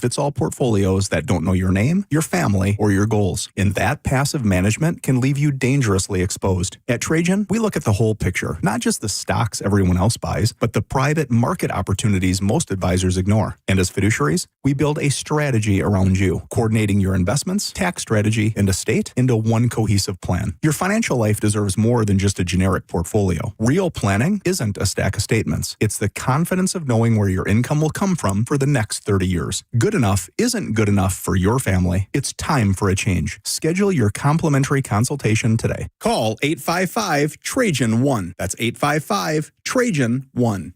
one-size-fits-all portfolios that don't know your name, your family, or your goals. And that passive management can leave you dangerously exposed. At Trajan, we look at the whole picture, not just the stocks everyone else buys, but the private market opportunities most advisors ignore. And as fiduciaries, we build a strategy around you, coordinating your investments, tax strategy, and estate into one cohesive plan. Your financial life deserves more than just a generic portfolio. Real planning isn't a stack of statements. It's the confidence of knowing where your income will come from for the next 30 years. Good enough isn't good enough for your family. It's time for a change. Schedule your complimentary consultation today. Call 855-TRAJAN-1. That's 855-TRAJAN-1.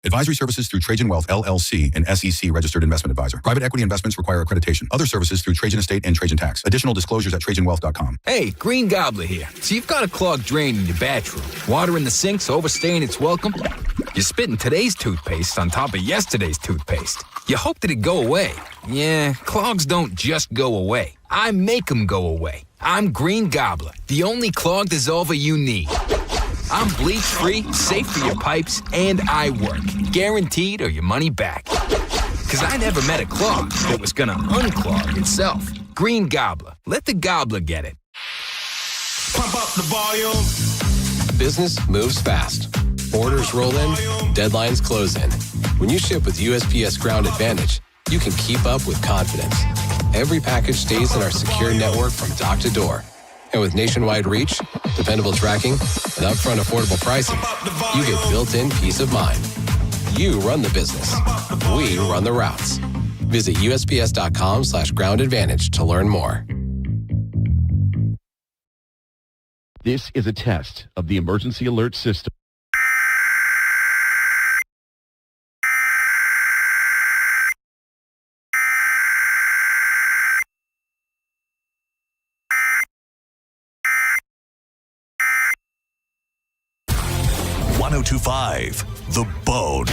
Advisory services through Trajan Wealth, LLC, an SEC registered investment advisor. Private equity investments require accreditation. Other services through Trajan Estate and Trajan Tax. Additional disclosures at TrajanWealth.com. Hey, Green Gobbler here. So you've got a clogged drain in your bathroom. Water in the sink's overstaying its welcome. You're spitting today's toothpaste on top of yesterday's toothpaste. You hope that it go away. Yeah, clogs don't just go away. I make them go away. I'm Green Gobbler, the only clog dissolver you need. I'm bleach-free, safe for your pipes, and I work. Guaranteed or your money back. Because I never met a clog that was going to unclog itself. Green Gobbler. Let the gobbler get it. Pump up the volume. Business moves fast. Orders roll in, deadlines close in. When you ship with USPS Ground Advantage, you can keep up with confidence. Every package stays in our secure network from dock to door. And with nationwide reach, dependable tracking, and upfront affordable pricing, you get built-in peace of mind. You run the business. We run the routes. Visit USPS.com/Ground Advantage to learn more. This is a test of the emergency alert system. The Bone.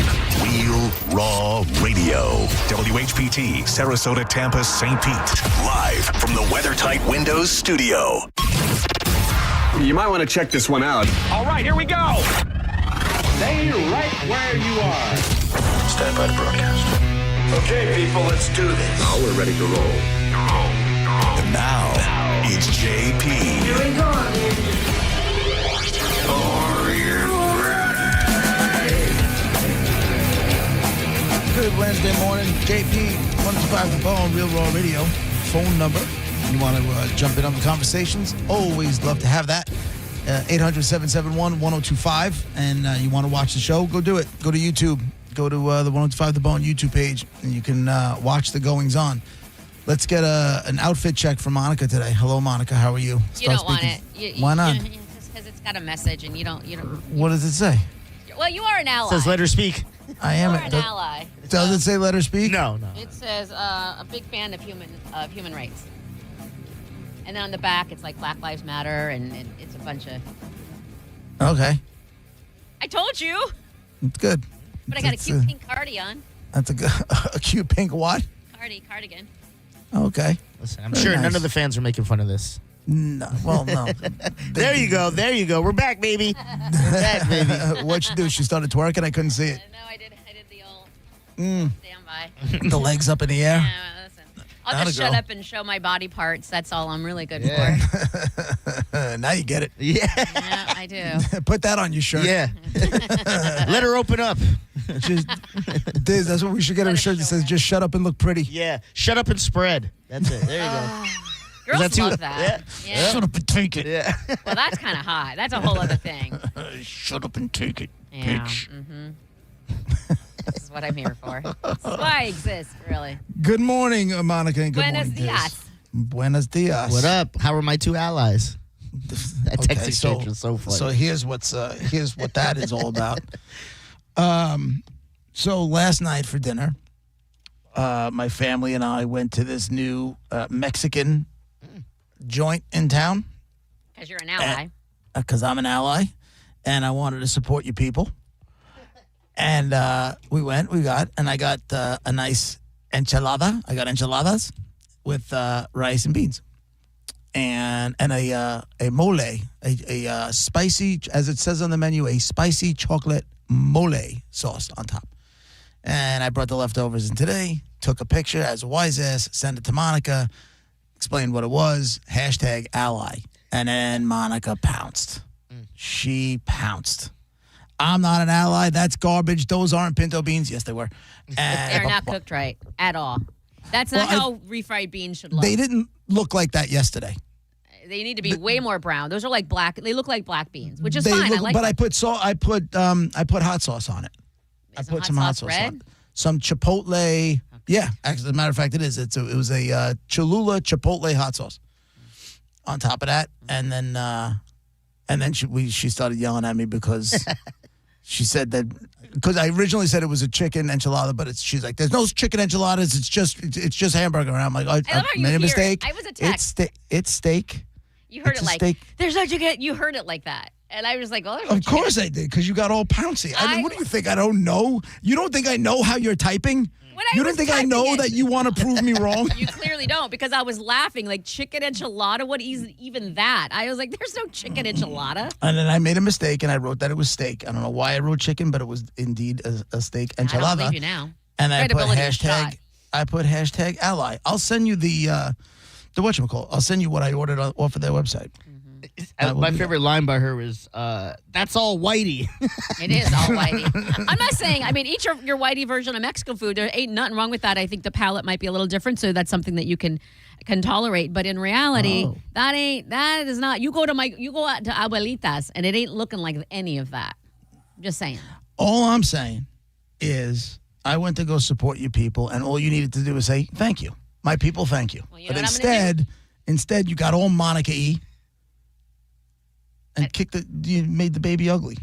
Real Raw Radio. WHPT, Sarasota, Tampa, St. Pete. Live from the WeatherTight Windows studio. You might want to check this one out. All right, here we go. Stay right where you are. Stand by to broadcast. Okay, people, let's do this. Now we're ready to roll. And now, it's JP. Here we go. Are you ready? Good Wednesday morning. JP, 105 The Bone, Real Raw Radio. Phone number. You want to jump in on the conversations? Always love to have that. 800-771-1025. And you want to watch the show? Go do it. Go to YouTube. Go to the 105 The Bone YouTube page, and you can watch the goings on. Let's get an outfit check from Monica today. Hello, Monica. How are you? You don't want it. Why not? Because it's got a message, and you don't. What does it say? Well, you are an ally. It says let her speak. I am an ally. Does it say let her speak? No. It says a big fan of human rights. And then on the back, it's like Black Lives Matter, and it's a bunch of... Okay. I told you. It's good. But I got a cute pink cardi on. That's a cute pink what? Cardigan. Okay. Listen, I'm sure none of the fans are making fun of this. No. Well, no. There you go. We're back, baby. What'd she do? She started twerking? I couldn't see it. No, I did the old standby. The legs up in the air? Yeah, listen. I'll just shut up and show my body parts. That's all I'm really good for. Now you get it. Yeah, I do. Put that on your shirt. Yeah. Let her open up. That's what we should get a shirt that says just shut up and look pretty. Yeah. Shut up and spread. That's it. There you go. Girls love that. Yeah. Shut up and take it. Yeah. Well, that's kind of hot. That's a whole other thing. Shut up and take it, bitch. Mm-hmm. This is what I'm here for. This is why I exist, really. Good morning, Monica, and good Buenos morning, dias. Buenos dias. What up? How are my two allies? That text exchange was so funny. So here's what that is all about. So last night for dinner, my family and I went to this new Mexican joint in town. Because you're an ally. Because I'm an ally, and I wanted to support you people. And we got a nice enchilada. I got enchiladas with rice and beans. And a mole, a spicy, as it says on the menu, a spicy chocolate mole sauce on top. And I brought the leftovers in today, took a picture as a wise ass, sent it to Monica, explained what it was, #ally. And then Monica pounced. She pounced. I'm not an ally. That's garbage. Those aren't pinto beans. Yes, they were. And They're not cooked right at all. That's not how refried beans should look. they didn't look like that yesterday. They need to be way more brown. Those are like black. They look like black beans, which is They fine. look- I like but them. I put hot sauce on it. I put some hot sauce red? on it. Some Chipotle. Yeah, actually, as a matter of fact, it is. It was a Cholula Chipotle hot sauce on top of that, and then she started yelling at me because she said that because I originally said it was a chicken enchilada, but she's like, "There's no chicken enchiladas. It's just hamburger." And I'm like, love how "I you made a hear mistake. it. I was attacked. It's steak." You heard It's it a like, steak. there's no chicken. You heard it like that. And I was like, oh, there's no Of course I did, because you got all pouncy. I mean, what do you think? I don't know? You don't think I know how you're typing? You don't think I know that you want to prove me wrong? You clearly don't, because I was laughing like chicken enchilada. What is even that? I was like, there's no chicken enchilada. And then I made a mistake, and I wrote that it was steak. I don't know why I wrote chicken, but it was indeed a steak enchilada. I don't believe you now. And I put Credibility is shot. #ally. I'll send you the whatchamacallit. I'll send you what I ordered off of their website. My favorite line by her was, "That's all whitey." It is all whitey. I'm not saying, I mean, eat your whitey version of Mexican food. There ain't nothing wrong with that. I think the palate might be a little different, so that's something that you can tolerate. But in reality, that is not. You go out to Abuelitas, and it ain't looking like any of that. Just saying. All I'm saying is I went to go support you people, and all you needed to do is say, thank you. My people, thank you. Well, you But know what I'm gonna instead, you got all Monica-y and you made the baby ugly.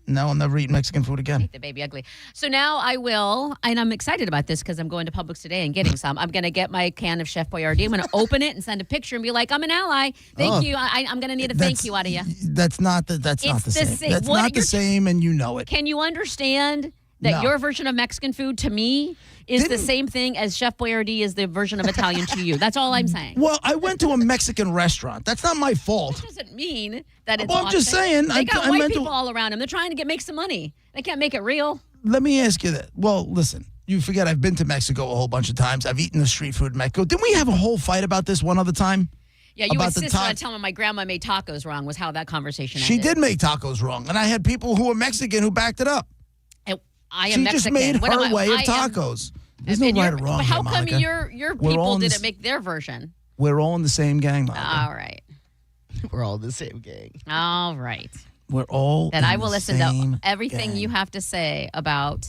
Now I'll never eat Mexican food again. Make the baby ugly. So now I will, and I'm excited about this because I'm going to Publix today and getting some. I'm going to get my can of Chef Boyardee. I'm going to open it and send a picture and be like, I'm an ally. Thank you. I'm going to need a thank you out of you. That's not the same. That's not the same, and you know it. Can you understand that No. your version of Mexican food to me is the same thing as Chef Boyardee is the version of Italian to you? That's all I'm saying. Well, I went to a Mexican restaurant. That's not my fault. That doesn't mean that it's Well, I'm just authentic. saying, They got I white meant to- people all around them. They're trying to make some money. They can't make it real. Let me ask you that. Well, listen, you forget I've been to Mexico a whole bunch of times. I've eaten the street food in Mexico. Didn't we have a whole fight about this one other time? Yeah, you About the insisted on ta- telling me my grandma made tacos wrong was how that conversation She ended. did make tacos wrong, and I had people who were Mexican who backed it up. I am She Mexican. just made What am her I- way of I am- tacos. There's no And right your- or wrong But how here, come Monica. your We're all people in didn't this- make their version? We're all in the same gang, Monica. All right. We're all the same gang. All right. We're all Then in I will the listen to same everything gang. you have to say about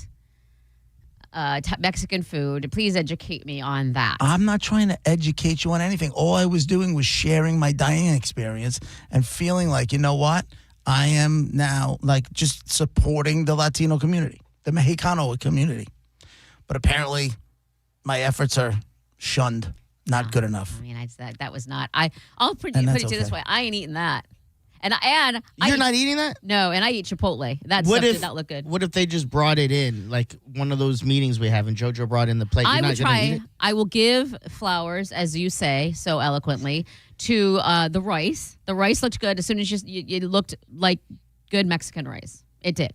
Mexican food. Please educate me on that. I'm not trying to educate you on anything. All I was doing was sharing my dining experience and feeling like, you know what? I am now like just supporting the Latino community, the Mexicano community. But apparently my efforts are shunned, not good enough. I mean, that was not. I'll put And it that's to you this okay. way. I ain't eating that. And You're not eating that? No, and I eat Chipotle. That stuff did not look good. What if they just brought it in, like one of those meetings we have, and JoJo brought in the plate? I You're will not gonna eat try. it? I will give flowers, as you say so eloquently, to the rice. The rice looked good as soon as you looked like good Mexican rice. It did.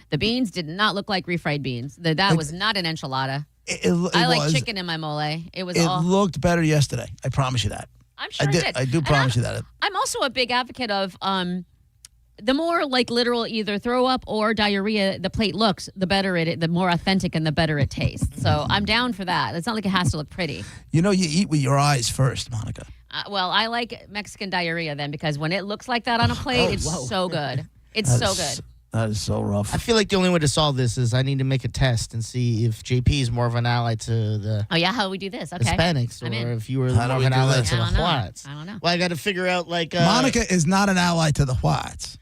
The beans did not look like refried beans. That was not an enchilada. It I like was- chicken in my mole. It was It all. looked better yesterday. I promise you that. I'm sure I it did. did. I do And promise you that. I'm also a big advocate of the more like literal either throw up or diarrhea the plate looks, the better the more authentic and the better it tastes. So I'm down for that. It's not like it has to look pretty. You know, you eat with your eyes first, Monica. Well, I like Mexican diarrhea then because when it looks like that on a plate, it's so good. It's so good. That is so rough. I feel like the only way to solve this is I need to make a test and see if JP is more of an ally to the Oh yeah, how do we do this? Okay. Hispanics, I'm in. or if you were How do more of we an do ally that? to the I don't know. Whites. I don't know. Well, I got to figure out like Monica is not an ally to the whites.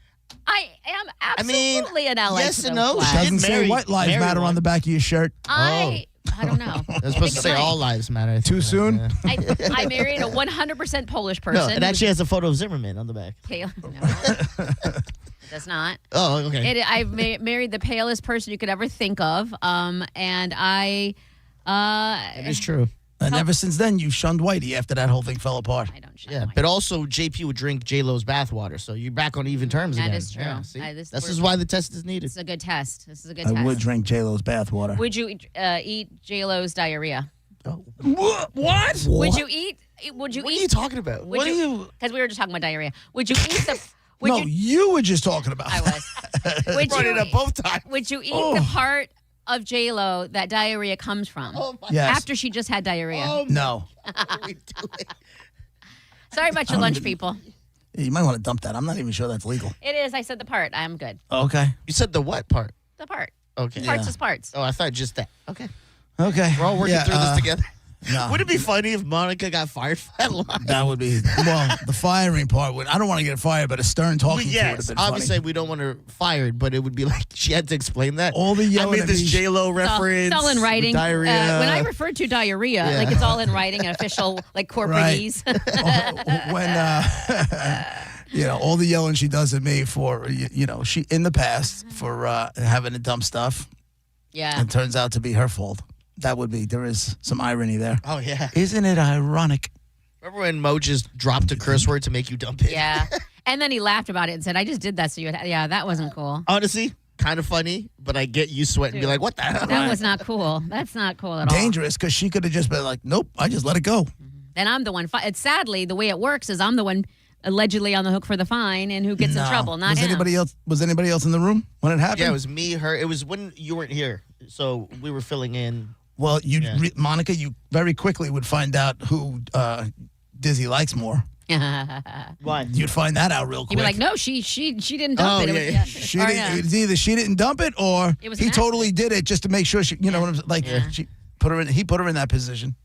I am mean, absolutely an ally. yes to and the no. flag. She Doesn't did say marry- White Lives marry Matter one. on the back of your shirt. I don't know. They're supposed to say all lives matter. I think. Too soon? Yeah. I married a 100% Polish person. No, it actually has a photo of Zimmerman on the back. Pale. No, it does not. Oh, okay. I've married the palest person you could ever think of, and I. It is true. And ever since then, you shunned Whitey after that whole thing fell apart. I don't. Yeah, but also JP would drink J-Lo's bathwater, so you're back on even terms again. That is true. Yeah, see? This This is why the test is needed. This is a good test. This is a good I test. would drink J-Lo's bathwater. Would you eat J-Lo's diarrhea? What? Would you eat? Would you What eat? are you talking about? What are you? Because we were just talking about diarrhea. Would you eat the? Would No, you, you were just talking about. I was. Would Brought you? it up both times. Would you eat the part of J-Lo that diarrhea comes from? Oh my Yes. After she just had diarrhea. No. God, what are we doing? Sorry about your lunch, people. You might want to dump that. I'm not even sure that's legal. It is. I said the part. I'm good. Okay. You said the what part? The part. Okay. Parts is parts. Oh, I thought just that. Okay. Okay. We're all working through this together. No. Would it be funny if Monica got fired for that line? That would be, well, the firing part would, I don't want to get fired, but a stern talking to would have Yes, been obviously funny. we don't want her fired, but it would be like she had to explain that. All the I yelling made at this me. J-Lo It's all- reference. It's all in writing. with Diarrhea. When I refer to diarrhea, like it's all in writing, an official like corporatese. When, all the yelling she does at me for, she, in the past, for having to dump stuff, Yeah. it turns out to be her fault. There is some irony there. Oh, yeah. Isn't it ironic? Remember when Mo just dropped a curse word to make you dump it? Yeah. And then he laughed about it and said, I just did that so you would yeah, that wasn't cool. Honestly, kind of funny, but I get you sweat and be Dude, like, what the hell? That was not cool. That's not cool at all. Dangerous, because she could have just been like, nope, I just let it go. And I'm the one. It's sadly, the way it works is I'm the one allegedly on the hook for the fine and who gets in No. trouble, not was him. Was anybody else in the room when it happened? Yeah, it was me, her. It was when you weren't here. So we were filling in. Well, Monica, you very quickly would find out who Dizzy likes more. Why? You'd find that out real You'd quick. be like, no, she didn't dump it. It was, She Or, didn't, It's either she didn't dump it or It was he an totally did it just to make sure she, what I'm like. She put her in. He put her in that position.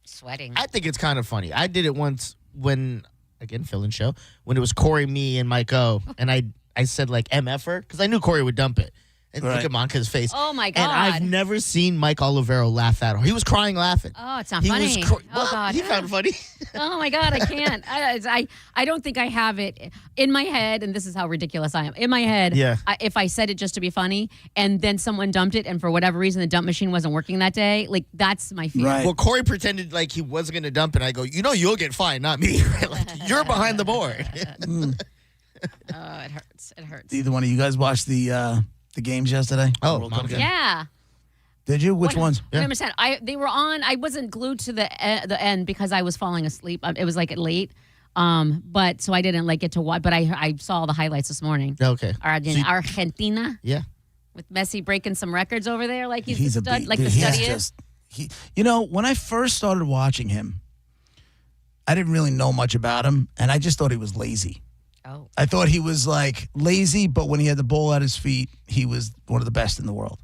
Sweating. I think it's kind of funny. I did it once when, again, fill-in show, when it was Corey, me, and Mike O. And I said, like, MF her, because I knew Corey would dump it. And look Right. at Monica's face. Oh, my God. And I've never seen Mike Olivero laugh that hard. He was crying laughing. Oh, it's not He funny. was Oh, Well, God. He found it funny. Oh my God, I can't. I don't think I have it in my head, and this is how ridiculous I am. In my head, Yeah. If I said it just to be funny, and then someone dumped it, and for whatever reason the dump machine wasn't working that day, like that's my fear. Right. Well, Corey pretended like he wasn't going to dump it. I go, you'll get fined, not me. Like, you're behind the board. Oh, it hurts. It hurts. Either one of you guys watched the games yesterday? Oh, World Cup Monica. game? Yeah. Did you? Which ones? 100%. They were on. I wasn't glued to the end because I was falling asleep. It was like late. But so I didn't like get to watch. But I saw the highlights this morning. Okay. Argentina. Yeah. With Messi breaking some records over there, like he's the a stud, beast. like the Dude, he's study is. When I first started watching him, I didn't really know much about him, and I just thought he was lazy. Oh. I thought he was like lazy, but when he had the ball at his feet, he was one of the best in the world.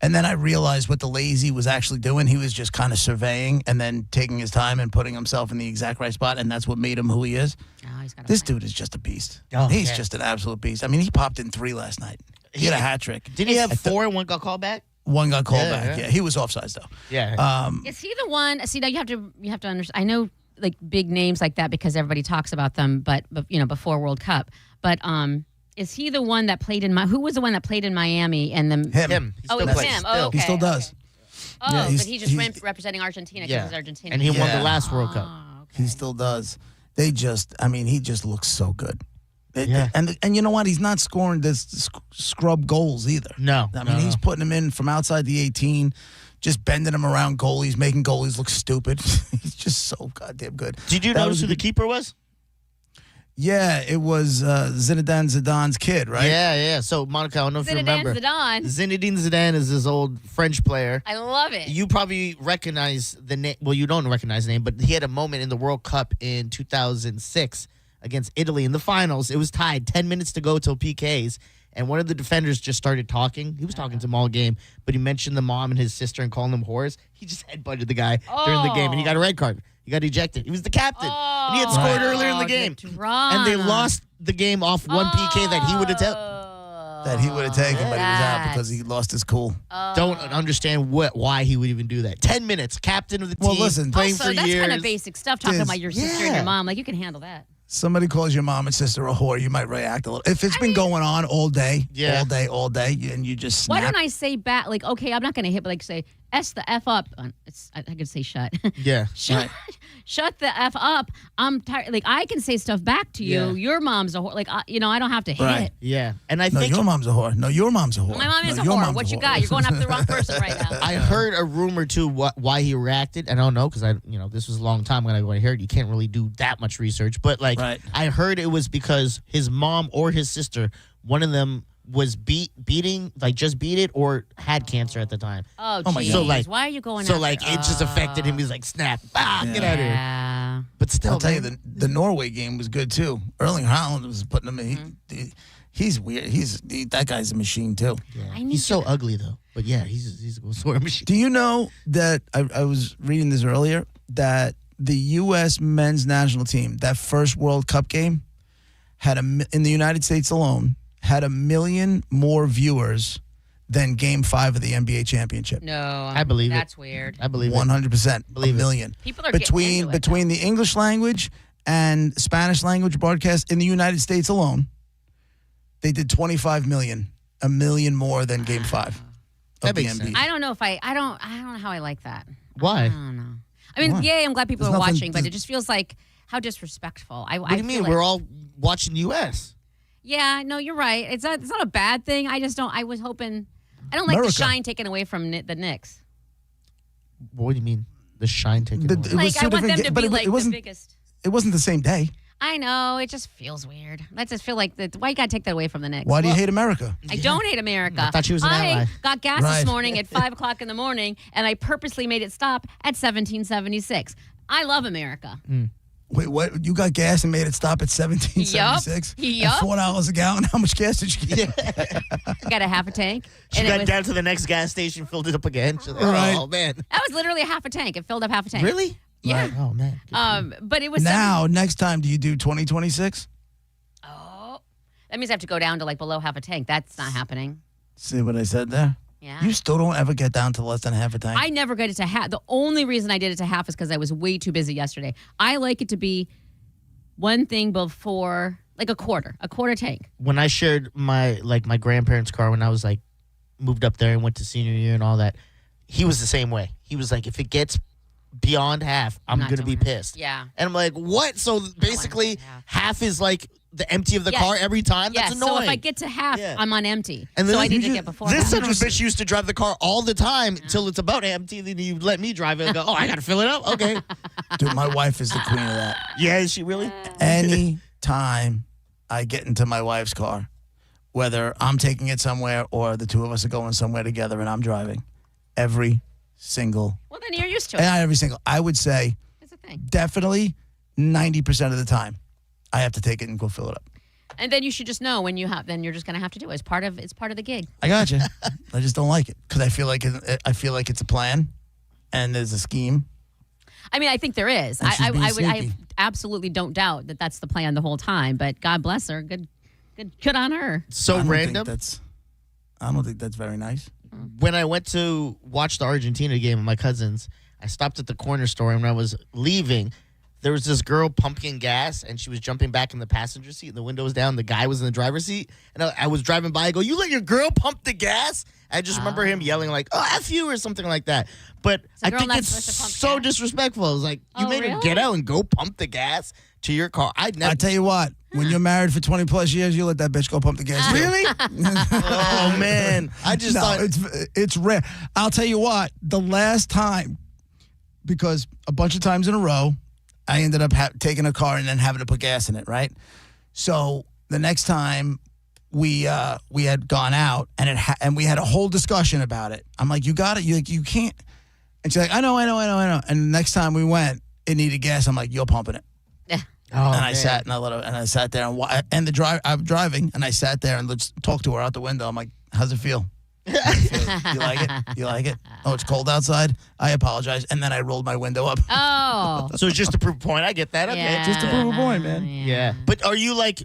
And then I realized what the lazy was actually doing. He was just kind of surveying and then taking his time and putting himself in the exact right spot, and that's what made him who he is. Oh, he's got This dude is just a beast. Oh, He's yeah. just an absolute beast. I mean, he popped in 3 last night. He had a hat trick. Didn't he have 4 and 1 got called back? One got called Yeah, back. yeah. Yeah, he was offsides though. Yeah. Is he the one? See, now you have to understand. I know like big names like that because everybody talks about them, but before World Cup. But is he the one that played in who was the one that played in Miami and the Him. He Oh, still it was plays. him. Still. Oh, okay. He still does. Oh, Yeah, but he just representing Argentina because he's Argentinian. And he won Yeah. the last World Cup. Oh, okay. He still does. He just looks so good. Yeah. And you know what? He's not scoring this scrub goals either. No. I mean, he's putting them in from outside the 18, just bending them around goalies, making goalies look stupid. He's just so goddamn good. Did you That notice was who a the good- keeper was? Yeah, it was Zinedine Zidane's kid, right? Yeah. So, Monica, I don't know if you Zinedine remember. Zidane. Zinedine Zidane is this old French player. I love it. You probably recognize the name. Well, you don't recognize the name, but he had a moment in the World Cup in 2006 against Italy in the finals. It was tied, 10 minutes to go till PKs, and one of the defenders just started talking. He was talking to him all game, but he mentioned the mom and his sister and calling them whores. He just headbutted the guy during the game, and he got a red card. He got ejected. He was the captain, and he had scored earlier in the game. And they lost the game off one PK that he would have taken. That he would have taken, but he was out because he lost his cool. Don't understand why he would even do that. 10 minutes, captain of the team, Well, listen, playing Also, for that's years. kind of basic stuff. Talking There's- about your sister and your mom, like you can handle that. Somebody calls your mom and sister a whore, you might react a little. If it's been going on all day, Yeah. all day, and you just Why snap. don't I say back? Like, okay, I'm not going to hit, but like say, S the F up. I could say shut. Yeah. Shut the F up. I'm tired. Like, I can say stuff back to you. Yeah. Your mom's a whore. Like, I don't have to hit Right. it. Yeah. And I No, think your mom's a whore. No, your mom's a whore. My mom is No, a your whore. mom's What a you whore. got? You're going after the wrong person right now. I heard a rumor too why he reacted. I don't know because this was a long time when I heard. You can't really do that much research, but like Right. I heard it was because his mom or his sister, one of them was beating like just beat it or had cancer at the time. Oh, my geez. God. So, like- Why are you going So after? like it just affected him. He's like, snap, get out of here. Yeah. But still, I'll tell you, man, the Norway game was good too. Erling Haaland was putting him in. He's weird. That guy's a machine too. he's so ugly though. But yeah, he's a goal scorer machine. Do you know that I was reading this earlier that the U.S. men's national team, that first World Cup game, had in the United States alone had 1 million more viewers than Game 5 of the NBA championship. No. I believe it. That's weird. I believe it. 100%. Believe it. 1 million. People are getting into it, between the English language and Spanish language broadcast in the United States alone, they did 25 million, 1 million more than Game 5 of That the makes NBA. sense. I don't know if I don't know how I like that. Why? I don't know. I mean, Why? yay, I'm glad people There's are nothing- watching, but it just feels like how disrespectful. What do you mean? We're all watching the U.S. Yeah, no, you're right. It's not a bad thing. I just don't. I was hoping. I don't like America. the shine taken away from the Knicks. What do you mean? The shine taken It away? was Like, two I want different them ga- to but be it like the wasn't. biggest. It wasn't the same day. I know. It just feels weird. I just feel like why you gotta take that away from the Knicks? Why do you hate America? I don't hate America. I thought she was an ally. I got gas Right. this morning at 5 o'clock in the morning, and I purposely made it stop at 1776. I love America. Wait, what? You got gas and made it stop at 1776? Yup. At $4 a gallon? How much gas did you get? I got a half a tank. She and it got was, down to the next gas station, filled it up again. She's like, Right. oh man, that was literally a half a tank. It filled up half a tank. really? Yeah. Right. Oh man. But it was Now, next time, do you do 2026? Oh, that means I have to go down to like below half a tank. That's not happening. See what I said there? Yeah. You still don't ever get down to less than half a tank? I never get it to half. The only reason I did it to half is because I was way too busy yesterday. I like it to be one thing before, like a quarter tank. When I shared my grandparents' car when I was like moved up there and went to senior year and all that, he was the same way. He was like, if it gets beyond half, I'm not gonna be doing it. pissed. Yeah. And I'm like, what? So basically, do half is like the empty of the Yes. car every time. Yes. That's So annoying. if I get to half, Yeah. I'm on empty. And so then I need you to get before This that. son of a bitch used to drive the car all the time until it's about empty. Then you let me drive it and go, oh, I got to fill it up? Okay. Dude, my wife is the queen of that. Yeah, is she really? Any time I get into my wife's car, whether I'm taking it somewhere or the two of us are going somewhere together and I'm driving, every single, Well, then you're used to and it. not every single, I would say That's the thing. definitely 90% of the time, I have to take it and go fill it up. And then you should just know when you have. Then you're just gonna have to do it. It's part of the gig. I got you. I just don't like it because I feel like it's a plan and there's a scheme. I mean, I think there is. And she's being I sneaky. absolutely don't doubt that that's the plan the whole time. But God bless her. Good on her. So I don't random. think that's very nice. When I went to watch the Argentina game with my cousins, I stopped at the corner store, and when I was leaving, there was this girl pumping gas, and she was jumping back in the passenger seat, and the window was down. The guy was in the driver's seat, and I was driving by. I go, "You let your girl pump the gas?" I just remember him yelling like, "Oh, F you," or something like that. But a I girl think not it's supposed to pump so gas? disrespectful. It's like you Oh, made her really? get out and go pump the gas to your car. I'd never. I tell you what, when you're married for 20 plus years, you let that bitch go pump the gas. too. Really? Oh man, I just No, thought it's rare. I'll tell you what, the last time, because a bunch of times in a row, I ended up taking a car and then having to put gas in it, right? So the next time we had gone out and and we had a whole discussion about it. I'm like, you got it. You can't. And she's like, I know. And the next time we went, it needed gas. I'm like, you're pumping it. Oh, and I man. sat and I sat there and I'm driving and I sat there and just talked to her out the window. I'm like, how's it feel? You like it? You like it? Oh, it's cold outside? I apologize. And then I rolled my window up. Oh. So it's just to prove a point. I get that. Okay. Yeah. Just to prove a point, man. Yeah. But are you like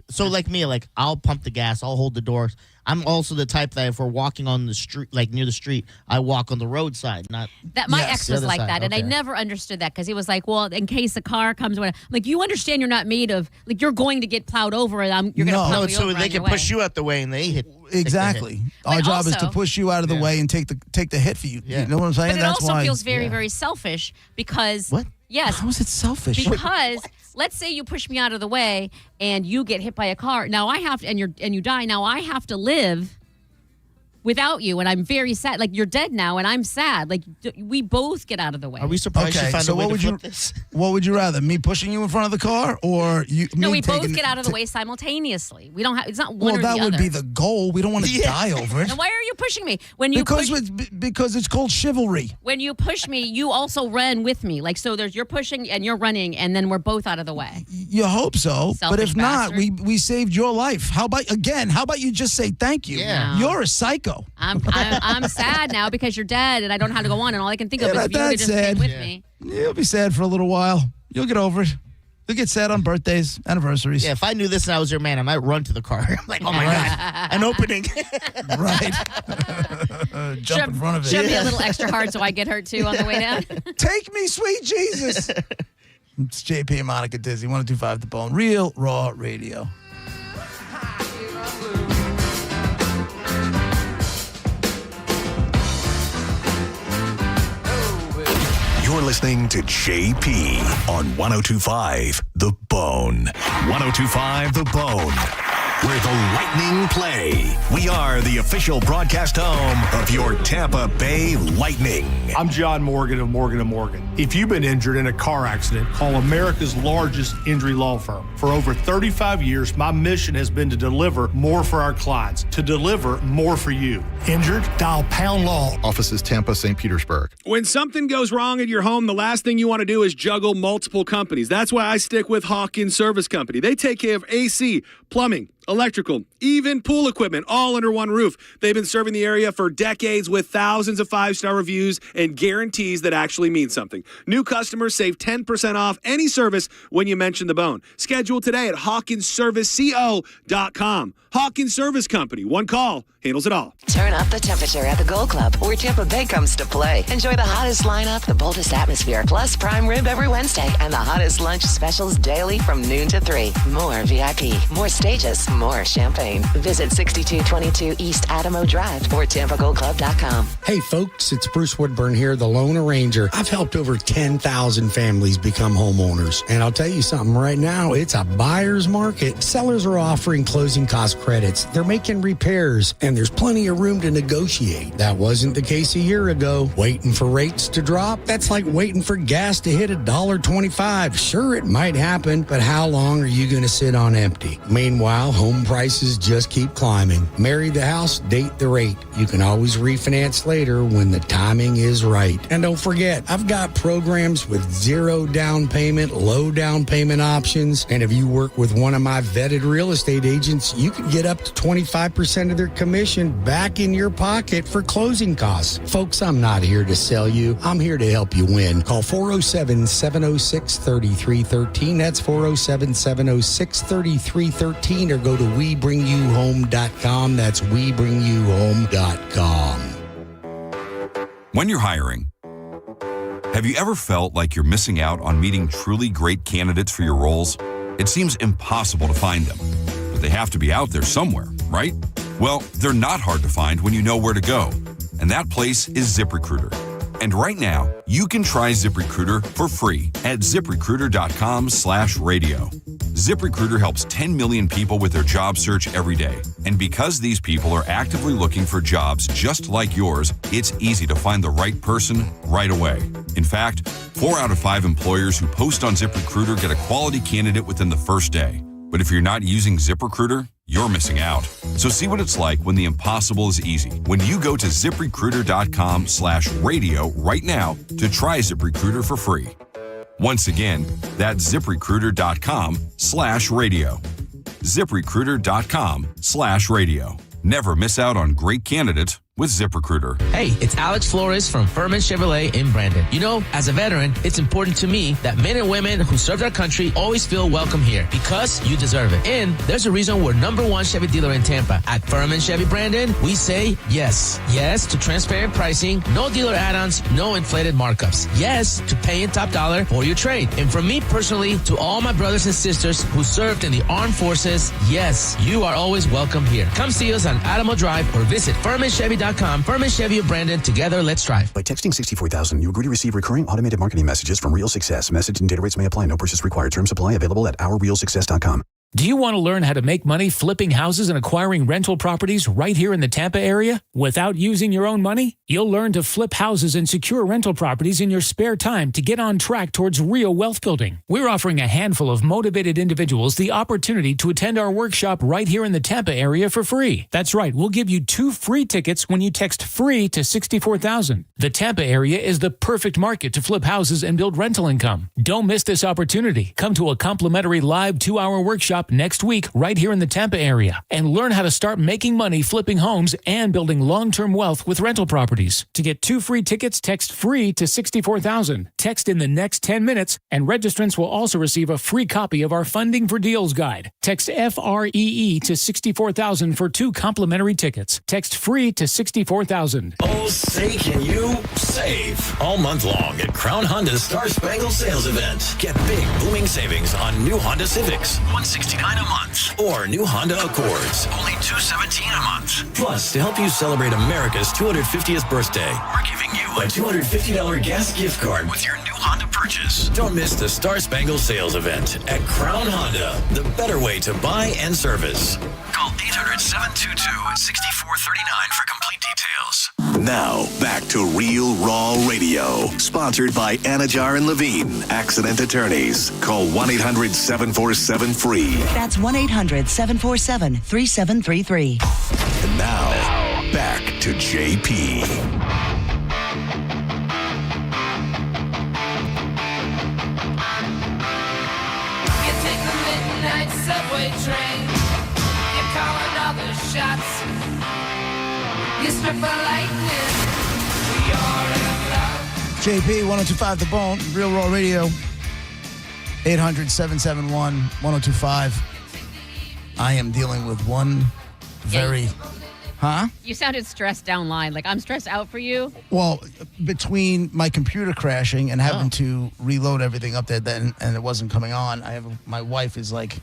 me, like I'll pump the gas, I'll hold the doors. I'm also the type that if we're walking on the street, like near the street, I walk on the roadside, not That my Yes, ex the was other like side, that, and I okay. never understood that because he was like, "Well, in case a car comes, I'm like, you understand you're not made of like you're going to get plowed over, and you're going to No. plow no. me So over they on can your push way." you out the way and they hit. Exactly. Our But job is to also- push you out of the way and take the hit for you. You know what I'm saying? But it That's also why. feels very, very selfish because What? Yes. How is it selfish? Because let's say you push me out of the way and you get hit by a car. Now I have to, and you die. Now I have to live without you, and I'm very sad. Like you're dead now, and I'm sad. Like we both get out of the way. Are we surprised Okay, you found so a way what to would flip you this? what would you rather? Me pushing you in front of the car or you? No, me we both taking- get out of the way simultaneously. We don't have. It's not one Well, or that the would other. be the goal. We don't want to die over it. And why are you pushing me? When you Because it's called chivalry. when you push me, you also run with me. Like so, you're pushing and you're running, and then we're both out of the way. You hope so, but Selfish if not, bastard. we saved your life. How about you just say thank you? Yeah. You're a psycho. I'm sad now because you're dead, and I don't know how to go on, and all I can think of Yeah, is if you that's would just came sad. with me. You'll be sad for a little while. You'll get over it. You'll get sad on birthdays, anniversaries. Yeah, if I knew this and I was your man, I might run to the car. I'm like, oh my God, an opening. Right. Jump in front of it. Shove me a little extra hard so I get hurt too on the way down. Take me, sweet Jesus. It's JP and Monica Dizzy, 102.5 The Bone, Real Raw Radio. You're listening to JP on 102.5 The Bone. 102.5 The Bone, where the Lightning play. We are the official broadcast home of your Tampa Bay Lightning. I'm John Morgan of Morgan & Morgan. If you've been injured in a car accident, call America's largest injury law firm. For over 35 years, my mission has been to deliver more for our clients, to deliver more for you. Injured? Dial Pound Law. Offices Tampa, St. Petersburg. When something goes wrong at your home, the last thing you want to do is juggle multiple companies. That's why I stick with Hawkins Service Company. They take care of AC, plumbing, electrical, even pool equipment, all under one roof. They've been serving the area for decades with thousands of 5-star reviews and guarantees that actually mean something. New customers save 10% off any service when you mention the Bone. Schedule today at HawkinsServiceCO.com. Hawkins Service Company. One call handles it all. Turn up the temperature at the Gold Club, where Tampa Bay comes to play. Enjoy the hottest lineup, the boldest atmosphere, plus prime rib every Wednesday, and the hottest lunch specials daily from noon to 3. More VIP, more stages, more champagne. Visit 6222 East Adamo Drive or TampaGoldClub.com. Hey folks, it's Bruce Woodburn here, the Lone Arranger. I've helped over 10,000 families become homeowners. And I'll tell you something right now, it's a buyer's market. Sellers are offering closing cost credits. They're making repairs, and there's plenty of room to negotiate. That wasn't the case a year ago. Waiting for rates to drop? That's like waiting for gas to hit $1.25. Sure, it might happen, but how long are you going to sit on empty? Meanwhile, home prices just keep climbing. Marry the house, date the rate. You can always refinance later when the timing is right. And don't forget, I've got programs with zero down payment, low down payment options. And if you work with one of my vetted real estate agents, you can get up to 25% of their commission back in your pocket for closing costs. Folks, I'm not here to sell you. I'm here to help you win. Call 407-706-3313. That's 407-706-3313, or go to WeBringYouHome.com. That's WeBringYouHome.com. When you're hiring, have you ever felt like you're missing out on meeting truly great candidates for your roles? It seems impossible to find them, but they have to be out there somewhere, right? Well, they're not hard to find when you know where to go, and that place is ZipRecruiter. And right now, you can try ZipRecruiter for free at ZipRecruiter.com/radio. ZipRecruiter helps 10 million people with their job search every day. And because these people are actively looking for jobs just like yours, it's easy to find the right person right away. In fact, 4 out of 5 employers who post on ZipRecruiter get a quality candidate within the first day. But if you're not using ZipRecruiter, you're missing out. So see what it's like when the impossible is easy. When you go to ZipRecruiter.com/radio right now to try ZipRecruiter for free. Once again, that's ZipRecruiter.com/radio. ZipRecruiter.com/radio. Never miss out on great candidates with ZipRecruiter. Hey, it's Alex Flores from Furman Chevrolet in Brandon. You know, as a veteran, it's important to me that men and women who served our country always feel welcome here because you deserve it. And there's a reason we're #1 Chevy dealer in Tampa. At Furman Chevy Brandon, we say yes. Yes to transparent pricing, no dealer add-ons, no inflated markups. Yes to paying top dollar for your trade. And from me personally to all my brothers and sisters who served in the armed forces, yes, you are always welcome here. Come see us on Adamo Drive or visit FurmanChevy.com. Furman Chevy of Brandon. Together, let's drive. By texting 64,000, you agree to receive recurring automated marketing messages from Real Success. Message and data rates may apply. No purchase required. Terms apply. Available at ourrealsuccess.com. Do you want to learn how to make money flipping houses and acquiring rental properties right here in the Tampa area without using your own money? You'll learn to flip houses and secure rental properties in your spare time to get on track towards real wealth building. We're offering a handful of motivated individuals the opportunity to attend our workshop right here in the Tampa area for free. That's right, we'll give you 2 free tickets when you text FREE to 64,000. The Tampa area is the perfect market to flip houses and build rental income. Don't miss this opportunity. Come to a complimentary live 2-hour workshop next week right here in the Tampa area and learn how to start making money flipping homes and building long-term wealth with rental properties. To get 2 free tickets, text FREE to 64,000. Text in the next 10 minutes and registrants will also receive a free copy of our Funding for Deals guide. Text FREE to 64,000 for 2 complimentary tickets. Text FREE to 64,000. Oh, say can you save all month long at Crown Honda's Star Spangled Sales Event. Get big booming savings on new Honda Civics, $169 a month, or new Honda Accords, only $217 a month. Plus, to help you celebrate America's 250th birthday, we're giving you a $250 gas gift card with your new Honda purchase. Don't miss the Star Spangled Sales Event at Crown Honda, the better way to buy and service. Call 800-722-6439 for complete details. Now, back to Real Raw Radio. Sponsored by Anajar and Levine, accident attorneys. Call 1-800-747-FREE. That's 1-800-747-3733. And now, back to JP. You take the midnight subway train. You call another shots. You strip a lightning. We are in love. JP, 1025 The Bone, Real Raw Radio, 800-771-1025. I am dealing with one very... Huh? You sounded stressed down line. Like, I'm stressed out for you. Well, between my computer crashing and having to reload everything up there then, and it wasn't coming on, my wife is like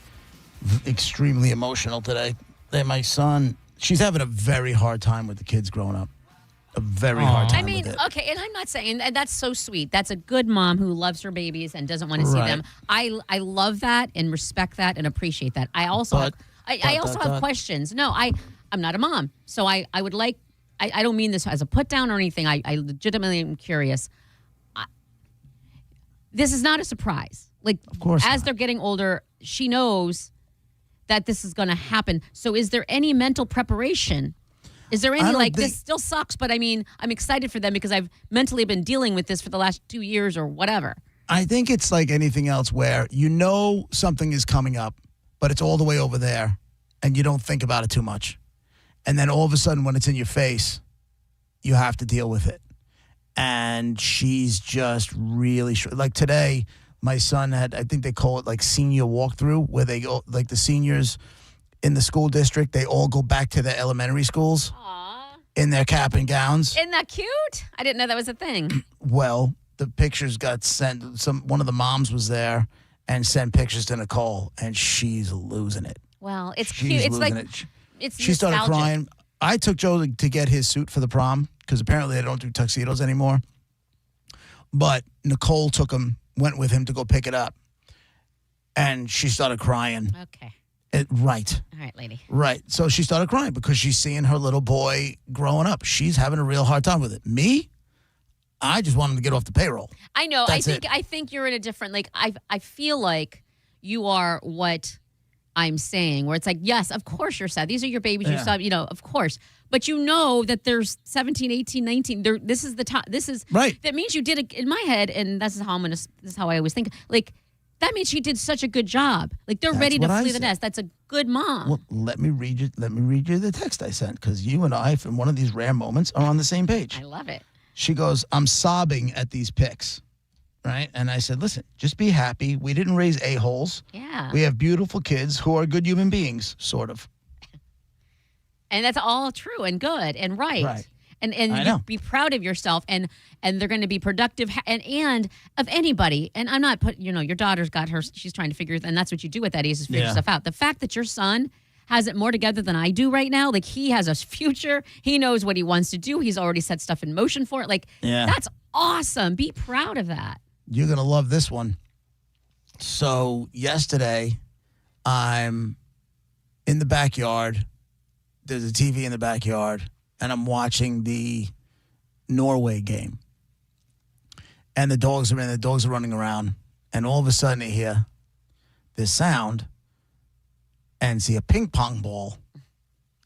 extremely emotional today. And my son, she's having a very hard time with the kids growing up. A very hard time I mean, with it. okay, and I'm not saying, and that's so sweet. That's a good mom who loves her babies and doesn't want to see Right. them. I love that and respect that and appreciate that. I also have questions. No, I'm not a mom. So I would like, I don't mean this as a put down or anything. I legitimately am curious. This is not a surprise. Like, of course as they're getting older, she knows that this is going to happen. So is there any mental preparation? Is there any, like, this still sucks, but I mean, I'm excited for them because I've mentally been dealing with this for the last 2 years or whatever. I think it's like anything else where you know something is coming up, but it's all the way over there, and you don't think about it too much. And then all of a sudden, when it's in your face, you have to deal with it. And she's just really like today, my son had, I think they call it like senior walkthrough, where they go, like the seniors in the school district, they all go back to their elementary schools in their cap and gowns. Isn't that cute? I didn't know that was a thing. Well, the pictures got sent. One of the moms was there and sent pictures to Nicole, and she's losing it. Well, it's She's cute. It's losing like, it. it's She started nostalgic. crying. I took Joe to get his suit for the prom because apparently they don't do tuxedos anymore. But Nicole went with him to go pick it up, and she started crying. Okay. Right. All right, lady. Right. So she started crying because she's seeing her little boy growing up. She's having a real hard time with it. Me, I just want him to get off the payroll. I know. That's it. I think you're in a different, like, I feel like you are what I'm saying, where it's like, yes, of course you're sad. These are your babies. Yeah. You're sad, of course. But you know that there's 17, 18, 19. This is the time. This is right. That means you did it in my head, and this is how I always think. Like, that means she did such a good job. Like, they're ready to what I flee the said. nest. That's a good mom. Well, let me read you the text I sent, because you and I, in one of these rare moments, are on the same page. I love it. She goes, I'm sobbing at these pics, right? And I said, listen, just be happy. We didn't raise a-holes. Yeah. We have beautiful kids who are good human beings, sort of. And that's all true and good and right. Right. And I you know. be proud of yourself, and they're going to be productive and of anybody. And I'm not your daughter's got her, she's trying to figure, and that's what you do at that age, is figure Yeah. stuff out. The fact that your son has it more together than I do right now, like he has a future, he knows what he wants to do, he's already set stuff in motion for it. Like, that's awesome. Be proud of that. You're going to love this one. So yesterday, I'm in the backyard. There's a TV in the backyard, and I'm watching the Norway game. And the dogs are in, the dogs are running around, and all of a sudden I hear this sound and see a ping pong ball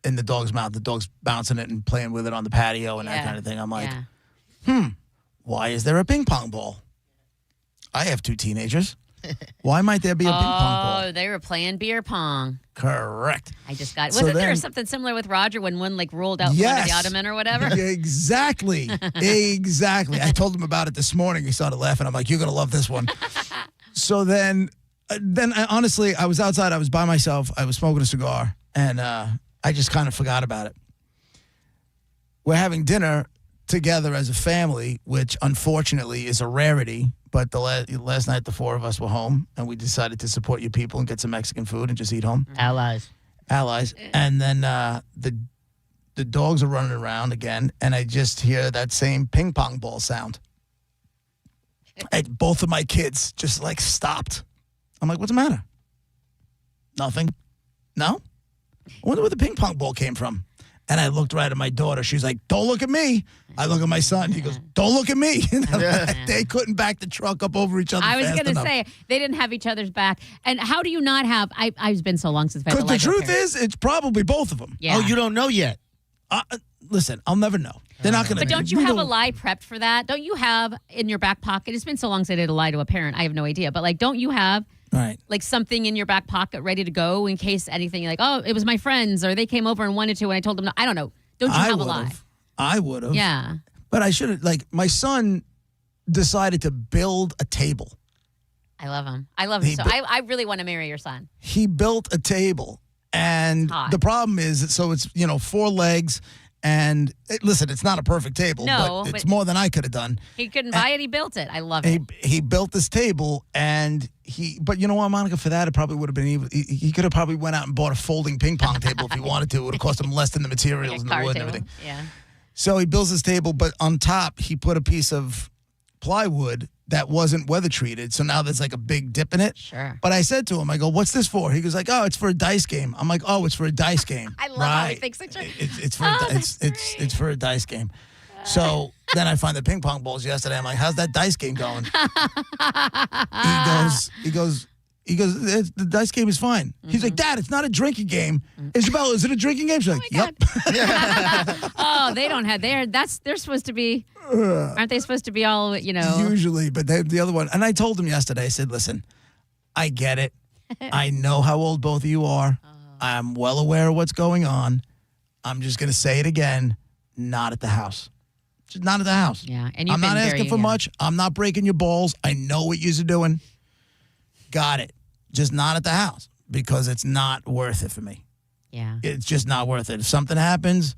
in the dog's mouth. The dog's bouncing it and playing with it on the patio and that kind of thing. I'm like, why is there a ping pong ball? I have 2 teenagers. Why might there be a ping pong ball? Oh, they were playing beer pong. Correct. I just got. So Wasn't there then- something similar with Roger when one like rolled out from under the ottoman or whatever? Yeah, exactly. Exactly. I told him about it this morning. He started laughing. I'm like, you're going to love this one. So then honestly, I was outside. I was by myself. I was smoking a cigar, and I just kind of forgot about it. We're having dinner together as a family, which unfortunately is a rarity. But the last night, the 4 of us were home, and we decided to support you people and get some Mexican food and just eat home. Allies. And then the dogs are running around again, and I just hear that same ping pong ball sound. And both of my kids just like stopped. I'm like, what's the matter? Nothing. No? I wonder where the ping pong ball came from. And I looked right at my daughter. She's like, don't look at me. I look at my son. He goes, don't look at me. They couldn't back the truck up over each other. I was going to say they didn't have each other's back. And how do you not have? I've been so long since I've had a Because the Lego truth parent. is, it's probably both of them. Yeah. Oh, you don't know yet. Listen, I'll never know. They're not going to. But don't you have a lie prepped for that? Don't you have in your back pocket? It's been so long since I did a lie to a parent. I have no idea. But like, don't you have like something in your back pocket ready to go in case anything? Like, oh, it was my friends, or they came over and wanted to, and I told them no. I don't know. Don't you have a lie? I would have. Yeah. But I should have. Like, my son decided to build a table. I love him. I love him. So I really want to marry your son. He built a table, and Hot. the problem is, so it's 4 legs. And listen, it's not a perfect table, No, but it's but- more than I could have done. He couldn't buy it. He built it. I love it. He built this table, and but you know what, Monica, for that, it probably would have been even, he could have probably went out and bought a folding ping pong table if he wanted to. It would have cost him less than the materials and the wood and everything. Yeah. So he builds this table, but on top, he put a piece of plywood that wasn't weather treated. So now there's like a big dip in it. Sure. But I said to him, I go, what's this for? He goes like, oh, it's for a dice game. I'm like, oh, it's for a dice game. I love how he thinks it's It's for it's for a dice game. So then I find the ping pong balls yesterday. I'm like, how's that dice game going? He goes, the dice game is fine. He's like, Dad, it's not a drinking game. Isabel, is it a drinking game? She's like, yep. Oh, they don't have. They're supposed to be. Aren't they supposed to be all Usually, but the other one. And I told him yesterday, I said, listen, I get it. I know how old both of you are. I'm well aware of what's going on. I'm just going to say it again. Not at the house. Just not at the house. Yeah, and I'm not asking for much. I'm not breaking your balls. I know what you're doing. Got it. Just not at the house because it's not worth it for me. Yeah. It's just not worth it. If something happens,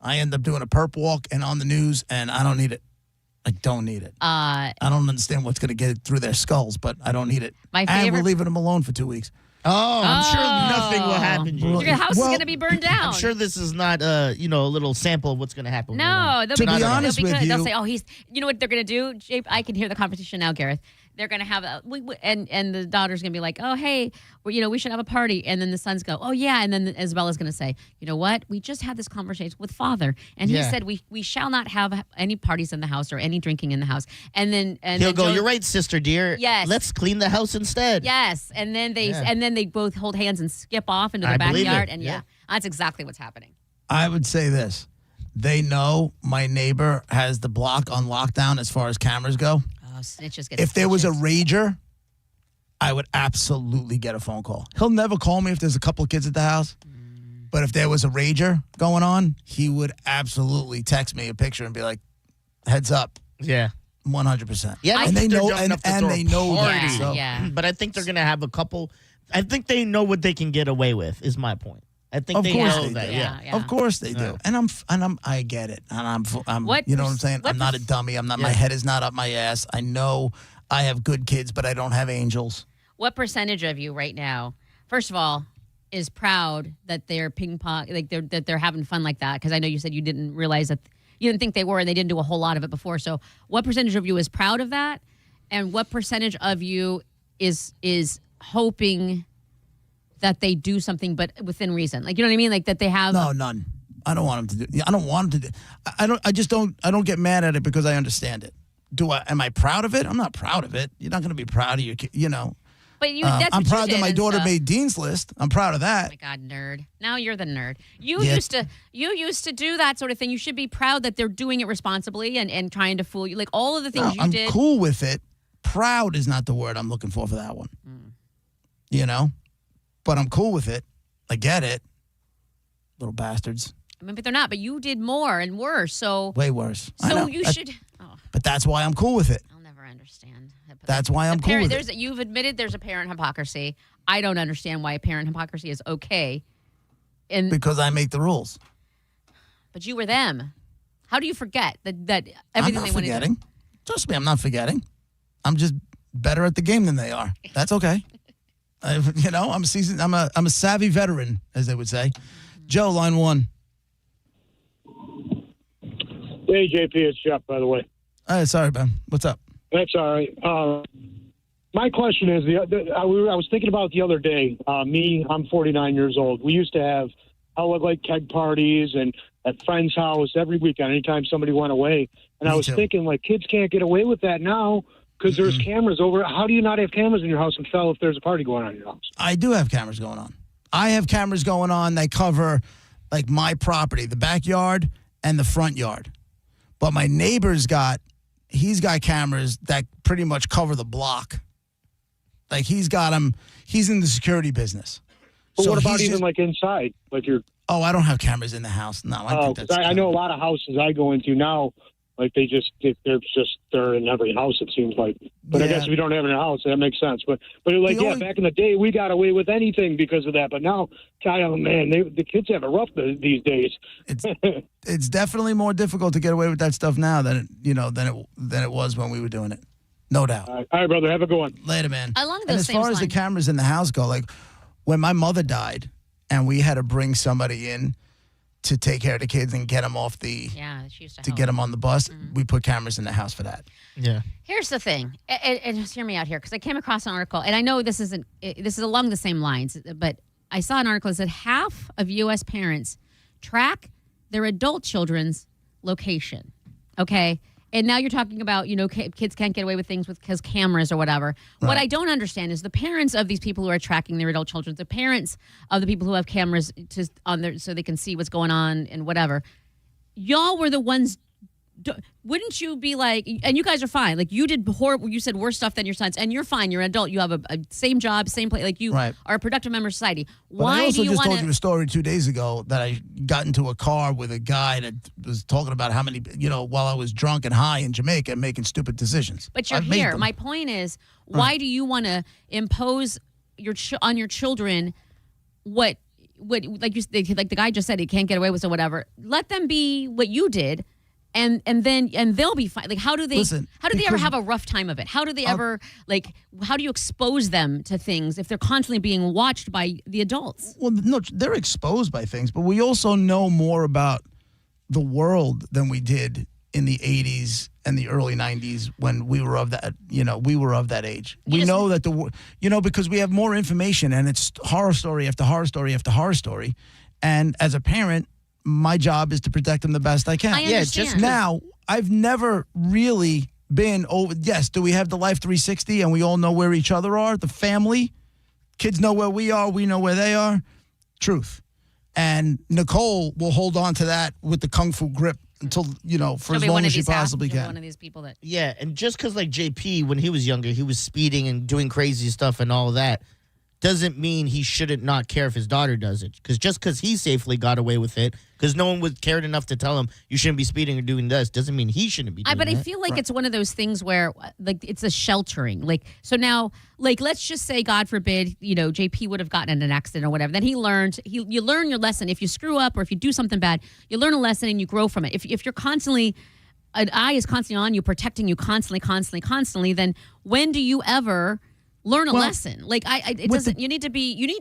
I end up doing a perp walk and on the news, and I don't need it. I don't need it. I don't understand what's going to get it through their skulls, but I don't need it. My And favorite- we're leaving them alone for 2 weeks. Oh, I'm sure nothing will happen. Jay. Your house is going to be burned down. I'm sure this is not a little sample of what's going to happen. No, they'll be honest with they'll you- say, "Oh, he's." You know what they're going to do? Jay, I can hear the competition now, Gareth. They're going to have and the daughter's going to be like, "Oh, hey, we should have a party," and then the sons go, "Oh, yeah," and then Isabella's going to say, "You know what? We just had this conversation with Father, and he said we shall not have any parties in the house or any drinking in the house." And then He'll go, "You're right, sister dear. Yes. Let's clean the house instead." Yes, and then they both hold hands and skip off into the I believe backyard, it. and Yeah. that's exactly what's happening. I would say this. They know my neighbor has the block on lockdown as far as cameras go. Oh, snitches get. If there was a stitches. rager, I would absolutely get a phone call. He'll never call me if there's a couple of kids at the house. But if there was a rager going on, he would absolutely text me a picture and be like, heads up. Yeah. 100%. Yeah, and they know, and they know that. party. So. Yeah. But I think they're gonna have a couple. I think they know what they can get away with. Is my point. I think Of they course know they that. do. Yeah. Of course they do. And I get it. And I'm What you know what I'm pers- saying? what I'm not a pers- dummy. I'm not. My head is not up my ass. I know I have good kids, but I don't have angels. What percentage of you right now, first of all, is proud that they're ping pong, like they're having fun like that? Because I know you said you didn't realize that you didn't think they were, and they didn't do a whole lot of it before. So, what percentage of you is proud of that, and what percentage of you is hoping that they do something, but within reason? Like, you know what I mean? Like that they have. No, none. I don't want them to do. I don't want them to do. I just don't. I don't get mad at it because I understand it. Am I proud of it? I'm not proud of it. You're not going to be proud of your kid. You know. But that's I'm what you proud that did my and daughter stuff. made Dean's List. I'm proud of that. Oh my God, nerd! Now you're the nerd. You Yeah. used to do that sort of thing. You should be proud that they're doing it responsibly and trying to fool you. Like all of the things No, you I'm did. cool with it. Proud is not the word I'm looking for that one. You know, but I'm cool with it. I get it. Little bastards. I mean, but they're not. But you did more and worse. So Way worse. I So know. you should. Oh, But that's why I'm cool with it. I'll never understand. That's why I'm cool with it. You've admitted there's a parent hypocrisy. I don't understand why parent hypocrisy is okay. And Because I make the rules. but you were them. How do you forget that I'm everything not they wanted? forgetting. Trust me, I'm not forgetting. I'm just better at the game than they are. That's okay. I'm a savvy veteran, as they would say. Joe, line one. Hey, JP, it's Jeff, by the way. Sorry, Ben. What's up? That's all right. My question is, I was thinking about the other day, I'm 49 years old. We used to have like keg parties and at friends' house every weekend, anytime somebody went away. And I was thinking, like, kids can't get away with that now because there's cameras over. How do you not have cameras in your house and tell if there's a party going on in your house? I do have cameras going on. I have cameras going on. They cover, like, my property, the backyard and the front yard. But my neighbor's he's got cameras that pretty much cover the block. Like, he's got them. He's in the security business. But So what about he's even, like, inside? Like, you're... Oh, I don't have cameras in the house. No, I think that's... I know a lot of houses I go into now, like, they're in every house, it seems like. But I guess if you don't have it in a house, that makes sense. But back in the day, we got away with anything because of that. But now, the kids have it rough these days. It's definitely more difficult to get away with that stuff now than it was when we were doing it. No doubt. All right, brother. Have a good one. Later, man. Along And those as same far as the lines- cameras in the house go, like when my mother died and we had to bring somebody in to take care of the kids and get them off the she used to get them on the bus, we put cameras in the house for that. Yeah. Here's the thing, and just hear me out here, because I came across an article, and I know this is along the same lines, but I saw an article that said half of U.S. parents track their adult children's location. Okay. And now you're talking about, kids can't get away with things because cameras or whatever. Right. What I don't understand is the parents of these people who are tracking their adult children, the parents of the people who have cameras so they can see what's going on and whatever. Y'all were the ones. Wouldn't you be like, and you guys are fine. Like, you did horrible, you said worse stuff than your sons, and you're fine. You're an adult. You have a same job, same place. Like, you are a productive member of society. But Why I also do you just want told you a story 2 days ago that I got into a car with a guy that was talking about how many, while I was drunk and high in Jamaica and making stupid decisions. But you're I've made here. them. My point is, why do you want to impose on your children what like the guy just said he can't get away with or whatever? Let them be what you did. And they'll be fine. Like, how do they ever have a rough time of it? How do they ever, how do you expose them to things if they're constantly being watched by the adults? Well, no, they're exposed by things, but we also know more about the world than we did in the 80s and the early 90s when we were of that, we were of that age. We know that because we have more information, and it's horror story after horror story after horror story. And as a parent, my job is to protect them the best I can. I understand. Just now, I've never really been over. Yes, do we have the Life 360 and we all know where each other are? The family, kids know where we are, we know where they are. Truth. And Nicole will hold on to that with the kung fu grip until, for She'll as be long one as of she these possibly One can. of these people that. Yeah, and just because like JP, when he was younger, he was speeding and doing crazy stuff and all of that, doesn't mean he shouldn't not care if his daughter does it. Because just because he safely got away with it, because no one was cared enough to tell him you shouldn't be speeding or doing this, doesn't mean he shouldn't be doing But that. I feel like it's one of those things where, like, it's a sheltering. Like, so now, like, let's just say, God forbid, JP would have gotten in an accident or whatever. Then he learned. You learn your lesson. If you screw up or if you do something bad, you learn a lesson and you grow from it. If you're constantly, an eye is constantly on you, protecting you constantly, then when do you ever learn a lesson? Like, it doesn't. You need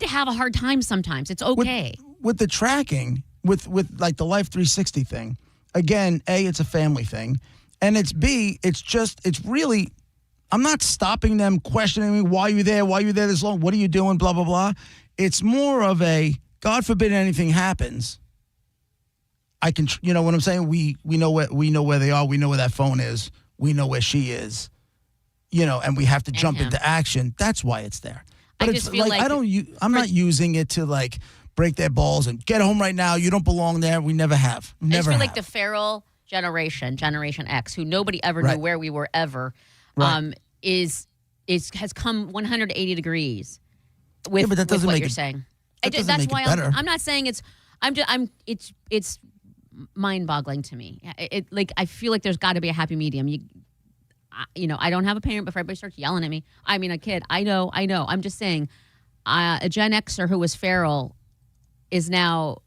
to have a hard time sometimes. It's okay. With the tracking, with like the Life 360 thing, again, A, it's a family thing, and it's B, it's really, I'm not stopping them, questioning me, why are you there this long, what are you doing, blah, blah, blah. It's more of a, God forbid anything happens, I can, you know what I'm saying? We know where they are, we know where that phone is, we know where she is, and we have to jump into action. That's why it's there. But just feel like I'm not using it to like break their balls and get home right now. You don't belong there. We never have. I just feel like the feral generation, Generation X, who nobody ever knew where we were ever, has come 180 degrees with, but that doesn't what make you're it, saying. That's why better. I'm not saying it's. It's mind-boggling to me. I feel like there's got to be a happy medium. I don't have a parent before everybody starts yelling at me. I mean, a kid. I know. I'm just saying, a Gen Xer who was feral is now,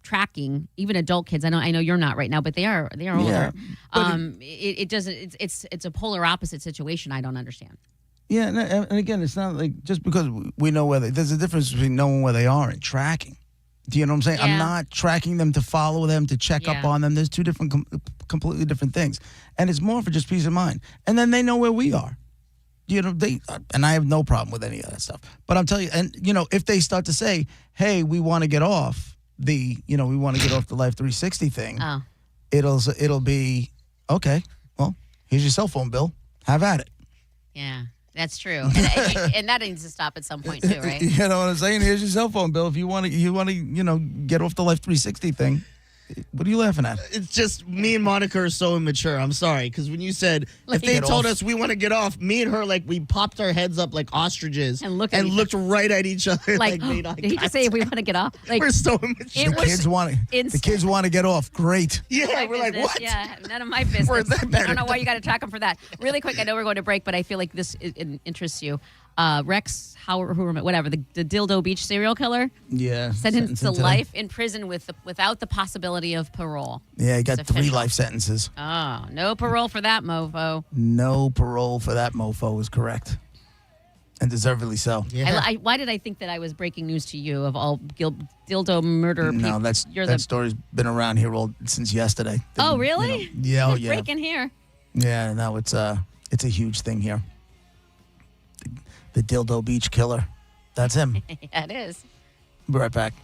tracking even adult kids. I know you're not right now, but they are older. It doesn't. It's a polar opposite situation. I don't understand. Yeah, and again, it's not like just because we know where there's a difference between knowing where they are and tracking. Do you know what I'm saying? Yeah. I'm not tracking them to follow them, to check up on them. There's two different, completely different things. And it's more for just peace of mind. And then they know where we are. And I have no problem with any of that stuff. But I'm telling you, and if they start to say, hey, we want to get off the Life 360 thing, it'll be, okay, well, here's your cell phone bill. Have at it. Yeah. That's true, and that needs to stop at some point too, right? You know what I'm saying? Here's your cell phone bill. If you want to, get off the Life 360 thing. What are you laughing at? It's just me and Monica are so immature. I'm sorry, because when you said if they told us we want to get off, me and her we popped our heads up like ostriches and looked right at each other. Made eye did he just say if we want to get off? We're so immature. The kids want to get off. Great. Yeah, we're like, what? Yeah, none of my business. I don't know why you got to track them for that. Really quick, I know we're going to break, but I feel like this interests you. Rex whatever, the Dildo Beach serial killer. Yeah. Sentenced to life in prison without the possibility of parole. Yeah, he got 3 life sentences. Oh, no parole for that mofo. No parole for that mofo is correct. And deservedly so. Yeah. Why did I think that I was breaking news to you of all dildo murder people? No, that story's been around here since yesterday. Oh, really? Yeah, oh, yeah. Breaking here. Yeah, no, it's a huge thing here. The Dildo Beach killer. That's him. Yeah, it is. Be right back.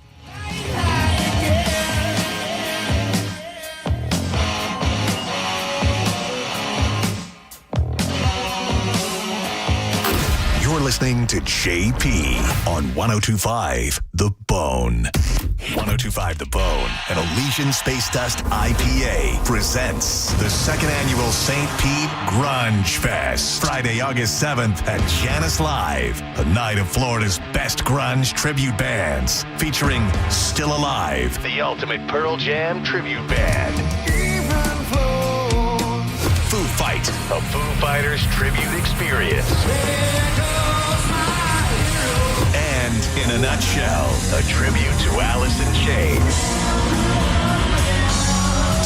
You're listening to JP on 102.5 The Bone. 102.5 The Bone and Elysian Space Dust IPA presents the second annual St. Pete Grunge Fest. Friday, August 7th at Janice Live, a night of Florida's best grunge tribute bands, featuring Still Alive, the ultimate Pearl Jam tribute band. Foo Fight, a Foo Fighters tribute experience. And in a nutshell, a tribute to Alice in Chains.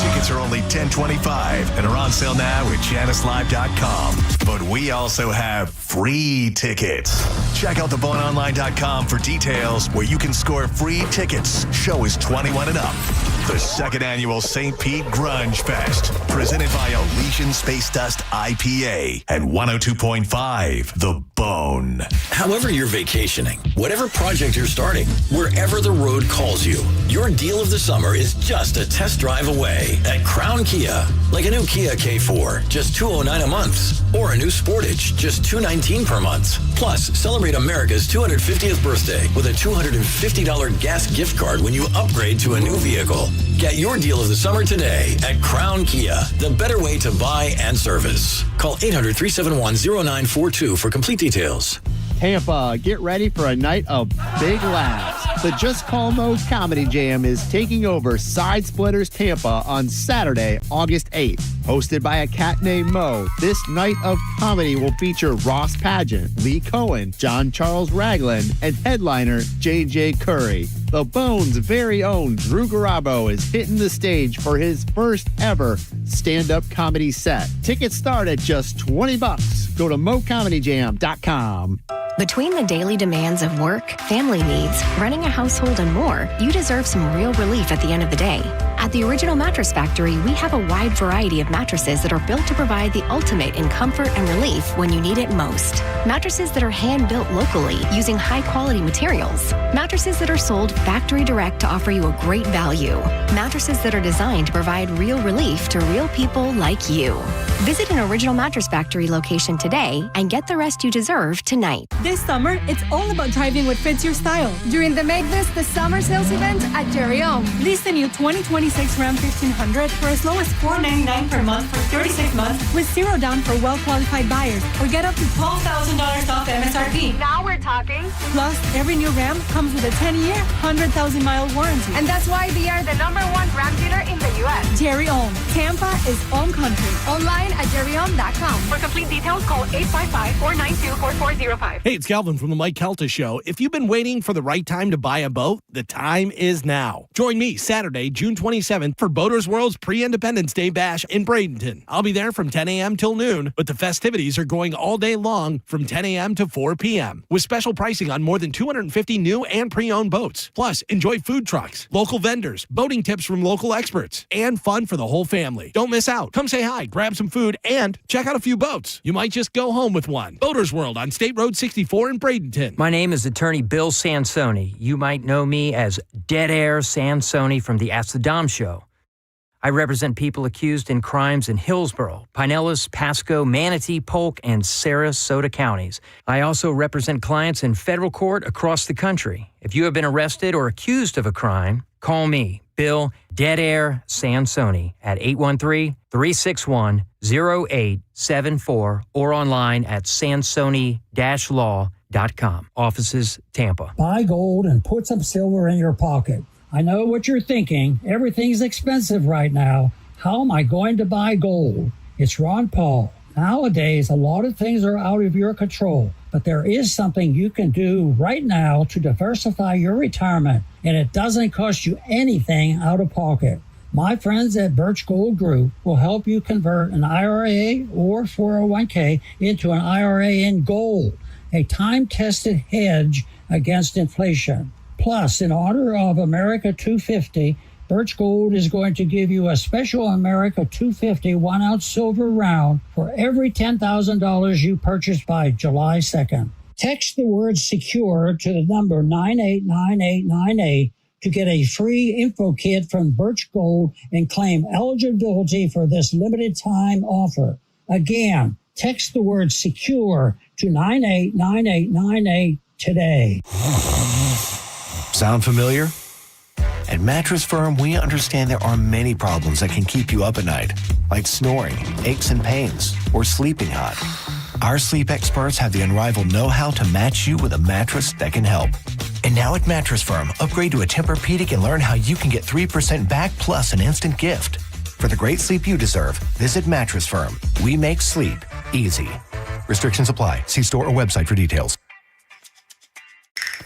Tickets are only $10.25 and are on sale now at JaniceLive.com. But we also have free tickets. Check out theboneonline.com for details where you can score free tickets. Show is 21 and up. The second annual St. Pete Grunge Fest, presented by Elysian Space Dust IPA and 102.5 The Bone. However you're vacationing, whatever project you're starting, wherever the road calls you, your deal of the summer is just a test drive away at Crown Kia. Like a new Kia K4, just $209 a month, or a new Sportage, just $219 per month. Plus, celebrate America's 250th birthday with a $250 gas gift card when you upgrade to a new vehicle. Get your deal of the summer today at Crown Kia, the better way to buy and service. Call 800-371-0942 for complete details. Tampa, get ready for a night of big laughs. The Just Call Mo Comedy Jam is taking over Side Splitters Tampa on Saturday, August 8th. Hosted by a cat named Mo, this night of comedy will feature Ross Pageant, Lee Cohen, John Charles Ragland, and headliner J.J. Curry. The Bones' very own Drew Garabo is hitting the stage for his first ever stand-up comedy set. Tickets start at just $20. Go to mocomedyjam.com. Between the daily demands of work, family needs, running a household, and more, you deserve some real relief at the end of the day. At the Original Mattress Factory, we have a wide variety of mattresses that are built to provide the ultimate in comfort and relief when you need it most. Mattresses that are hand-built locally using high-quality materials. Mattresses that are sold factory direct to offer you a great value. Mattresses that are designed to provide real relief to real people like you. Visit an Original Mattress Factory location today and get the rest you deserve tonight. This summer, it's all about driving what fits your style. During the Make This the Summer Sales event at Jerry Ohm. Lease the new 2026 Ram 1500 for as low as $499 per month for 36 months with zero down for well-qualified buyers, or get up to $12,000 off MSRP. Now we're talking. Plus, every new Ram comes with a 10-year, 100,000-mile warranty. And that's why we are the #1 Ram dealer in the U.S. Jerry Ohm. Tampa is Ohm country. Online at jerryohm.com. For complete details, call 855-492-4405. Hey, it's Calvin from the Mike Kelta Show. If you've been waiting for the right time to buy a boat, the time is now. Join me Saturday, June 27th for Boaters World's Pre-Independence Day Bash in Bradenton. I'll be there from 10 a.m. till noon, but the festivities are going all day long from 10 a.m. to 4 p.m. with special pricing on more than 250 new and pre-owned boats. Plus, enjoy food trucks, local vendors, boating tips from local experts, and fun for the whole family. Don't miss out. Come say hi, grab some food, and check out a few boats. You might just go home with one. Boaters World on State Road 64 in Bradenton. My name is attorney Bill Sansoni. You might know me as Dead Air Sansoni from the Ask the Dom Show. I represent people accused in crimes in Hillsborough, Pinellas, Pasco, Manatee, Polk, and Sarasota counties. I also represent clients in federal court across the country. If you have been arrested or accused of a crime, call me, Bill Dead Air Sansoni, at 813-361-0874 or online at sansoni-law.com. Offices, Tampa. Buy gold and put some silver in your pocket. I know what you're thinking. Everything's expensive right now. How am I going to buy gold? It's Ron Paul. Nowadays, a lot of things are out of your control, but there is something you can do right now to diversify your retirement, and it doesn't cost you anything out of pocket. My friends at Birch Gold Group will help you convert an IRA or 401k into an IRA in gold, a time-tested hedge against inflation. Plus, in honor of America 250, Birch Gold is going to give you a special America 250 1-ounce silver round for every $10,000 you purchase by July 2nd. Text the word SECURE to the number 989898 to get a free info kit from Birch Gold and claim eligibility for this limited time offer. Again, text the word SECURE to 989898 today. Sound familiar? At Mattress Firm, we understand there are many problems that can keep you up at night, like snoring, aches and pains, or sleeping hot. Our sleep experts have the unrivaled know-how to match you with a mattress that can help. And now at Mattress Firm, upgrade to a Tempur-Pedic and learn how you can get 3% back plus an instant gift. For the great sleep you deserve, visit Mattress Firm. We make sleep easy. Restrictions apply. See store or website for details.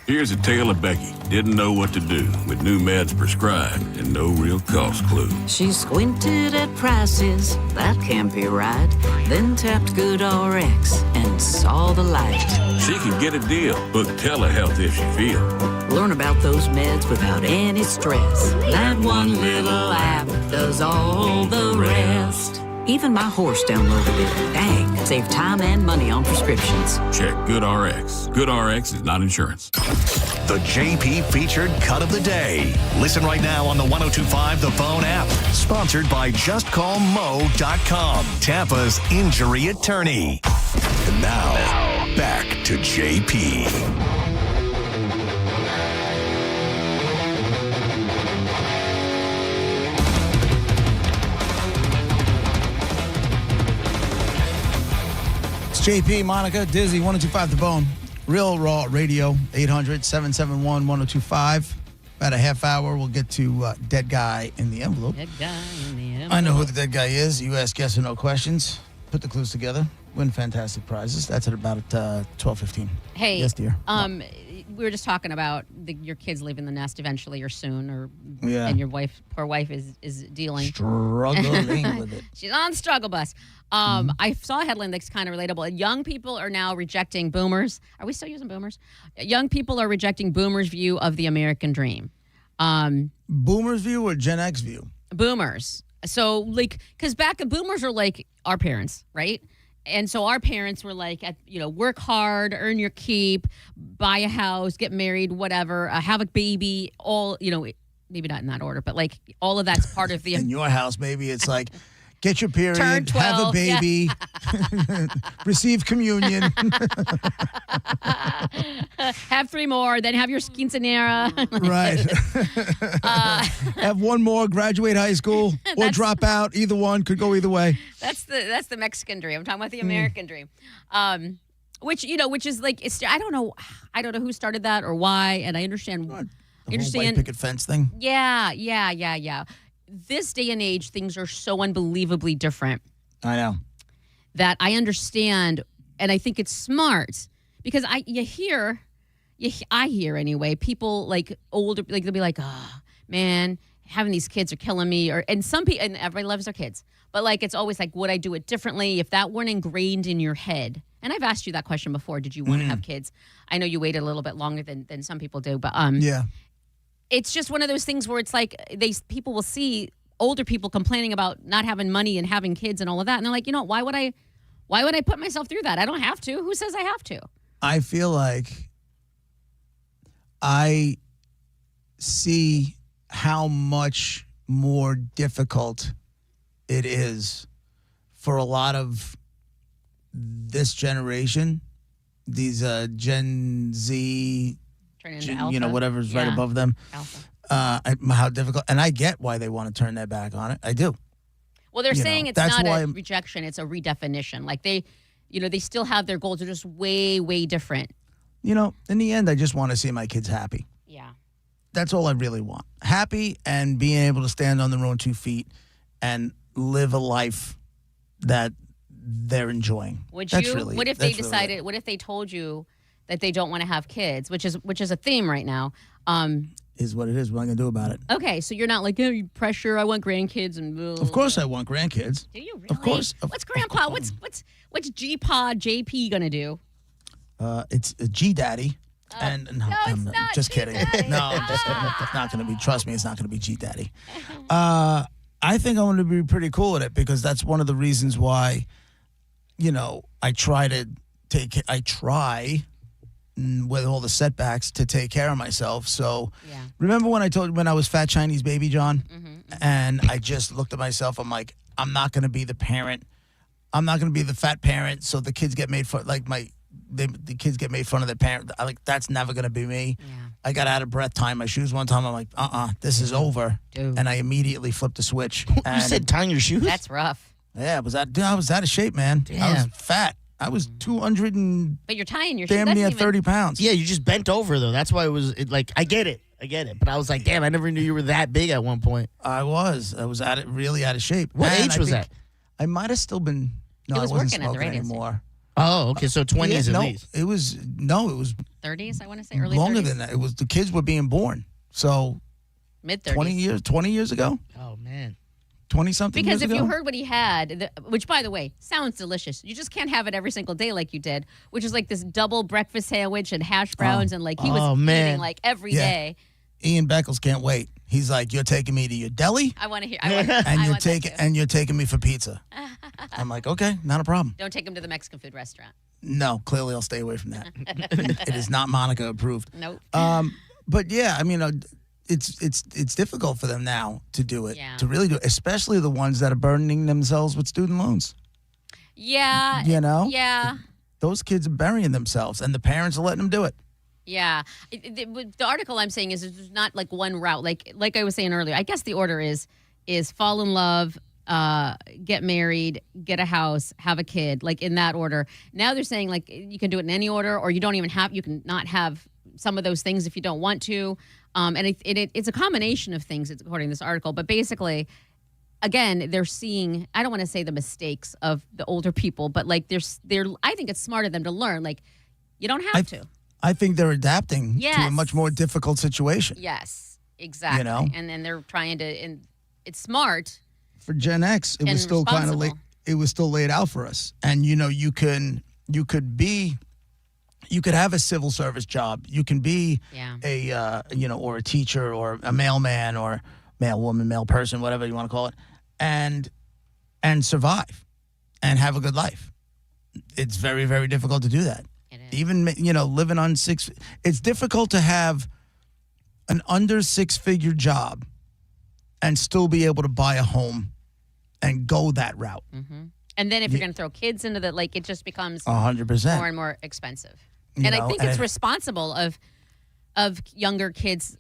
Here's a tale of Becky. Didn't know what to do with new meds prescribed and no real cost clue. She squinted at prices, that can't be right. Then tapped GoodRx and saw the light. She can get a deal. Book telehealth if she feels. Learn about those meds without any stress. That one little app does all the rest. Even my horse downloaded it. Dang, save time and money on prescriptions. Check GoodRx. GoodRx is not insurance. The JP featured cut of the day. Listen right now on the 102.5 The Phone app. Sponsored by JustCallMo.com, Tampa's injury attorney. And now, back to JP. JP, Monica, Dizzy, 1025 The Bone. Real Raw Radio, 800-771-1025. About a half hour, we'll get to Dead Guy in the Envelope. Dead guy in the envelope. I know who the dead guy is. You ask yes or no questions. Put the clues together. Win fantastic prizes. That's at about 12:15. Hey, yes, dear. We were just talking about your kids leaving the nest eventually or soon, Yeah. and your poor wife, is dealing. Struggling with it. She's on the struggle bus. I saw a headline that's kind of relatable. Young people are now rejecting boomers. Are we still using boomers? Young people are rejecting boomers' view of the American dream. Boomers' view or Gen X view? Boomers. So, because boomers are like our parents, right? And so our parents were like, work hard, earn your keep, buy a house, get married, whatever, have a baby, all, maybe not in that order, but like all of that's part of the... In your house, maybe it's like, get your period, Turn 12, have a baby, receive communion. Have 3 more, then have your quinceanera. Right. Have 1 more, graduate high school, or drop out. Either one could go either way. That's the Mexican dream. I'm talking about the American dream. Which is like, I don't know who started that or why, and I understand. The whole white picket fence thing. Yeah. This day and age, things are so unbelievably different. I know. That I understand, and I think it's smart because I hear anyway, people like older, like they'll be like, oh man, having these kids are killing me, and some people, and everybody loves their kids, but like it's always like, would I do it differently if that weren't ingrained in your head? And I've asked you that question before. Did you want to have kids? I know you waited a little bit longer than some people do, but yeah. It's just one of those things where it's like people will see older people complaining about not having money and having kids and all of that, and they're like, why would I put myself through that? I don't have to. Who says I have to? I feel like I see how much more difficult it is for a lot of this generation, these Gen Z, whatever's right above them. How difficult, and I get why they want to turn their back on it. I do. Well, they're saying it's not a rejection; it's a redefinition. Like they still have their goals. They're just way, way different. In the end, I just want to see my kids happy. Yeah. That's all I really want. Happy and being able to stand on their own 2 feet and live a life that they're enjoying. What if they decided? What if they told you that they don't want to have kids, which is a theme right now? Is what it is. What am I going to do about it? Okay, so you're not like, pressure, I want grandkids and blah, blah, Of course I want grandkids. Do you really? Of course. What's Grandpa? What's G-Pod JP going to do? It's a G-Daddy. And no, I'm not just kidding. No, I'm just kidding. It's not going to be, trust me, it's not going to be G-Daddy. I think I'm going to be pretty cool at it because that's one of the reasons why, I try with all the setbacks to take care of myself. So remember when I told you when I was fat Chinese baby John and I just looked at myself, I'm like, I'm not going to be the parent. I'm not going to be the fat parent. So the kids get made fun, the kids get made fun of their parent. That's never going to be me. Yeah. I got out of breath tying my shoes one time. I'm like, this is over. Dude. And I immediately flipped the switch. You said tying your shoes? That's rough. Yeah, I was out of shape, man. Damn. I was fat. I was 200 and but you're tying your shoes. Damn near 30 pounds. Yeah, you just bent over though. That's why I get it. But I was like, damn, I never knew you were that big at one point. I was really out of shape. What age was that? I might have still been. No, I wasn't working at the radio anymore. Oh, okay. So 20s at least. It was 30s. I want to say early. Longer 30s? than that. It was the kids were being born. So mid 30s. 20 years ago. Oh man. 20-something because years if ago? you heard what he had, which, by the way, sounds delicious. You just can't have it every single day like you did, which is like this double breakfast sandwich and hash browns, and like he was eating like every day. Ian Beckles can't wait. He's like, you're taking me to your deli? I want to hear. And you're taking me for pizza. I'm like, okay, not a problem. Don't take him to the Mexican food restaurant. No, clearly I'll stay away from that. It is not Monica approved. Nope. But yeah, I mean, it's difficult for them now to do it, to really do it, especially the ones that are burdening themselves with student loans. Yeah. Yeah. Those kids are burying themselves, and the parents are letting them do it. Yeah. The article I'm saying is there's not like one route. Like I was saying earlier, I guess the order is fall in love, get married, get a house, have a kid, like in that order. Now they're saying like you can do it in any order, or you can not have some of those things if you don't want to. And it's a combination of things, according to this article. But basically, again, they're seeing, I don't want to say the mistakes of the older people, but like I think it's smart of them to learn, like you don't have to. I think they're adapting Yes. to a much more difficult situation. Yes, exactly. You know? And then they're trying to, and it's smart. For Gen X, it And was still kind of responsible. it was still laid out for us. And you know, you could have a civil service job. You can be or a teacher or a mailman or male woman, male person, whatever you want to call it, and survive and have a good life. It's very, very difficult to do that. Even, living on it's difficult to have an under 6-figure job and still be able to buy a home and go that route. Mm-hmm. And then if you're going to throw kids into the, like, it just becomes 100%. more and more expensive. And I think it's responsible of younger kids,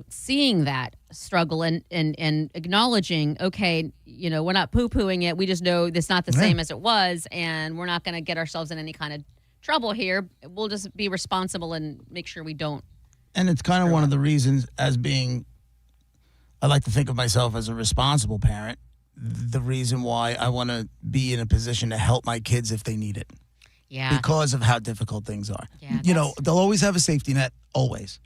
seeing that struggle and acknowledging, okay, we're not poo-pooing it. We just know it's not the same as it was, and we're not going to get ourselves in any kind of trouble here. We'll just be responsible and make sure we don't. And it's kind of one of the reasons I like to think of myself as a responsible parent. The reason why I want to be in a position to help my kids if they need it. Yeah. Because of how difficult things are. Yeah, they'll always have a safety net, always.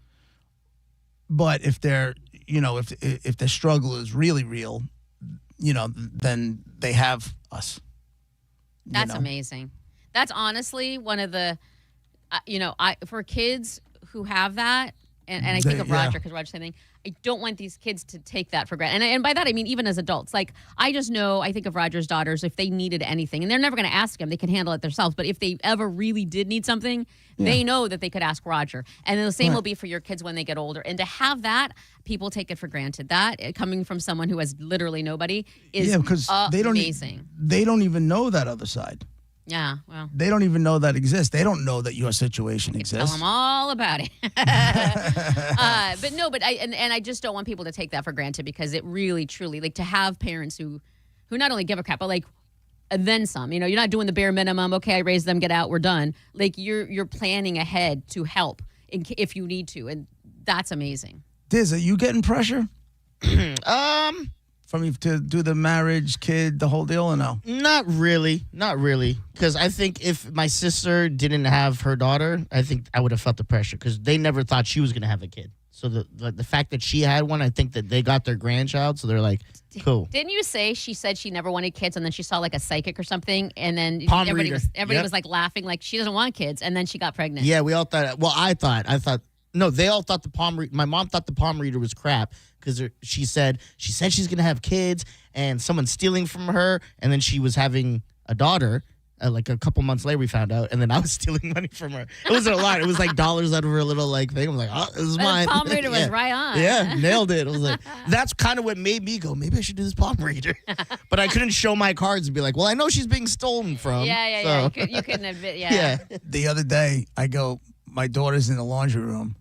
But if they're, if the struggle is really real, then they have us. That's amazing. That's honestly one of the, for kids who have that, and I think of Roger, because Roger's saying, I don't want these kids to take that for granted. And by that, I mean, even as adults. Like, I just know, I think of Roger's daughters, if they needed anything, and they're never going to ask him, they can handle it themselves. But if they ever really did need something, they know that they could ask Roger. And the same will be for your kids when they get older. And to have that, people take it for granted. That, coming from someone who has literally nobody, is amazing. They don't even know that other side. Yeah, well. They don't even know that exists. They don't know that your situation exists. Tell them all about it. But I just don't want people to take that for granted, because it really, truly, like, to have parents who not only give a crap, but like, and then some. You're not doing the bare minimum. Okay, I raised them, get out, we're done. Like, you're planning ahead to help if you need to, and that's amazing. Diz, are you getting pressure? From you to do the marriage, kid, the whole deal, or no? Not really. Because I think if my sister didn't have her daughter, I think I would have felt the pressure, because they never thought she was going to have a kid. So the fact that she had one, I think that they got their grandchild, so they're like, cool. Didn't you say she said she never wanted kids, and then she saw like a psychic or something, and then everybody was like laughing, like she doesn't want kids, and then she got pregnant? Yeah, we all thought. Well, I thought. No, they all thought my mom thought the palm reader was crap, because she said she's gonna have kids, and someone's stealing from her, and then she was having a daughter. Like a couple months later, we found out, and then I was stealing money from her. It wasn't a lot. It was like dollars out of her little like thing. I'm like, oh, this is mine. The palm reader was right on. Yeah, nailed it. I was like, that's kind of what made me go, maybe I should do this palm reader. But I couldn't show my cards and be like, well, I know she's being stolen from. Yeah. You couldn't admit. Yeah. The other day, my daughter's in the laundry room,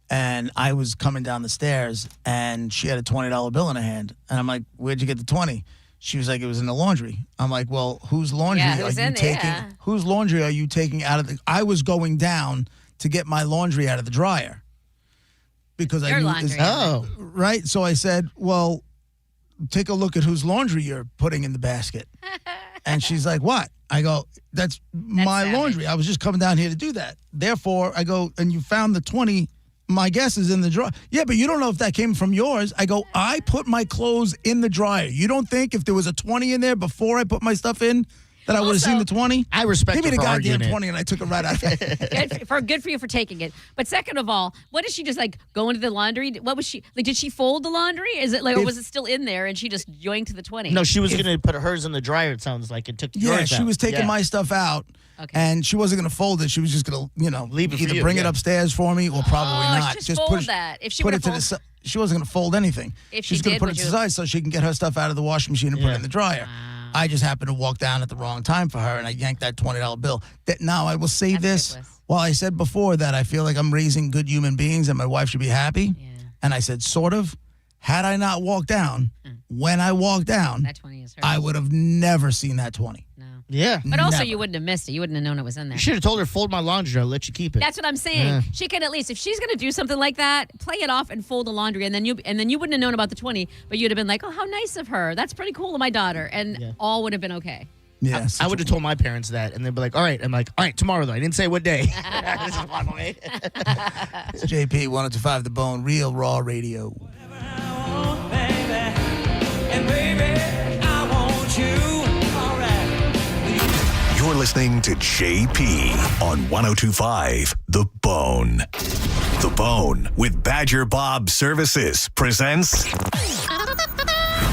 and I was coming down the stairs, and she had a $20 bill in her hand, and I'm like, where'd you get the 20? She was like, it was in the laundry. I'm like, well, whose laundry are you taking? Whose laundry are you taking out of the? I was going down to get my laundry out of the dryer, because I knew right. So I said, well, take a look at whose laundry you're putting in the basket. And she's like, what? I go, that's my laundry. I was just coming down here to do that. Therefore, I go, and you found the 20. My guess is in the dryer. Yeah, but you don't know if that came from yours. I go, I put my clothes in the dryer. You don't think if there was a 20 in there before I put my stuff in that I would have seen the 20? I respect Give me her the for goddamn arguing 20 and I took it right out of it. Good for you for taking it. But second of all, what is she just like going to the laundry? What was she like? Did she fold the laundry? Is it like, or was it still in there and she just yoinked the 20? No, she was going to put hers in the dryer, it sounds like, and took yours out. Yeah, she was taking my stuff out. Okay. And she wasn't going to fold it. She was just going to, leave it for either you, bring it upstairs for me or probably not. Just fold that. If she would have folded, she wasn't going to fold anything. If She's going to put it to the side so she can get her stuff out of the washing machine and put it in the dryer. I just happened to walk down at the wrong time for her, and I yanked that $20 bill. Now, I will say this. While I said before that I feel like I'm raising good human beings and my wife should be happy, and I said sort of, Had I not walked down, when I walked down, that 20 is hers. I would have never seen that 20. No. Yeah. But also, Never. you wouldn't have missed it. You wouldn't have known it was in there. You should have told her, fold my laundry. I'll let you keep it. That's what I'm saying. Yeah. She could at least, if she's going to do something like that, play it off and fold the laundry, and then you wouldn't have known about the 20, but you'd have been like, oh, how nice of her. That's pretty cool of my daughter, and all would have been okay. Yes. I would have told my parents that, and they'd be like, all right. I'm like, all right, tomorrow, though. I didn't say what day. This is one way. It's JP 102.5 The Bone, Real Raw Radio. You're listening to JP on 102.5 The Bone. The Bone with Badger Bob Services presents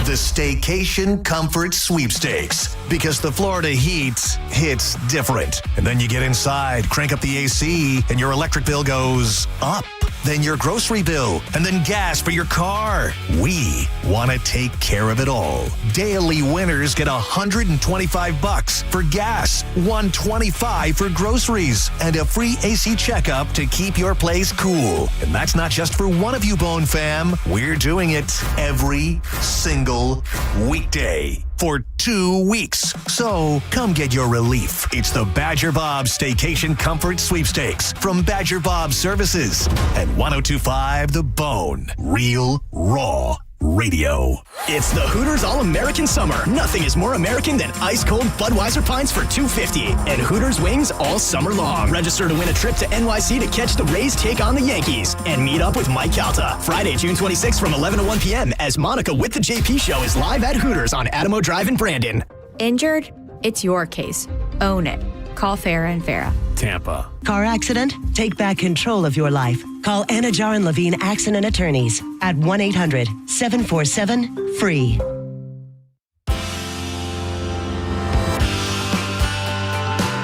the Staycation Comfort Sweepstakes. Because the Florida heat hits different. And then you get inside, crank up the AC, and your electric bill goes up. Then your grocery bill, and then gas for your car. We want to take care of it all. Daily winners get $125 for gas, $125 for groceries, and a free AC checkup to keep your place cool. And that's not just for one of you, Bone fam. We're doing it every single weekday for 2 weeks. So come get your relief. It's the Badger Bob Staycation Comfort Sweepstakes from Badger Bob Services and 102.5 The Bone. Real Raw Radio. It's the Hooters All-American Summer. Nothing is more American than ice-cold Budweiser pints for $2.50 and Hooters wings all summer long. Register to win a trip to NYC to catch the Rays take on the Yankees and meet up with Mike Calta. Friday, June 26th from 11 to 1 p.m. as Monica with the JP Show is live at Hooters on Adamo Drive in Brandon. Injured? It's your case. Own it. Call Farah & Farah. Tampa. Car accident? Take back control of your life. Call Anajar and Levine Accident Attorneys at 1-800-747-FREE.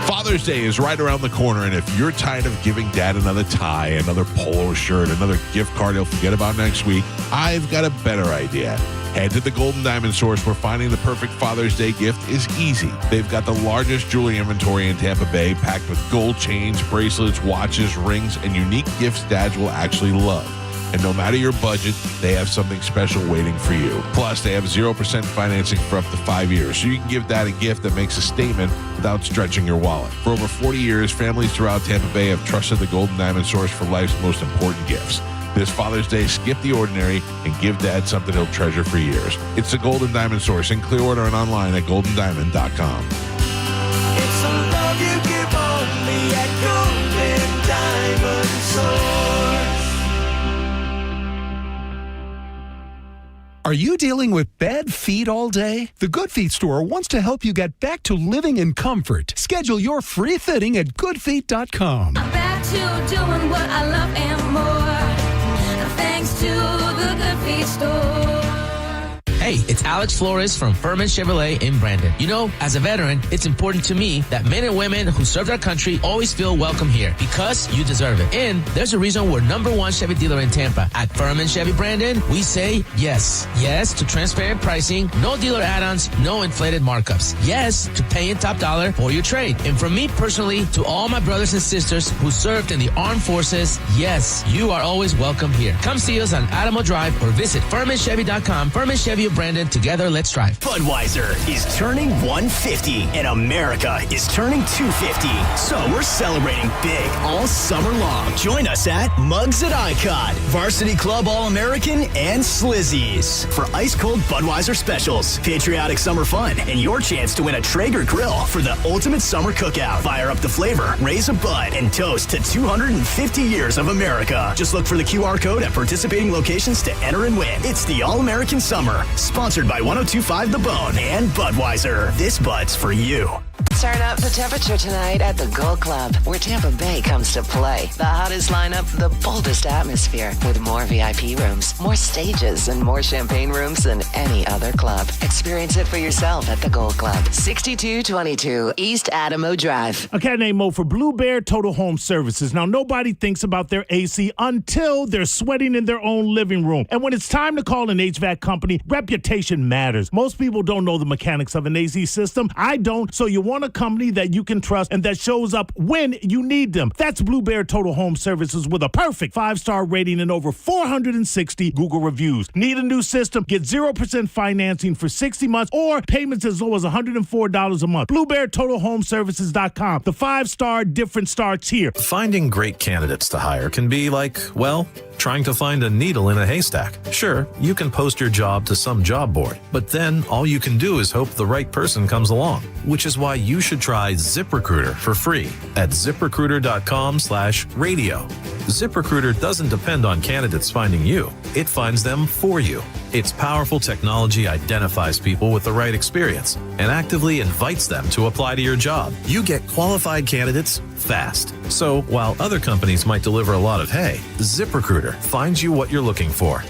Father's Day is right around the corner, and if you're tired of giving Dad another tie, another polo shirt, another gift card he'll forget about next week, I've got a better idea. Head to the Golden Diamond Source, where finding the perfect Father's Day gift is easy. They've got the largest jewelry inventory in Tampa Bay, packed with gold chains, bracelets, watches, rings, and unique gifts dads will actually love. And no matter your budget, they have something special waiting for you. Plus, they have 0% financing for up to 5 years, so you can give Dad a gift that makes a statement without stretching your wallet. For over 40 years, families throughout Tampa Bay have trusted the Golden Diamond Source for life's most important gifts. This Father's Day, skip the ordinary and give Dad something he'll treasure for years. It's the Golden Diamond Source in Clearwater and online at goldendiamond.com. It's a love you give only at Golden Diamond Source. Are you dealing with bad feet all day? The Good Feet store wants to help you get back to living in comfort. Schedule your free fitting at goodfeet.com. I'm back to doing what I love and more. Thanks to the Good Feet store. Hey, it's Alex Flores from Furman Chevrolet in Brandon. You know, as a veteran, it's important to me that men and women who served our country always feel welcome here because you deserve it. And there's a reason we're #1 Chevy dealer in Tampa. At Furman Chevy Brandon, we say yes. Yes to transparent pricing, no dealer add-ons, no inflated markups. Yes to paying top dollar for your trade. And from me personally to all my brothers and sisters who served in the armed forces, yes, you are always welcome here. Come see us on Adamo Drive or visit FurmanChevy.com. Furman Chevy of Brandon, together, let's drive. Budweiser is turning 150 and America is turning 250. So we're celebrating big all summer long. Join us at Mugs at Icon, Varsity Club All-American, and Slizzies for ice-cold Budweiser specials, patriotic summer fun, and your chance to win a Traeger grill for the ultimate summer cookout. Fire up the flavor, raise a bud, and toast to 250 years of America. Just look for the QR code at participating locations to enter and win. It's the All-American Summer, sponsored by 102.5 The Bone and Budweiser. This Bud's for you. Turn up the temperature tonight at the Gold Club, where Tampa Bay comes to play. The hottest lineup, the boldest atmosphere, with more VIP rooms, more stages, and more champagne rooms than any other club. Experience it for yourself at the Gold Club, 6222 East Adamo Drive. A cat named Mo for Blue Bear Total Home Services. Now, nobody thinks about their AC until they're sweating in their own living room. And when it's time to call an HVAC company, reputation matters. Most people don't know the mechanics of an AC system. I don't, so you want to company that you can trust and that shows up when you need them. That's Blue Bear Total Home Services with a perfect 5-star rating and over 460 Google reviews. Need a new system? Get 0% financing for 60 months or payments as low as $104 a month. BlueBearTotalHomeServices.com. The 5-star difference starts here. Finding great candidates to hire can be like, well, trying to find a needle in a haystack. Sure, you can post your job to some job board, but then all you can do is hope the right person comes along, which is why you should try ZipRecruiter for free at ZipRecruiter.com/radio. ZipRecruiter doesn't depend on candidates finding you. It finds them for you. Its powerful technology identifies people with the right experience and actively invites them to apply to your job. You get qualified candidates fast. So while other companies might deliver a lot of hay, ZipRecruiter finds you what you're looking for.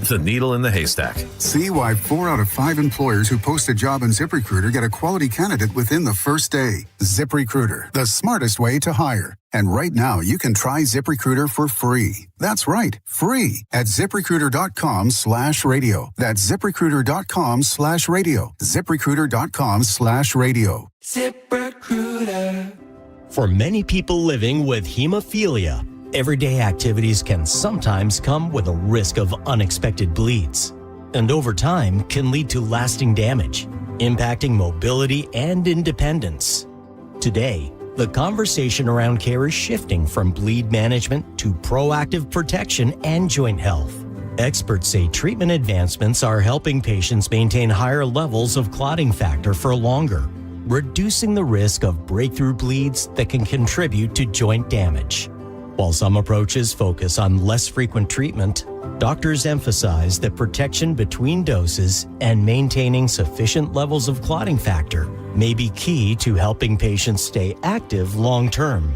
The needle in the haystack. See why 4 out of 5 employers who post a job on ZipRecruiter get a quality candidate within the first day. ZipRecruiter, the smartest way to hire. And right now, you can try ZipRecruiter for free. That's right, free at ZipRecruiter.com/radio. That's ZipRecruiter.com/radio. ZipRecruiter.com/radio. ZipRecruiter. For many people living with hemophilia, everyday activities can sometimes come with a risk of unexpected bleeds, and over time can lead to lasting damage, impacting mobility and independence. Today, the conversation around care is shifting from bleed management to proactive protection and joint health. Experts say treatment advancements are helping patients maintain higher levels of clotting factor for longer, reducing the risk of breakthrough bleeds that can contribute to joint damage. While some approaches focus on less frequent treatment, doctors emphasize that protection between doses and maintaining sufficient levels of clotting factor may be key to helping patients stay active long-term.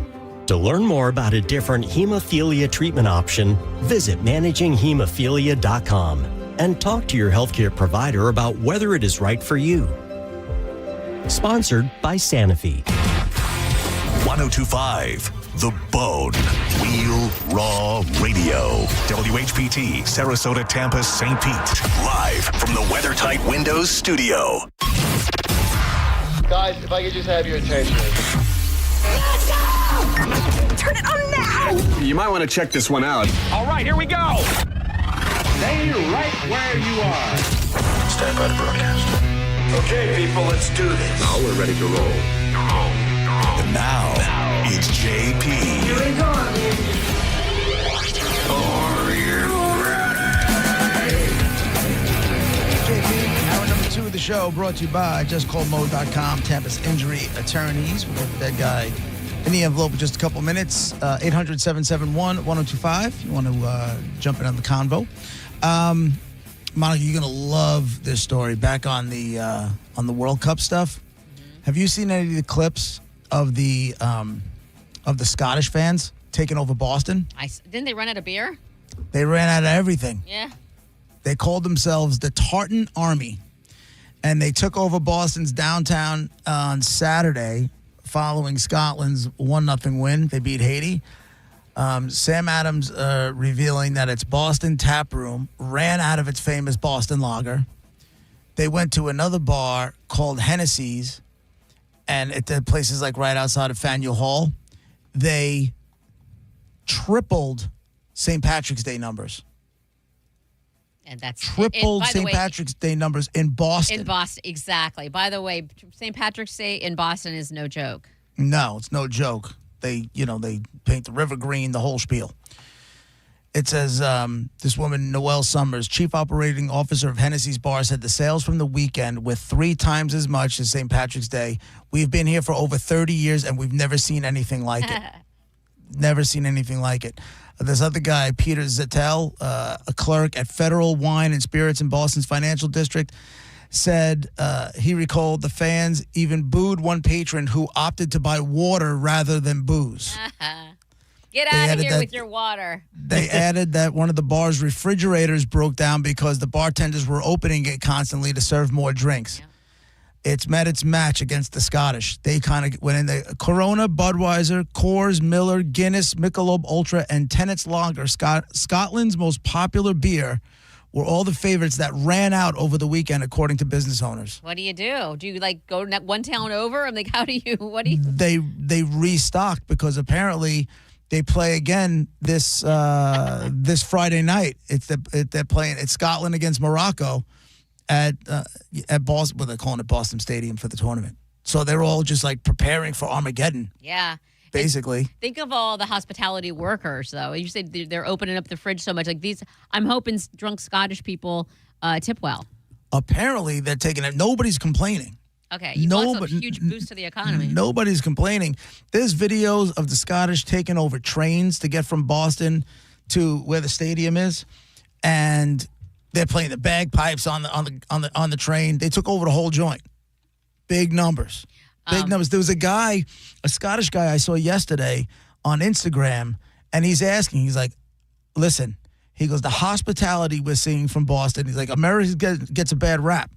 To learn more about a different hemophilia treatment option, visit managinghemophilia.com and talk to your healthcare provider about whether it is right for you. Sponsored by Sanofi. 1025 The Bone. Real Raw Radio. WHPT, Sarasota, Tampa, St. Pete. Live from the WeatherTight Windows studio. Guys, if I could just have your attention. Let's go! Turn it on now! You might want to check this one out. All right, here we go! Stay right where you are. Stand by to broadcast. Okay, people, let's do this. Now we're ready to roll. And now, it's JP. Here we go. Are you JP, hour number 2 of the show brought to you by JustCallMode.com, Tampa's injury attorneys. We'll get the dead guy in the envelope in just a couple minutes. 800-771-1025. You want to jump in on the convo. Monica, you're going to love this story. Back on the World Cup stuff. Have you seen any of the clips of the Scottish fans taking over Boston? Didn't they run out of beer? They ran out of everything. Yeah. They called themselves the Tartan Army, and they took over Boston's downtown on Saturday following Scotland's 1-0 win. They beat Haiti. Sam Adams revealing that its Boston tap room ran out of its famous Boston lager. They went to another bar called Hennessy's, and at the places like right outside of Faneuil Hall, they tripled St. Patrick's Day numbers. And that's Tripled by the St. way, Patrick's Day numbers in Boston. In Boston, exactly. By the way, St. Patrick's Day in Boston is no joke. No, it's no joke. They paint the river green, the whole spiel. It says this woman, Noelle Summers, chief operating officer of Hennessy's Bar, said the sales from the weekend were 3 times as much as St. Patrick's Day. We've been here for over 30 years, and we've never seen anything like it. Never seen anything like it. This other guy, Peter Zettel, a clerk at Federal Wine and Spirits in Boston's financial district, said he recalled the fans even booed one patron who opted to buy water rather than booze. Get out of here with your water. They added that one of the bar's refrigerators broke down because the bartenders were opening it constantly to serve more drinks. Yeah. It's met its match against the Scottish. They kind of went in there. Corona, Budweiser, Coors, Miller, Guinness, Michelob Ultra, and Tennent's Lager, Scotland's most popular beer, were all the favorites that ran out over the weekend, according to business owners. What do you do? Do you like go one town over? I'm like, how do you? What do you? They restocked because apparently they play again this this Friday night. They're playing. It's Scotland against Morocco at Boston. Well, they're calling it Boston Stadium for the tournament. So they're all just like preparing for Armageddon. Yeah. Basically. Think of all the hospitality workers, though. You said they're opening up the fridge so much. Like these, I'm hoping drunk Scottish people tip well. Apparently, they're taking it. Nobody's complaining. Okay, also a huge boost to the economy. Nobody's complaining. There's videos of the Scottish taking over trains to get from Boston to where the stadium is, and they're playing the bagpipes on the train. They took over the whole joint. Big numbers. Big numbers. There was a Scottish guy I saw yesterday on Instagram, and he's like, listen, he goes, the hospitality we're seeing from Boston, he's like, America gets a bad rap.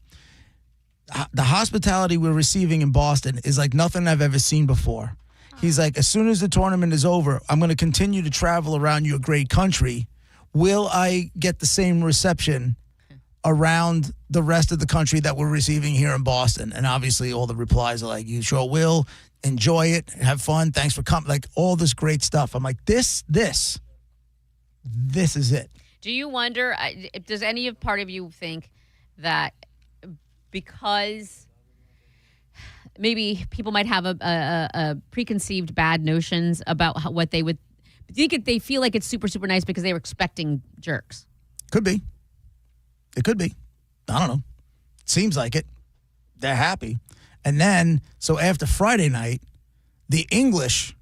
The hospitality we're receiving in Boston is like nothing I've ever seen before. He's like, as soon as the tournament is over, I'm going to continue to travel around your great country. Will I get the same reception around the rest of the country that we're receiving here in Boston? And obviously all the replies are like, you sure will. Enjoy it. Have fun. Thanks for coming. Like all this great stuff. I'm like, this is it. Do you wonder, does any part of you think that because maybe people might have a preconceived bad notions about what they would, do you think they feel like it's super, super nice because they were expecting jerks? Could be. It could be. I don't know. Seems like it. They're happy. And then, so after Friday night, the English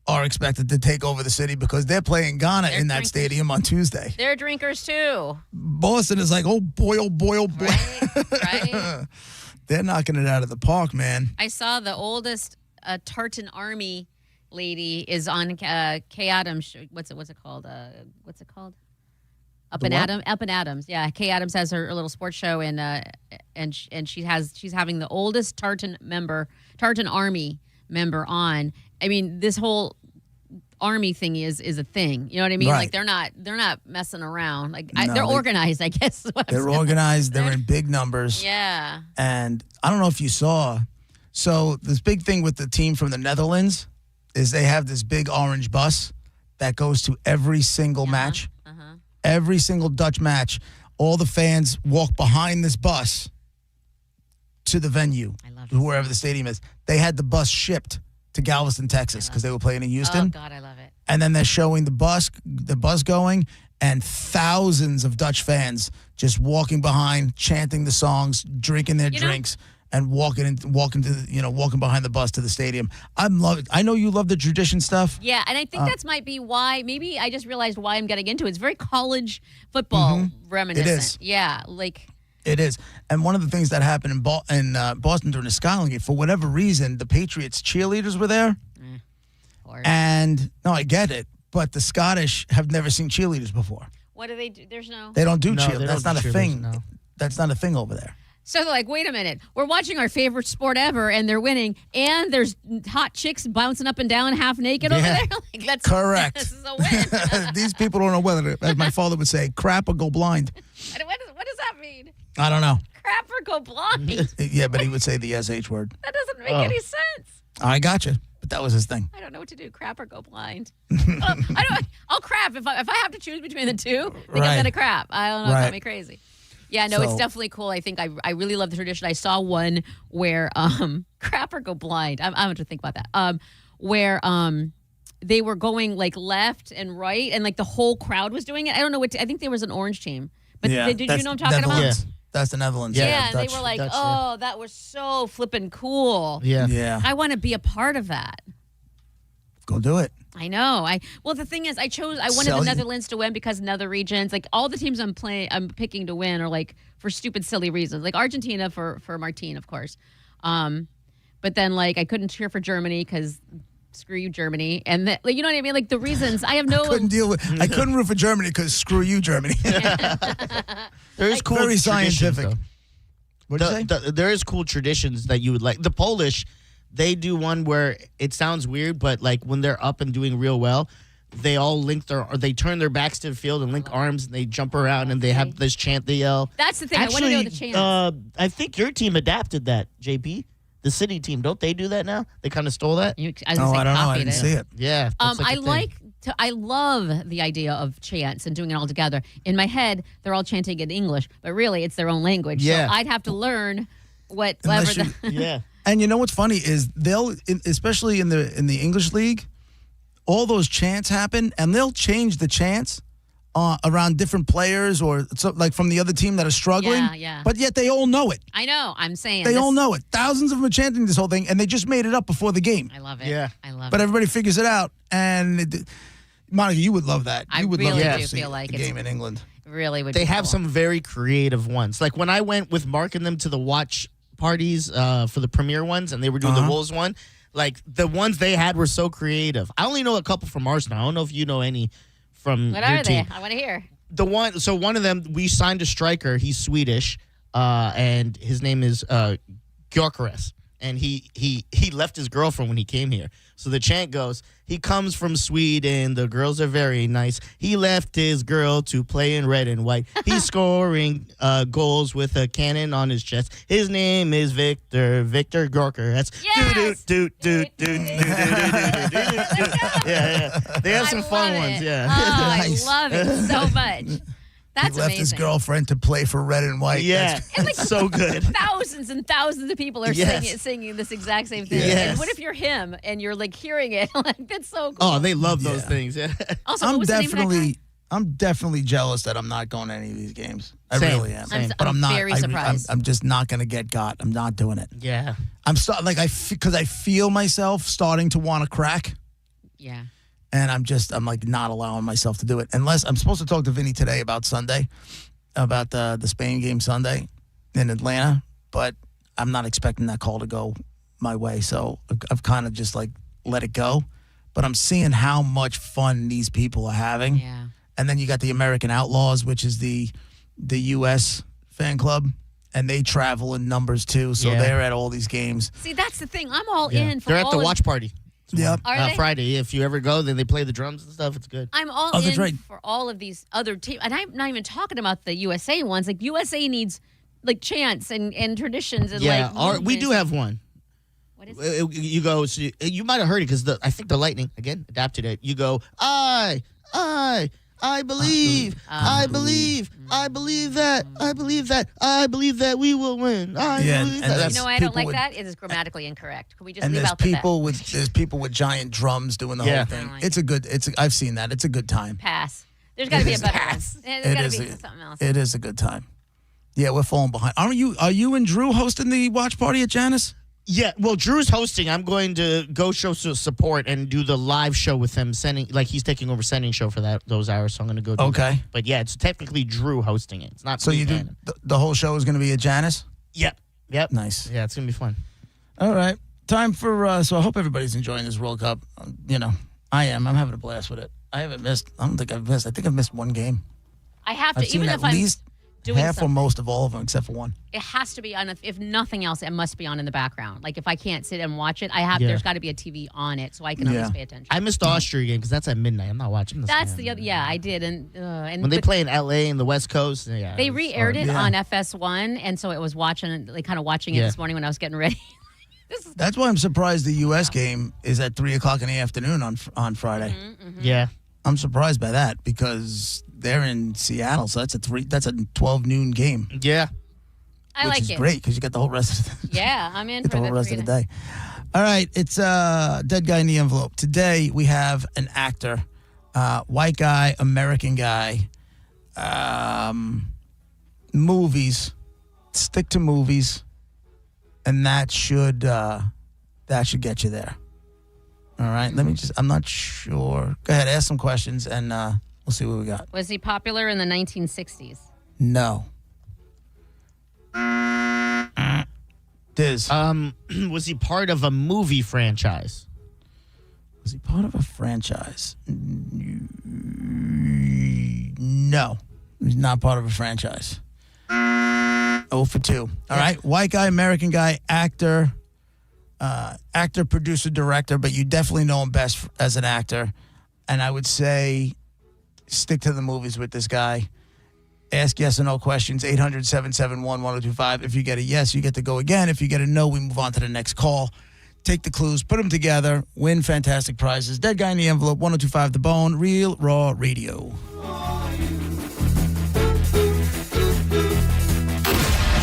are expected to take over the city because they're playing Ghana in that stadium on Tuesday. They're drinkers too. Boston is like, oh boy, oh boy, oh boy. Right. They're knocking it out of the park, man. I saw the oldest Tartan Army lady is on Kay Adams. What's it called? Up and Adams. Yeah, Kay Adams has her little sports show, and she's having the oldest Tartan Army member on. I mean, this whole army thing is a thing. You know what I mean? Right. Like they're not messing around. Like they're organized, I guess. They're organized. They're in big numbers. Yeah. And I don't know if you saw. So this big thing with the team from the Netherlands is they have this big orange bus that goes to every single match. Every single Dutch match, all the fans walk behind this bus to the venue, wherever the stadium is. They had the bus shipped to Galveston, Texas, because they were playing in Houston. Oh, God, I love it. And then they're showing the bus going, and thousands of Dutch fans just walking behind, chanting the songs, drinking their drinks, and walking behind the bus to the stadium. I know you love the tradition stuff. Yeah, and I think that's might be why. Maybe I just realized why I'm getting into it. It's very college football reminiscent. It is. Yeah, like it is. And one of the things that happened in Boston during the Skyline game, for whatever reason, the Patriots cheerleaders were there. And no, I get it, but the Scottish have never seen cheerleaders before. What do they do? There's no. They don't do cheerleaders. That's not a thing. No. That's not a thing over there. So they're like, wait a minute, we're watching our favorite sport ever, and they're winning, and there's hot chicks bouncing up and down half naked over there. Like, that's correct. This is a win. These people don't know whether, as my father would say, crap or go blind. What does that mean? I don't know. Crap or go blind? Yeah, but he would say the SH word. That doesn't make any sense. I gotcha, but that was his thing. I don't know what to do. Crap or go blind. I'll crap if I have to choose between the two. I think I'm gonna crap. I don't know. It got me crazy. Yeah, no, it's definitely cool. I think I really love the tradition. I saw one where crap or go blind. I'm going to think about that. Where they were going like left and right, and like the whole crowd was doing it. I don't know what. I think there was an orange team. But did you know what I'm talking Netherlands. about? Yeah. That's the Netherlands. Yeah, Dutch, they were like, Dutch, that was so flippin' cool. Yeah. I want to be a part of that. Go do it. I know. Well, the thing is, I wanted the Netherlands to win because nether regions, like all the teams I'm picking to win are like for stupid, silly reasons. Like Argentina for Martin, of course. But then like I couldn't cheer for Germany because screw you, Germany. And like, you know what I mean? Like the reasons I have no. I couldn't root for Germany because screw you, Germany. There's cool very scientific. What'd you say? There is cool traditions that you would like. The Polish, they do one where it sounds weird, but like when they're up and doing real well, they all they turn their backs to the field and link arms, and they jump around, and they have this chant they yell. That's the thing. I want to know the chant. I think your team adapted that, JP. The city team, don't they do that now? They kind of stole that. I don't know. I didn't see it. Yeah. I love the idea of chants and doing it all together. In my head, they're all chanting in English, but really it's their own language. Yeah. So I'd have to learn Yeah. And you know what's funny is especially in the English league, all those chants happen, and they'll change the chants around different players or like from the other team that are struggling. Yeah. But yet they all know it. I know. I'm saying They all know it. Thousands of them are chanting this whole thing, and they just made it up before the game. I love it. Yeah. I love But it. everybody figures it out, and Monica, you would love that. You would really love do to see feel like the it's- game in England. Really would. They be have cool. some very creative ones. Like when I went with Mark and them to the watch parties for the premiere ones, and they were doing the Wolves one. Like the ones they had were so creative. I only know a couple from Arsenal. I don't know if you know any from What your are team. they? I want to hear. One of them, we signed a striker. He's Swedish, and his name is Gyökeres. And he left his girlfriend when he came here. So the chant goes, he comes from Sweden. The girls are very nice. He left his girl to play in red and white. He's scoring goals with a cannon on his chest. His name is Victor Gyökeres. Yes! Yeah. They have some fun ones. Yeah. Oh, Nice. I love it so much. That's he left his amazing. girlfriend to play for red and white. Yeah, That's- so good. Thousands and thousands of people are Yes. singing this exact same thing. Yes. And what if you're him and you're like hearing it? Like that's so cool. Oh, they love those things. Yeah. Also, what was the name of that guy? I'm definitely jealous that I'm not going to any of these games. I Same, really am. same. But I'm not. very surprised. I'm just not going to get got. I'm not doing it. Yeah. I'm because I feel myself starting to want to crack, Yeah. and I'm like not allowing myself to do it unless I'm supposed to talk to Vinny today about Sunday, about the Spain game Sunday in Atlanta, but I'm not expecting that call to go my way, so I've kind of just like let it go. But I'm seeing how much fun these people are having. Yeah. And then you got the American Outlaws, which is the U.S. fan club, and they travel in numbers too. So Yeah. they're at all these games. See, that's the thing. I'm all in for They're at all the of- watch party. Yep. Are they? Friday. If you ever go, then they play the drums and stuff. It's good. I'm all Oh, that's in right. for all of these other teams. And I'm not even talking about the USA ones. Like USA needs like chants and traditions and Yeah, like we do movements. have one. What is it? You go. So you might have heard it because I think the Lightning again adapted it. You go. I believe. I believe. I believe that. I believe that. I believe that we will win. I Yeah, believe and that. that's You know why I don't people like with- that? It is grammatically incorrect. Can we just And leave there's out the people with giant drums doing the Yeah. whole thing. It's a good. I've seen that. It's a good time. pass? There's got to It be a is better pass. one. There's It got to is be a- something else. It is a good time. Yeah, we're falling behind. Are you and Drew hosting the watch party at Janice? Yeah, well, Drew's hosting. I'm going to go show some support and do the live show with him. He's taking over sending show for those hours. So I'm going to go. Do Okay. that. But yeah, it's technically Drew hosting it. It's not. So me you do and- the whole show is going to be at Janice? Yep. Nice. Yeah, it's gonna be fun. All right. Time for so I hope everybody's enjoying this World Cup. I am. I'm having a blast with it. I haven't missed. I don't think I've missed. I think I've missed one game. I have to, I've seen even at if I'm least doing half something. or most of all of them except for one. It has to be on. If nothing else, it must be on in the background. Like if I can't sit and watch it, Yeah. there's got to be a TV on it so I can at least pay attention. I missed the Austria game because that's at midnight. I'm not watching this. That's the other. Yeah, I did, and When they but play in LA and the West Coast. Yeah, they it's re-aired hard. it on FS1, and so it was watching, like kind of watching it Yeah. this morning when I was getting ready. That's why I'm surprised the U.S. game is at 3:00 in the afternoon on Friday. Yeah, I'm surprised by that because they're in Seattle, so that's a 12 noon game. Yeah, I which like is it. great because you got the whole rest of the Yeah, I'm in Get for the whole rest of the day. 3. All right, it's Dead Guy in the Envelope. Today we have an actor, white guy, American guy, movies. Stick to movies, and that should get you there. All right, I'm not sure. Go ahead, ask some questions, and we'll see what we got. Was he popular in the 1960s? No. Diz. Was he part of a movie franchise? Was he part of a franchise? No. He's not part of a franchise. 0 for 2. All right. White guy, American guy, actor, producer, director, but you definitely know him best as an actor. And I would say stick to the movies with this guy. Ask yes or no questions, 800-771-1025. If you get a yes, you get to go again. If you get a no, we move on to the next call. Take the clues, put them together, win fantastic prizes. Dead Guy in the Envelope, 1025 The Bone, Real Raw Radio.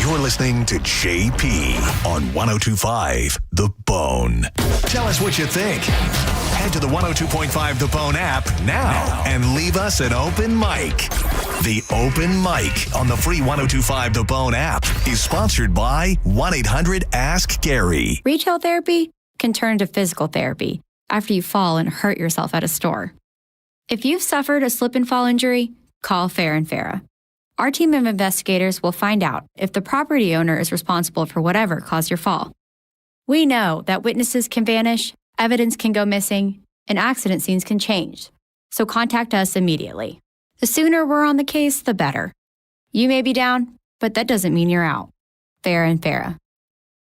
You're listening to JP on 1025 The Bone. Tell us what you think. Head to the 102.5 The Bone app now and leave us an open mic. The Open Mic on the free 1025 The Bone app is sponsored by 1-800-ASK-GARY. Retail therapy can turn to physical therapy after you fall and hurt yourself at a store. If you've suffered a slip and fall injury, call Fair and Farah. Our team of investigators will find out if the property owner is responsible for whatever caused your fall. We know that witnesses can vanish, evidence can go missing, and accident scenes can change. So contact us immediately. The sooner we're on the case, the better. You may be down, but that doesn't mean you're out. Fair and Farah.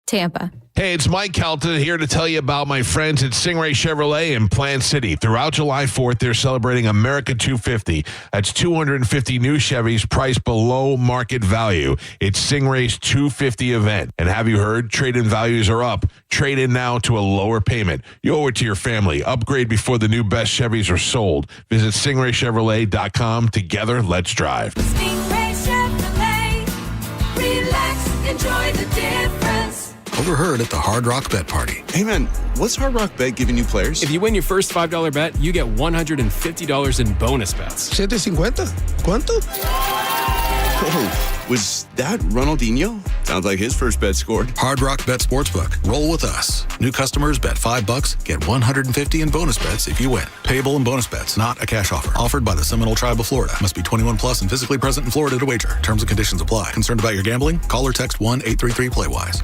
Tampa. Hey, it's Mike Calta here to tell you about my friends at Stingray Chevrolet in Plant City. Throughout July 4th, they're celebrating America 250. That's 250 new Chevys priced below market value. It's Stingray's 250 event. And have you heard? Trade-in values are up. Trade in now to a lower payment. You owe it to your family. Upgrade before the new best Chevys are sold. Visit stingraychevrolet.com. Together, let's drive. Stingray Chevrolet. Relax, enjoy the difference. Overheard at the Hard Rock Bet Party. Hey man, what's Hard Rock Bet giving you players? If you win your first $5 bet, you get $150 in bonus bets. $750? ¿Cuánto? Oh, was that Ronaldinho? Sounds like his first bet scored. Hard Rock Bet Sportsbook. Roll with us. New customers bet $5, get $150 in bonus bets if you win. Payable in bonus bets, not a cash offer. Offered by the Seminole Tribe of Florida. Must be 21 plus and physically present in Florida to wager. Terms and conditions apply. Concerned about your gambling? Call or text 1-833-PLAY-WISE.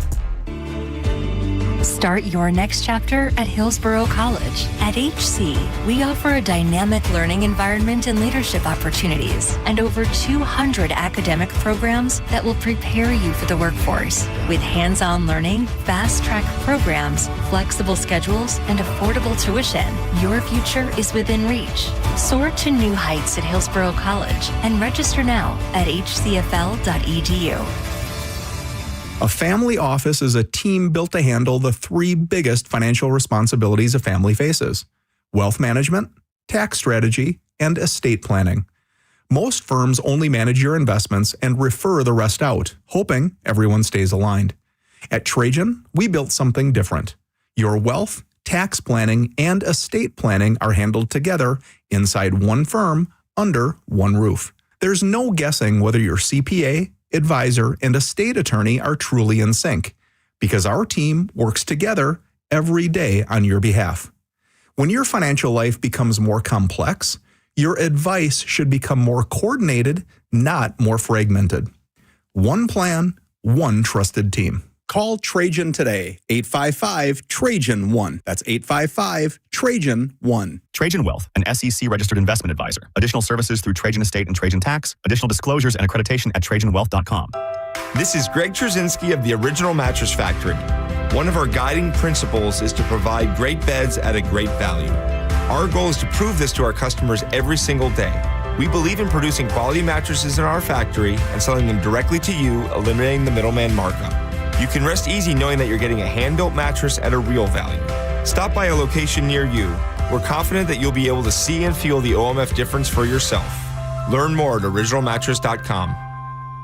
Start your next chapter at Hillsborough College. At HC, we offer a dynamic learning environment and leadership opportunities, and over 200 academic programs that will prepare you for the workforce. With hands-on learning, fast-track programs, flexible schedules, and affordable tuition, your future is within reach. Soar to new heights at Hillsborough College and register now at hcfl.edu. A family office is a team built to handle the three biggest financial responsibilities a family faces: wealth management, tax strategy, and estate planning. Most firms only manage your investments and refer the rest out, hoping everyone stays aligned. At Trajan, we built something different. Your wealth, tax planning, and estate planning are handled together inside one firm under one roof. There's no guessing whether your CPA, advisor, and estate attorney are truly in sync, because our team works together every day on your behalf. When your financial life becomes more complex, your advice should become more coordinated, not more fragmented. One plan, one trusted team. Call Trajan today, 855-TRAJAN-1. That's 855-TRAJAN-1. Trajan Wealth, an SEC-registered investment advisor. Additional services through Trajan Estate and Trajan Tax. Additional disclosures and accreditation at TrajanWealth.com. This is Greg Trzynski of the Original Mattress Factory. One of our guiding principles is to provide great beds at a great value. Our goal is to prove this to our customers every single day. We believe in producing quality mattresses in our factory and selling them directly to you, eliminating the middleman markup. You can rest easy knowing that you're getting a hand-built mattress at a real value. Stop by a location near you. We're confident that you'll be able to see and feel the OMF difference for yourself. Learn more at originalmattress.com.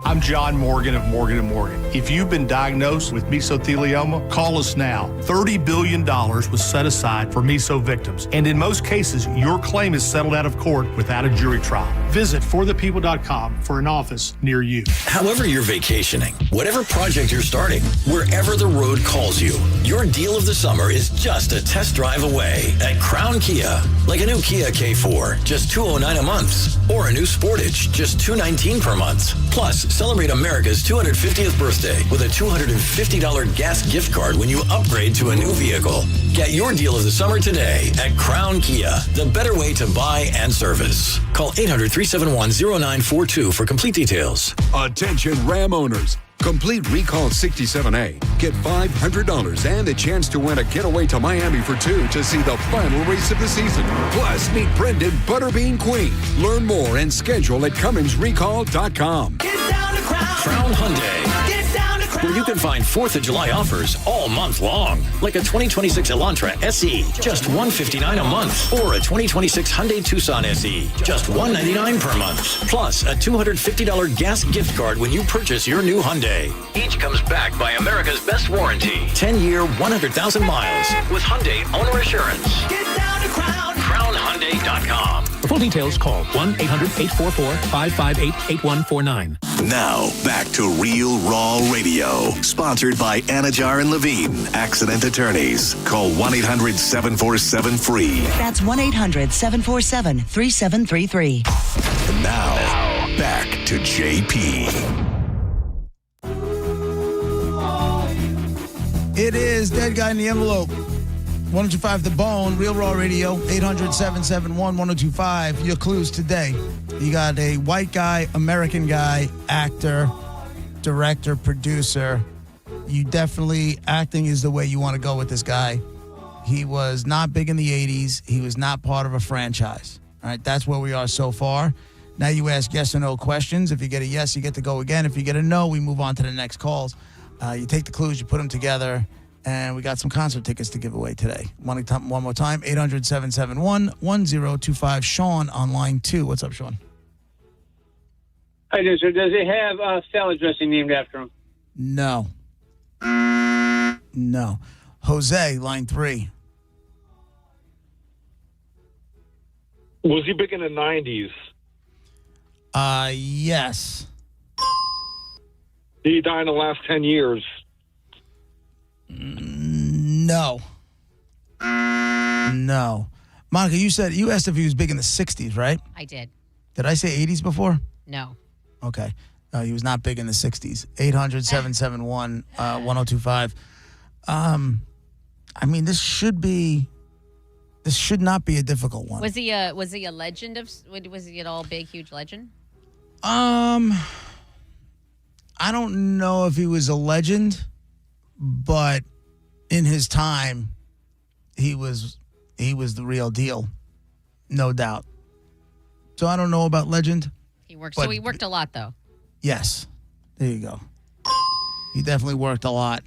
I'm John Morgan of Morgan & Morgan. If you've been diagnosed with mesothelioma, call us now. $30 billion was set aside for meso victims. And in most cases, your claim is settled out of court without a jury trial. Visit forthepeople.com for an office near you. However you're vacationing, whatever project you're starting, wherever the road calls you, your deal of the summer is just a test drive away at Crown Kia. Like a new Kia K4, just $209 a month. Or a new Sportage, just $219 per month. Plus, celebrate America's 250th birthday with a $250 gas gift card when you upgrade to a new vehicle. Get your deal of the summer today at Crown Kia, the better way to buy and service. Call 800-371-0942 for complete details. Attention Ram owners. Complete Recall 67A. Get $500 and a chance to win a getaway to Miami for two to see the final race of the season. Plus, meet Brendan Butterbean Queen. Learn more and schedule at CumminsRecall.com. Get down to Crown Hyundai. Get down to Where you can find 4th of July offers all month long. Like a 2026 Elantra SE, just $159 a month. Or a 2026 Hyundai Tucson SE, just $199 per month. Plus a $250 gas gift card when you purchase your new Hyundai. Each comes backed by America's best warranty. 10-year, 100,000 miles with Hyundai Owner Assurance. Get down to Crown. CrownHyundai.com. For full details, call 1-800-844-558-8149. Now, back to Real Raw Radio. Sponsored by Anajar and Levine, Accident Attorneys. Call 1-800-747-FREE. That's 1-800-747-3733. And now, back to JP. It is Dead Guy in the Envelope. 1025 The Bone, Real Raw Radio, 800-771-1025. Your clues today. You got a white guy, American guy, actor, director, producer. You definitely, acting is the way you want to go with this guy. He was not big in the 80s. He was not part of a franchise. All right, that's where we are so far. Now you ask yes or no questions. If you get a yes, you get to go again. If you get a no, we move on to the next calls. You take the clues, you put them together, and we got some concert tickets to give away today. One more time, 800-771-1025. Sean on line 2. What's up, Sean? Hi, sir. Does it have salad dressing named after him? No. No. Jose, line 3. Was he big in the 90s? Yes. Did he die in the last 10 years? No. No. Monica, you asked if he was big in the 60s, right? I did. Did I say 80s before? No. Okay. No, he was not big in the 60s. 800-771-1025. I mean, this should not be a difficult one. Was he a legend of? Was he at all big, huge legend? I don't know if he was a legend, but in his time, he was the real deal, no doubt. So I don't know about legend. He worked a lot, though. Yes, there you go. He definitely worked a lot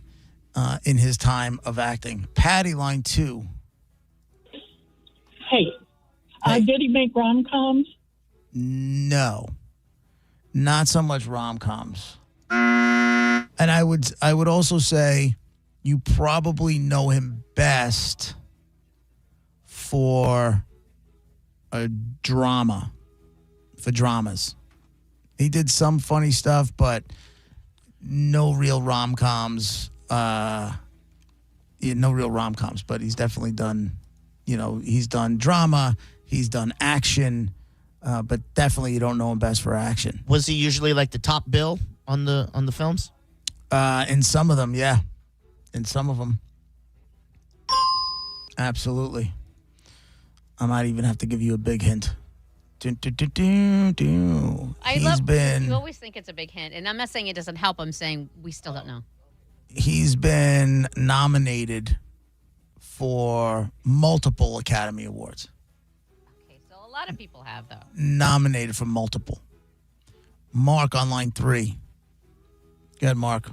in his time of acting. Patty, line 2. Hey, did he make rom-coms? No, not so much rom-coms. And I would also say you probably know him best for a drama, for dramas. He did some funny stuff, but no real rom-coms. No real rom-coms, but he's definitely done, he's done drama, he's done action, but definitely you don't know him best for action. Was he usually like the top bill on the films? In some of them, yeah. In some of them. Absolutely. I might even have to give you a big hint. You always think it's a big hint, and I'm not saying it doesn't help. I'm saying we still don't know. He's been nominated for multiple Academy Awards. Okay, so a lot of people have, though. Nominated for multiple. Mark on line 3. Go ahead, Mark.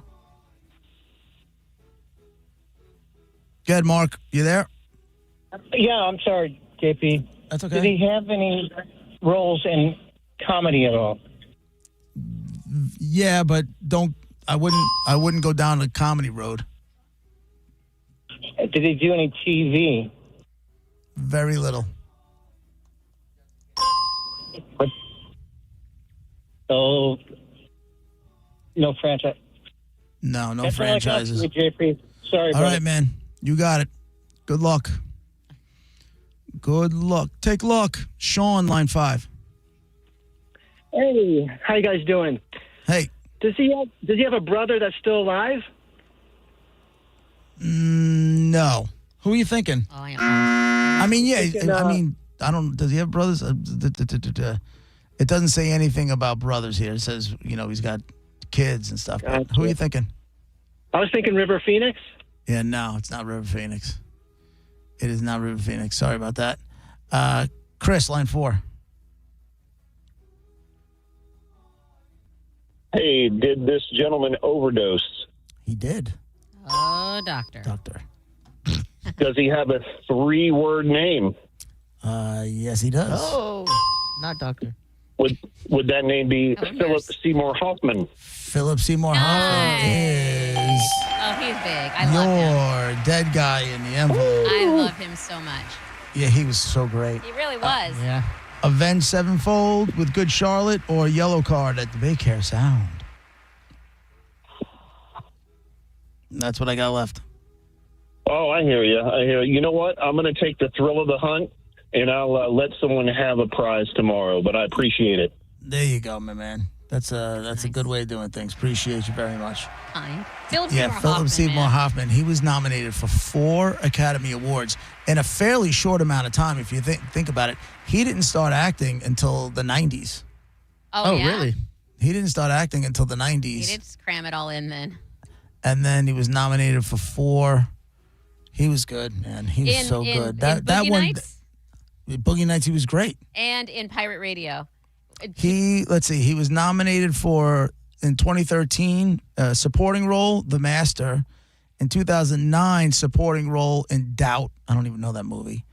Go ahead, Mark. You there? Yeah, I'm sorry, JP. That's okay. Did he have any roles in comedy at all? Yeah, but I wouldn't go down the comedy road. Did he do any TV? Very little. What? So, no franchise. No That's franchises. All I got for you, JP. Sorry, All right, man. You got it. Good luck. Good luck. Take luck. Sean, line 5. Hey, how you guys doing? Hey. Does he have a brother that's still alive? No. Who are you thinking? Oh, I mean, yeah. I don't. Does he have brothers? It doesn't say anything about brothers here. It says, he's got kids and stuff. But who are you thinking? I was thinking River Phoenix. Yeah, no, it's not River Phoenix. It is not River Phoenix. Sorry about that. Chris, line 4. Hey, did this gentleman overdose? He did. Oh, doctor. Doctor. Does he have a 3-word name? Yes, he does. Oh, not doctor. Would that name be Philip Seymour Hoffman? Philip Seymour Hoffman is Oh, he's big. I love him. your dead guy in the envelope. I love him so much. Yeah, he was so great. He really was. Yeah. Avenged Sevenfold with Good Charlotte or Yellow Card at the Big Hair Sound. That's what I got left. Oh, I hear you. You know what? I'm going to take the thrill of the hunt, and I'll let someone have a prize tomorrow, but I appreciate it. There you go, my man. That's a good way of doing things. Appreciate you very much. Fine. Philip Philip Seymour Hoffman. He was nominated for 4 Academy Awards in a fairly short amount of time. If you think about it, he didn't start acting until the 90s. Oh, yeah? Really? He didn't start acting until the 90s. He did cram it all in then. And then he was nominated for 4. He was good, man. He was so good. That Boogie one, Nights? Boogie Nights, he was great. And in Pirate Radio. He was nominated for, in 2013, supporting role, The Master. In 2009, supporting role in Doubt. I don't even know that movie.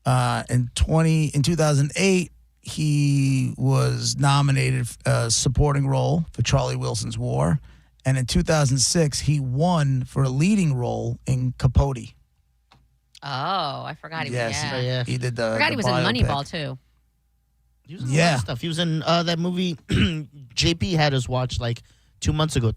In 2008, he was nominated supporting role for Charlie Wilson's War. And in 2006, he won for a leading role in Capote. Oh, I forgot he was. Yeah. He did the. I forgot he was in biopic. Moneyball too. He was in a lot of stuff. He was in that movie JP had us watch like 3 months ago.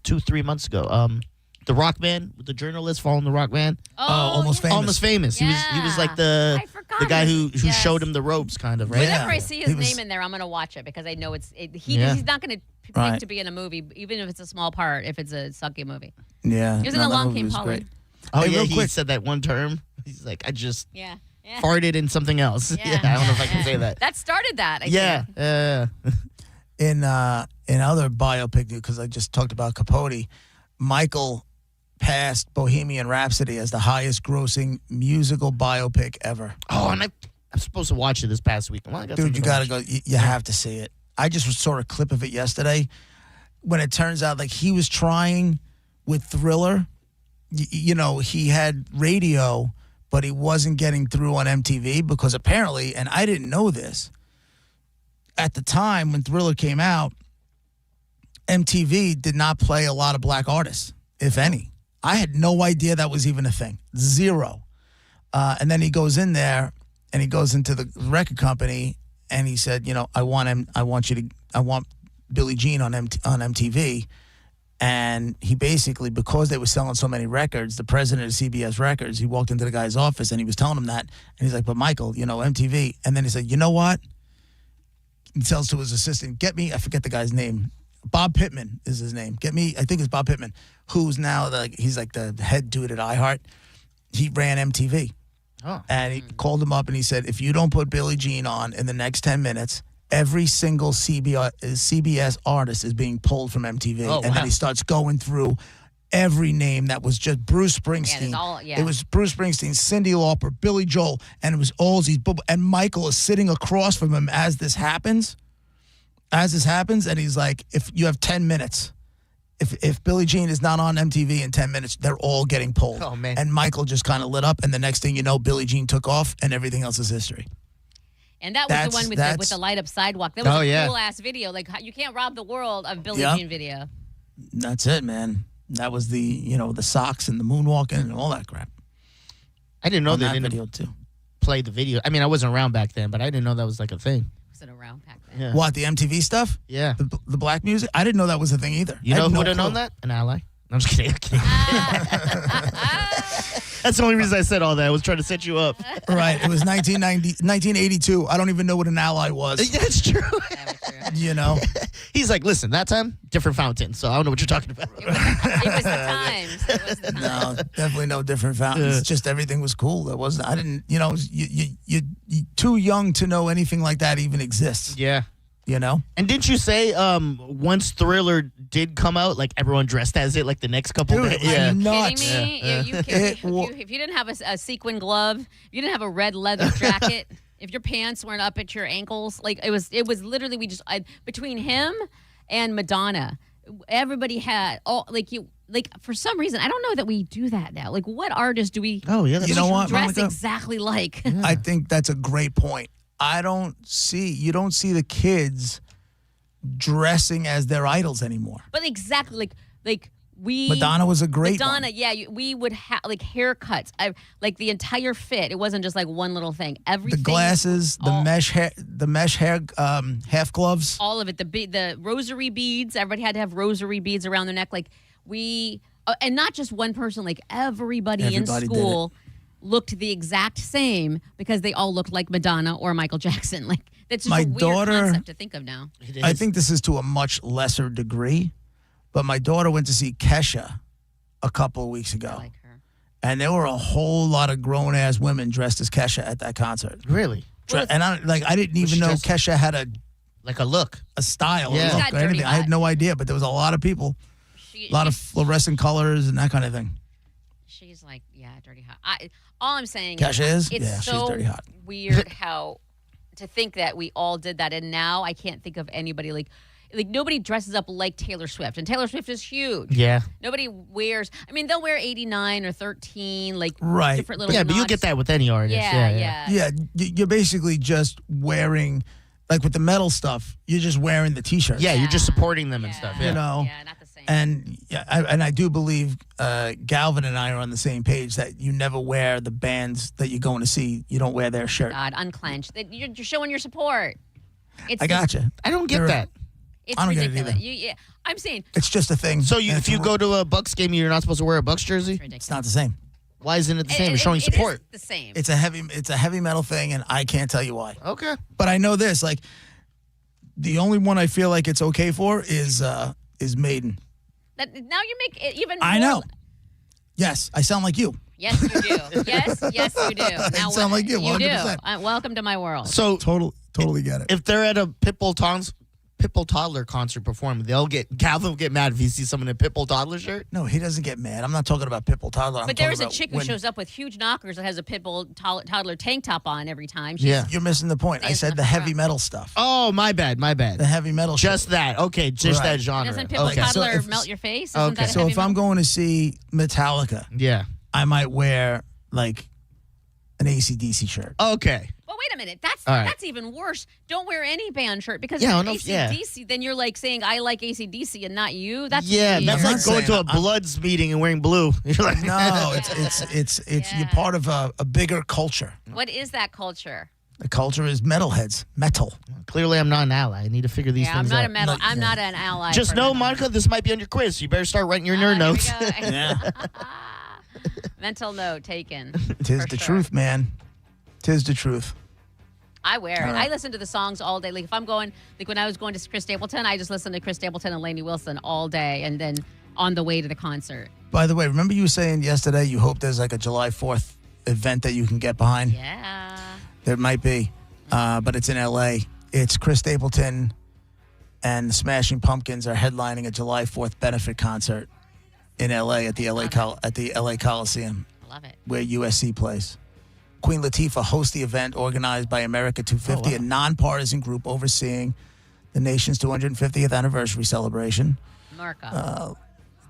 The Rock Man with the journalist following the Rock Man. Oh, Almost Famous. Almost Famous. He was like the guy who showed him the ropes, kind of, right? Whenever I see his name in there, I'm going to watch it because I know he's not going to pick to be in a movie, even if it's a small part, if it's a sucky movie. Yeah. He was in The Long Came Polly. Oh, Hey, yeah, real he quick. said that one term. He's like, I just Yeah. farted in something else. Yeah, I don't know if I can say that. That started that. I Yeah. think. In other biopic, because I just talked about Capote, Michael passed Bohemian Rhapsody as the highest grossing musical biopic ever. Oh, and I'm supposed to watch it this past week. Well, I got Dude, something you to got to watch. go. You have to see it. I just saw a clip of it yesterday when it turns out like he was trying with Thriller. He had radio, but he wasn't getting through on MTV because apparently, and I didn't know this, at the time when Thriller came out, MTV did not play a lot of black artists, if any. I had no idea that was even a thing. Zero. And then he goes in there and he goes into the record company and he said, I want Billie Jean on MTV. And he basically, because they were selling so many records, the president of CBS Records, he walked into the guy's office and he was telling him that. And he's like, but Michael, MTV. And then he said, you know what? He tells to his assistant, get me, I forget the guy's name. Bob Pittman is his name. Get me, I think it's Bob Pittman, who's now, he's like the head dude at iHeart. He ran MTV. Oh. And he called him up and he said, if you don't put Billie Jean on in the next 10 minutes, every single CBS artist is being pulled from MTV. Oh, and then he starts going through every name that was just Bruce Springsteen. It was Bruce Springsteen, Cyndi Lauper, Billy Joel, and it was all these. And Michael is sitting across from him as this happens. And he's like, if you have 10 minutes, if Billie Jean is not on MTV in 10 minutes, they're all getting pulled. Oh, man. And Michael just kind of lit up, and the next thing you know, Billie Jean took off, and everything else is history. And that was the one with the light up sidewalk. That was a cool ass video. Like, you can't rob the world of Billie Jean video. That's it, man. That was the socks and the moonwalking and all that crap. I didn't know they didn't video too. Play the video. I mean, I wasn't around back then, but I didn't know that was like a thing. Wasn't around back then. Yeah. What, the MTV stuff? Yeah. The black music? I didn't know that was a thing either. You know who would have known that? An ally. I'm just kidding. That's the only reason I said all that. I was trying to set you up. Right. It was 1982. I don't even know what an ally was. That's true. He's like, listen, that time, different fountain. So I don't know what you're talking about. It was the times. No, definitely no different fountains. Just everything was cool. There wasn't. I didn't. You're too young to know anything like that even exists. Yeah. You know? And didn't you say once Thriller did come out, like everyone dressed as it like the next couple Dude, days? are you Kidding me? If you didn't have a sequin glove, if you didn't have a red leather jacket, if your pants weren't up at your ankles, like it was literally between him and Madonna, everybody had for some reason I don't know that we do that now. Like, what artist do we? Oh yeah, you know what? Dress Monica? exactly like. I think that's a great point. You don't see the kids dressing as their idols anymore. But exactly like we. Madonna was a great Madonna, one. yeah. We would have like haircuts, like the entire fit. It wasn't just like one little thing. Everything. The glasses, the mesh hair, half gloves. All of it. The rosary beads. Everybody had to have rosary beads around their neck. Like and not just one person. Like everybody in school looked the exact same because they all looked like Madonna or Michael Jackson. Like that's just a weird concept to think of now. I think this is to a much lesser degree, but my daughter went to see Kesha a couple of weeks ago. I like her. And there were a whole lot of grown-ass women dressed as Kesha at that concert. Really? And I didn't even know Kesha had a look, a style, Yeah. or She's look got or dirty anything. I had hot. no idea, but there was a lot of people, a lot of fluorescent colors and that kind of thing. She's like, dirty hot. All I'm saying Kesha is? it's Yeah, she's so dirty hot. weird how to think that we all did that, and now I can't think of anybody like nobody dresses up like Taylor Swift, and Taylor Swift is huge. Yeah. Nobody wears. I mean, they'll wear 89 or 13, like Right. different little. Yeah, but you'll nods. get that with any artist. Yeah. Yeah, you're basically just wearing, like with the metal stuff, you're just wearing the T-shirts. Yeah, you're just supporting them and stuff. Yeah. You know? Yeah, not the same. And I do believe Galvin and I are on the same page that you never wear the bands that you're going to see. You don't wear their shirt. God, unclench. You're showing your support. It's I gotcha. I don't get that. It's I don't get it ridiculous. either. I'm saying It's just a thing. So And if you go to a Bucks game, you're not supposed to wear a Bucks jersey? it's not the same. Why isn't it the same? You're showing support. the same. It's a heavy metal thing, and I can't tell you why. Okay. But I know this, like, the only one I feel like it's okay for is Maiden. Now you make it even. I more know. Yes, I sound like you. Yes, you do. yes, you do. Now, sound like you, You do. 100%. Welcome to my world. So totally get it. if they're at a Pitbull Toddler concert performing, Calvin will get mad if he sees someone in a Pitbull Toddler shirt. No, he doesn't get mad. I'm not talking about Pitbull Toddler. I'm But there is a talking chick about who when- shows up with huge knockers that has a Pitbull toddler tank top on every time. You're missing the point. I said the heavy metal stuff. Oh, my bad. The heavy metal Just shit. that. Okay, just Right. that genre. Doesn't Pitbull Okay. toddler melt your face? Isn't that a So heavy if I'm metal? going to see Metallica, I might wear like an AC/DC shirt. Okay. Well, wait a minute. That's All right. that's even worse. Don't wear any band shirt because Yeah, if no, it's yeah. AC/DC, then you're like saying I like AC/DC and not you. That's Yeah, weird. that's like going to a Bloods meeting and wearing blue. You're like, No, it's you're part of a bigger culture. What is that culture? The culture is metalheads, metal. Clearly, I'm not an ally. I need to figure these Yeah, I'm things not out. a metal. I'm not an ally. Just for know, metal. Monica, this might be on your quiz. So you better start writing your nerd notes. Mental note taken. Tis for the sure. truth, man. Tis the truth. I wear it. All right. I listen to the songs all day. Like if I'm going, like when I was going to Chris Stapleton, I just listened to Chris Stapleton and Lainey Wilson all day, and then on the way to the concert. By the way, remember you were saying yesterday you hope there's like a July 4th event that you can get behind? Yeah. There might be, but it's in L.A. It's Chris Stapleton and the Smashing Pumpkins are headlining a July 4th benefit concert in L.A. at the L.A. Coliseum. Love it. Where USC plays. Queen Latifah hosts the event organized by America 250, a nonpartisan group overseeing the nation's 250th anniversary celebration. America.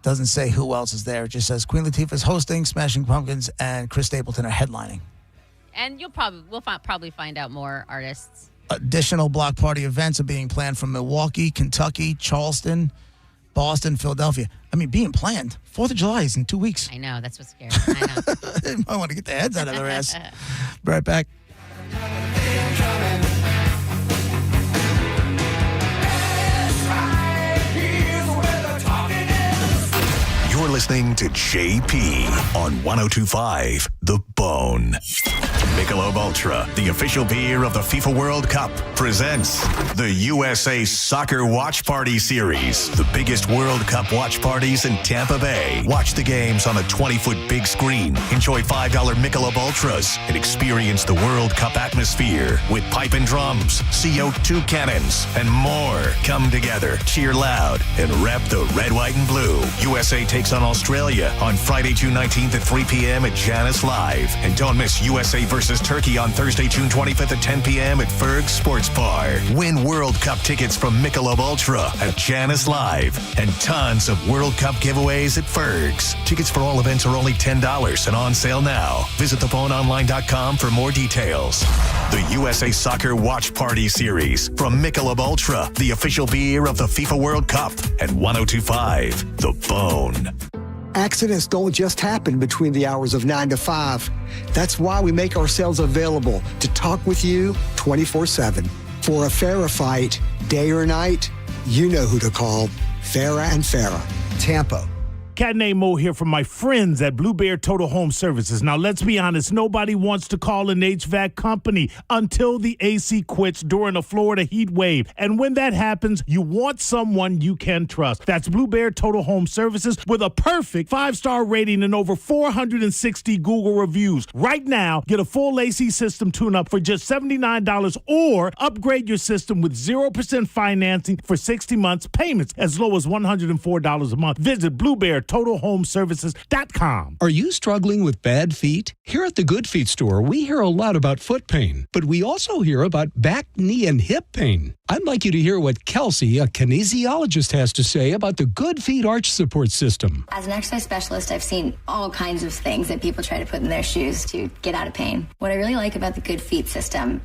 Doesn't say who else is there. It just says Queen Latifah's hosting, Smashing Pumpkins, and Chris Stapleton are headlining. And we'll probably find out more artists. Additional block party events are being planned from Milwaukee, Kentucky, Charleston, Boston, Philadelphia. I mean, being planned. 4th of July is in 2 weeks. I know. That's what's scary. I know. They might want to get their heads out of their ass. Be right back. You're listening to JP on 102.5 The Bone. Michelob Ultra, the official beer of the FIFA World Cup, presents the USA Soccer Watch Party Series. The biggest World Cup watch parties in Tampa Bay. Watch the games on a 20-foot big screen. Enjoy $5 Michelob Ultras and experience the World Cup atmosphere with pipe and drums, CO2 cannons, and more. Come together, cheer loud, and rep the red, white, and blue. USA takes on Australia on Friday, June 19th at 3 p.m. at Janus Live. And don't miss USA versus Turkey on Thursday, June 25th at 10 p.m. at Ferg's Sports Bar. Win World Cup tickets from Michelob Ultra at Janus Live. And tons of World Cup giveaways at Ferg's. Tickets for all events are only $10 and on sale now. Visit theboneonline.com for more details. The USA Soccer Watch Party Series from Michelob Ultra, the official beer of the FIFA World Cup at 102.5 The Bone. Accidents don't just happen between the hours of 9 to 5. That's why we make ourselves available to talk with you 24/7. For a Farah fight, day or night, you know who to call. Farah and Farah, Tampa. Cat named Mo here from my friends at Blue Bear Total Home Services. Now, let's be honest, nobody wants to call an HVAC company until the AC quits during a Florida heat wave. And when that happens, you want someone you can trust. That's Blue Bear Total Home Services with a perfect 5-star rating and over 460 Google reviews. Right now, get a full AC system tune-up for just $79 or upgrade your system with 0% financing for 60 months, payments as low as $104 a month. Visit Blue Bear TotalHomeServices.com. Are you struggling with bad feet? Here at the Good Feet store, we hear a lot about foot pain, but we also hear about back, knee, and hip pain. I'd like you to hear what Kelsey, a kinesiologist, has to say about the Good Feet arch support system. As an exercise specialist, I've seen all kinds of things that people try to put in their shoes to get out of pain. What I really like about the Good Feet system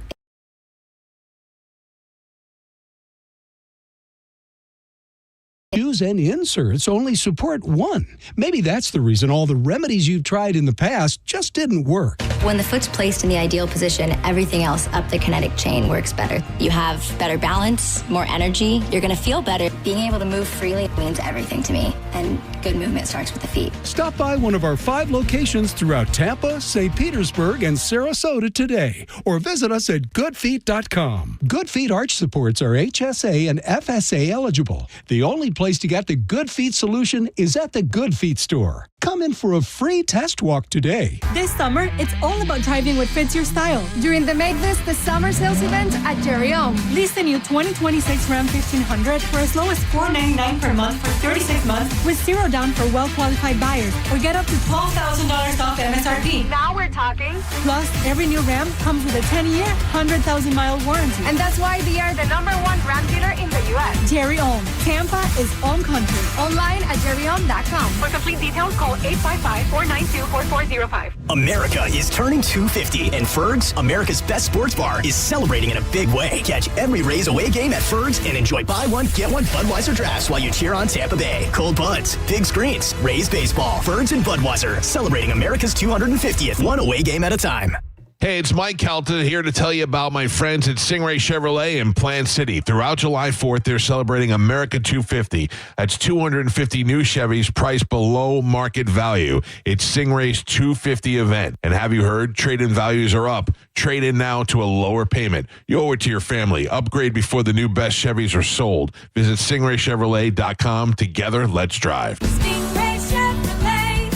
Shoes and inserts only support one. Maybe that's the reason all the remedies you've tried in the past just didn't work. When the foot's placed in the ideal position, everything else up the kinetic chain works better. You have better balance, more energy. You're going to feel better. Being able to move freely means everything to me. And good movement starts with the feet. Stop by one of our 5 locations throughout Tampa, St. Petersburg, and Sarasota today. Or visit us at goodfeet.com. Good Feet arch supports are HSA and FSA eligible. The only place to get the Good Feet solution is at the Good Feet store. Come in for a free test walk today. This summer, it's all about driving what fits your style. During the Make This the Summer sales event at Jerry Ohm. Lease the new 2026 Ram 1500 for as low as $499 per month for 36 months with zero down for well-qualified buyers, or get up to $12,000 off MSRP. Now we're talking. Plus, every new Ram comes with a 10-year, 100,000-mile warranty. And that's why they are the #1 Ram dealer in the U.S. Jerry Ohm. Tampa is Ohm country. Online at jerryohm.com. For complete details, call 855-492-4405. America is turning 250, and Ferg's, America's best sports bar, is celebrating in a big way. Catch every Rays away game at Ferg's and enjoy buy one, get one Budweiser drafts while you cheer on Tampa Bay. Cold buds, big screens, Rays baseball, Ferg's and Budweiser, celebrating America's 250th, one away game at a time. Hey, it's Mike Kelton here to tell you about my friends at Stingray Chevrolet in Plant City. Throughout July 4th, they're celebrating America 250. That's 250 new Chevys priced below market value. It's Stingray's 250 event. And have you heard? Trade-in values are up. Trade in now to a lower payment. You owe it to your family. Upgrade before the new best Chevys are sold. Visit StingrayChevrolet.com. Together, let's drive. Stingray Chevrolet.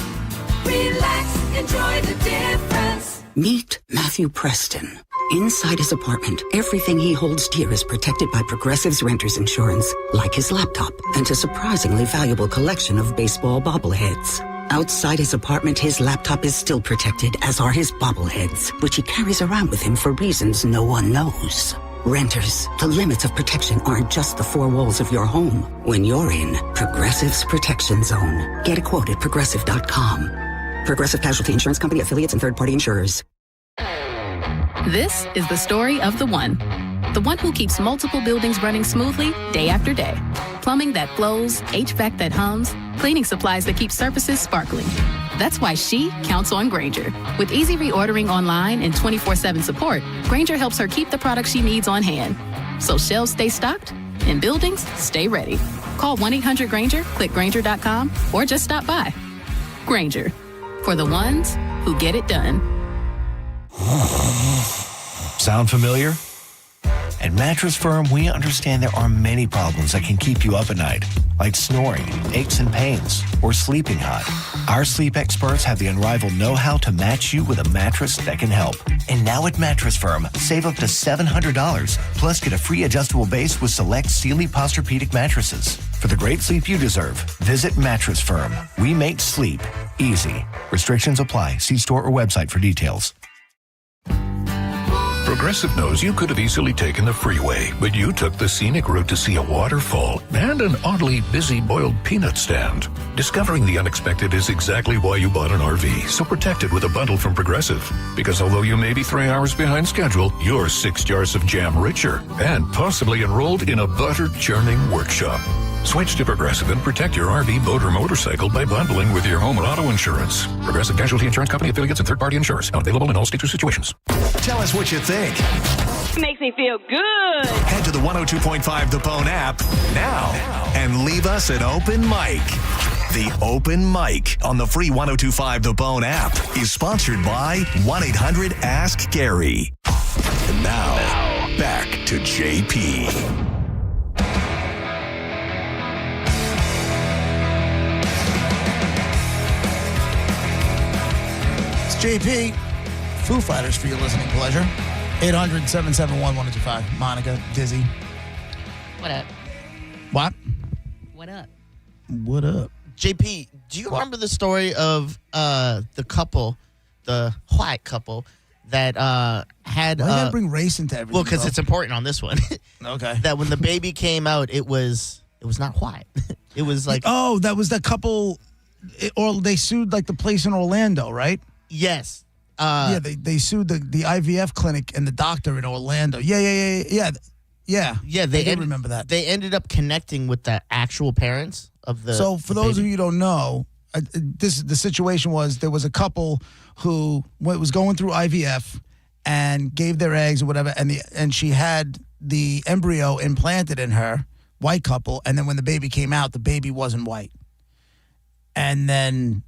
Relax, enjoy the difference. Meet Matthew Preston. Inside his apartment, everything he holds dear is protected by Progressive's Renter's Insurance, like his laptop and a surprisingly valuable collection of baseball bobbleheads. Outside his apartment, his laptop is still protected, as are his bobbleheads, which he carries around with him for reasons no one knows. Renters, the limits of protection aren't just the 4 walls of your home. When you're in Progressive's Protection Zone, get a quote at Progressive.com. Progressive Casualty Insurance Company, affiliates, and third-party insurers. This is the story of the one who keeps multiple buildings running smoothly day after day. Plumbing that flows, HVAC that hums, cleaning supplies that keep surfaces sparkling. That's why she counts on Grainger. With easy reordering online and 24/7 support, Grainger helps her keep the products she needs on hand. So shelves stay stocked and buildings stay ready. Call 1-800-GRAINGER, click Grainger.com, or just stop by. Grainger, for the ones who get it done. Sound familiar? At Mattress Firm, we understand there are many problems that can keep you up at night, like snoring, aches and pains, or sleeping hot. Our sleep experts have the unrivaled know-how to match you with a mattress that can help. And now at Mattress Firm, save up to $700, plus get a free adjustable base with select Sealy Posturepedic mattresses. For the great sleep you deserve, visit Mattress Firm. We make sleep easy. Restrictions apply. See store or website for details. Progressive knows you could have easily taken the freeway, but you took the scenic route to see a waterfall and an oddly busy boiled peanut stand. Discovering the unexpected is exactly why you bought an RV, so protect it with a bundle from Progressive. Because although you may be 3 hours behind schedule, you're 6 jars of jam richer and possibly enrolled in a butter churning workshop. Switch to Progressive and protect your RV, boat, or motorcycle by bundling with your home and auto insurance. Progressive Casualty Insurance Company, affiliates, and third-party insurers. Not available in all states or situations. Tell us what you think. Makes me feel good. Head to the 102.5 The Bone app now and leave us an open mic. The Open Mic on the free 102.5 The Bone app is sponsored by 1-800-ASK-GARY. And now, back to JP. JP, Foo Fighters for your listening pleasure. 800-771-1025. Monica, Dizzy. What up? What? What up? What up? JP, do you remember the story of the couple, the white couple, that had... Why you gotta bring race into everything? Well, because it's important on this one. Okay. That when the baby came out, it was not white. It was like... Oh, that was the couple... Or they sued like the place in Orlando, right? Yes. Yeah, they sued the IVF clinic and the doctor in Orlando. Yeah. Yeah, I remember that. They ended up connecting with the actual parents of the. So for those of you who don't know, the situation was there was a couple who was going through IVF and gave their eggs or whatever, and she had the embryo implanted in her, white couple, and then when the baby came out, the baby wasn't white, and then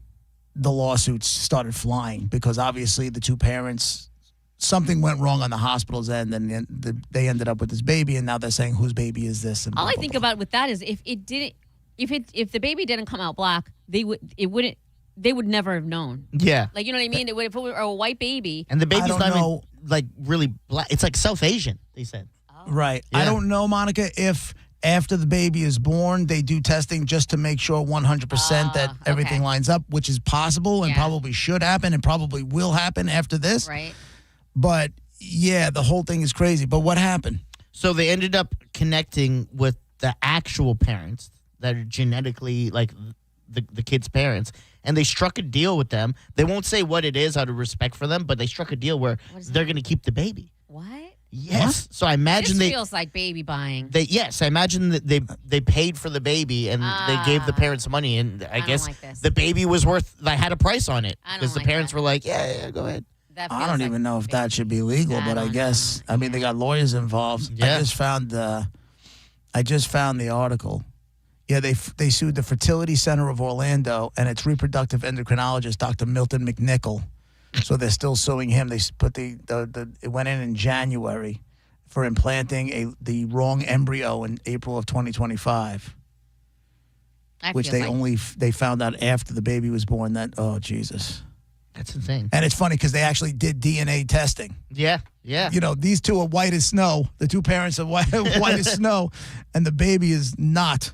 the lawsuits started flying because obviously the two parents, something went wrong on the hospital's end, and they ended up with this baby, and now they're saying whose baby is this? And all I think about with that is if the baby didn't come out black, they would never have known. Yeah, like you know what I mean. If it were a white baby, and the baby's not even like really black, it's like South Asian. They said, right? Yeah. I don't know, Monica, if after the baby is born, they do testing just to make sure 100% that everything lines up, which is possible and probably should happen and probably will happen after this. Right. But, yeah, the whole thing is crazy. But what happened? So they ended up connecting with the actual parents that are genetically like the kid's parents, and they struck a deal with them. They won't say what it is out of respect for them, but they struck a deal where they're going to keep the baby. What? Yes. What? So I imagine this feels like baby buying. I imagine that they paid for the baby and they gave the parents money, and I guess the baby was worth. I had a price on it because the parents were like, yeah, go ahead. I don't even know if that should be legal, but I guess I mean they got lawyers involved. Yeah. I just found the article. Yeah, they sued the Fertility Center of Orlando and its reproductive endocrinologist, Dr. Milton McNichol. So they're still suing him. They put it went in January for implanting the wrong embryo in April of 2025, which they found out after the baby was born. That Jesus, that's insane. And it's funny because they actually did DNA testing. Yeah. You know, these two are white as snow. The two parents are white as snow, and the baby is not.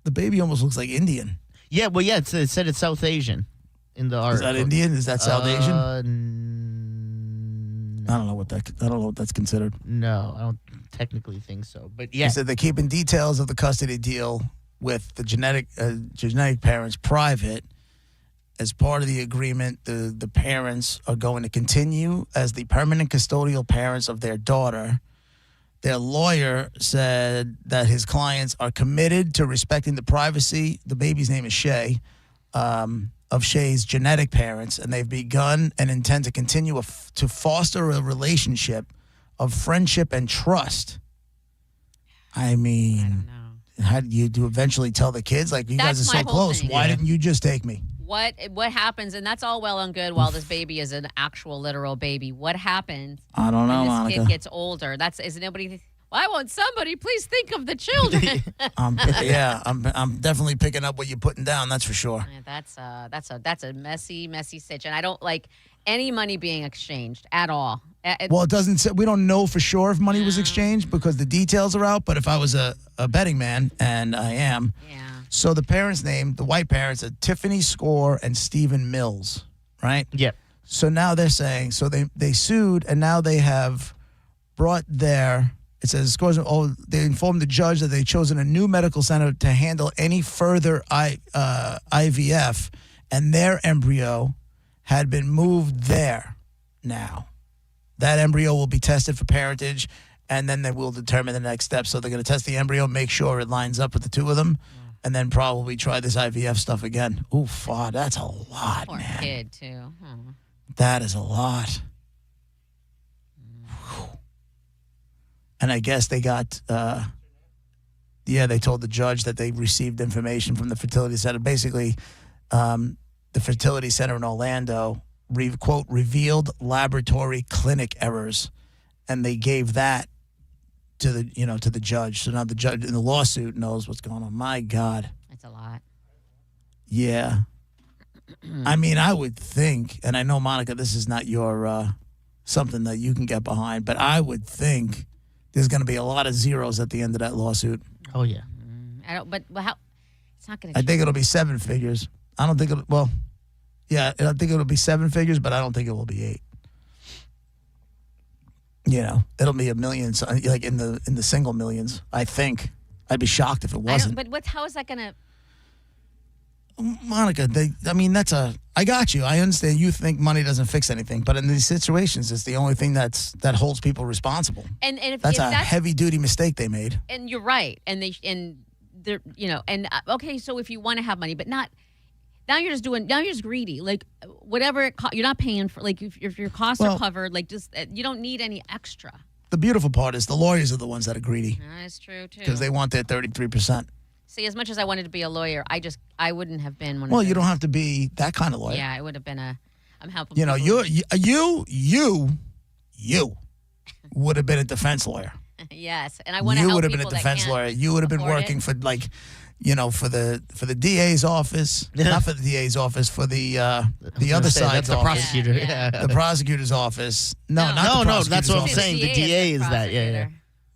The baby almost looks like Indian. Yeah, well, yeah, it said it's South Asian. In the Is that Indian? Is that South Asian? I don't know what that's considered. No, I don't technically think so. But yeah, they said they're keeping details of the custody deal with the genetic parents private. As part of the agreement, the parents are going to continue as the permanent custodial parents of their daughter. Their lawyer said that his clients are committed to respecting the privacy. The baby's name is Shay. Of Shay's genetic parents, and they've begun and intend to continue to foster a relationship of friendship and trust. I mean, how do you eventually tell the kids, like, you guys are so close, why didn't you just take me? what happens, and that's all well and good while this baby is an actual literal baby. What happens? I don't know, when this Monica. kid gets older? Is nobody? Why won't somebody please think of the children? I'm definitely picking up what you're putting down. That's for sure. Yeah, that's a messy stitch, and I don't like any money being exchanged at all. Well, it doesn't say, we don't know for sure if money was exchanged because the details are out. But if I was a betting man, and I am, so the parents' name, the white parents, are Tiffany Score and Stephen Mills, right? Yep. So now they're saying, so they sued, and now they have brought their. It says, they informed the judge that they'd chosen a new medical center to handle any further IVF, and their embryo had been moved there now. That embryo will be tested for parentage, and then they will determine the next step. So they're going to test the embryo, make sure it lines up with the two of them, and then probably try this IVF stuff again. Oof, that's a lot, Poor man. kid, too. Huh. That is a lot. And I guess they got, they told the judge that they received information from the fertility center. Basically, the fertility center in Orlando, quote, revealed laboratory clinic errors. And they gave that to the judge. So now the judge in the lawsuit knows what's going on. My God. That's a lot. Yeah. I mean, I would think, and I know, Monica, this is not your something that you can get behind, but I would think there's going to be a lot of zeros at the end of that lawsuit. Oh, yeah. I don't. But how? It's not going to. I think it'll be 7 figures. I don't think it'll. Well, yeah, I think it'll be 7 figures, but I don't think it will be 8. It'll be a million, like in the single millions. I think. I'd be shocked if it wasn't. But how is that going to? Monica, I got you. I understand you think money doesn't fix anything, but in these situations, it's the only thing that holds people responsible. And if that's if a heavy duty mistake they made. And you're right. Okay, so if you want to have money, but not now, you're just greedy. Like whatever it you're not paying for. Like if your costs are covered, like just you don't need any extra. The beautiful part is the lawyers are the ones that are greedy. That's true too. Because they want their 33%. See, as much as I wanted to be a lawyer, I wouldn't have been one. Well, you don't have to be that kind of lawyer. Yeah, I would have been I'm helping. You would have been a defense lawyer. Yes, and I want to help You would have been a people that defense can't lawyer. You would have been afford working it. for for the DA's office, not for the DA's office, for the other side's that's the office. prosecutor. Yeah. The prosecutor's office. No, not the No, prosecutor's that's what I'm office. saying. The DA is that. Yeah.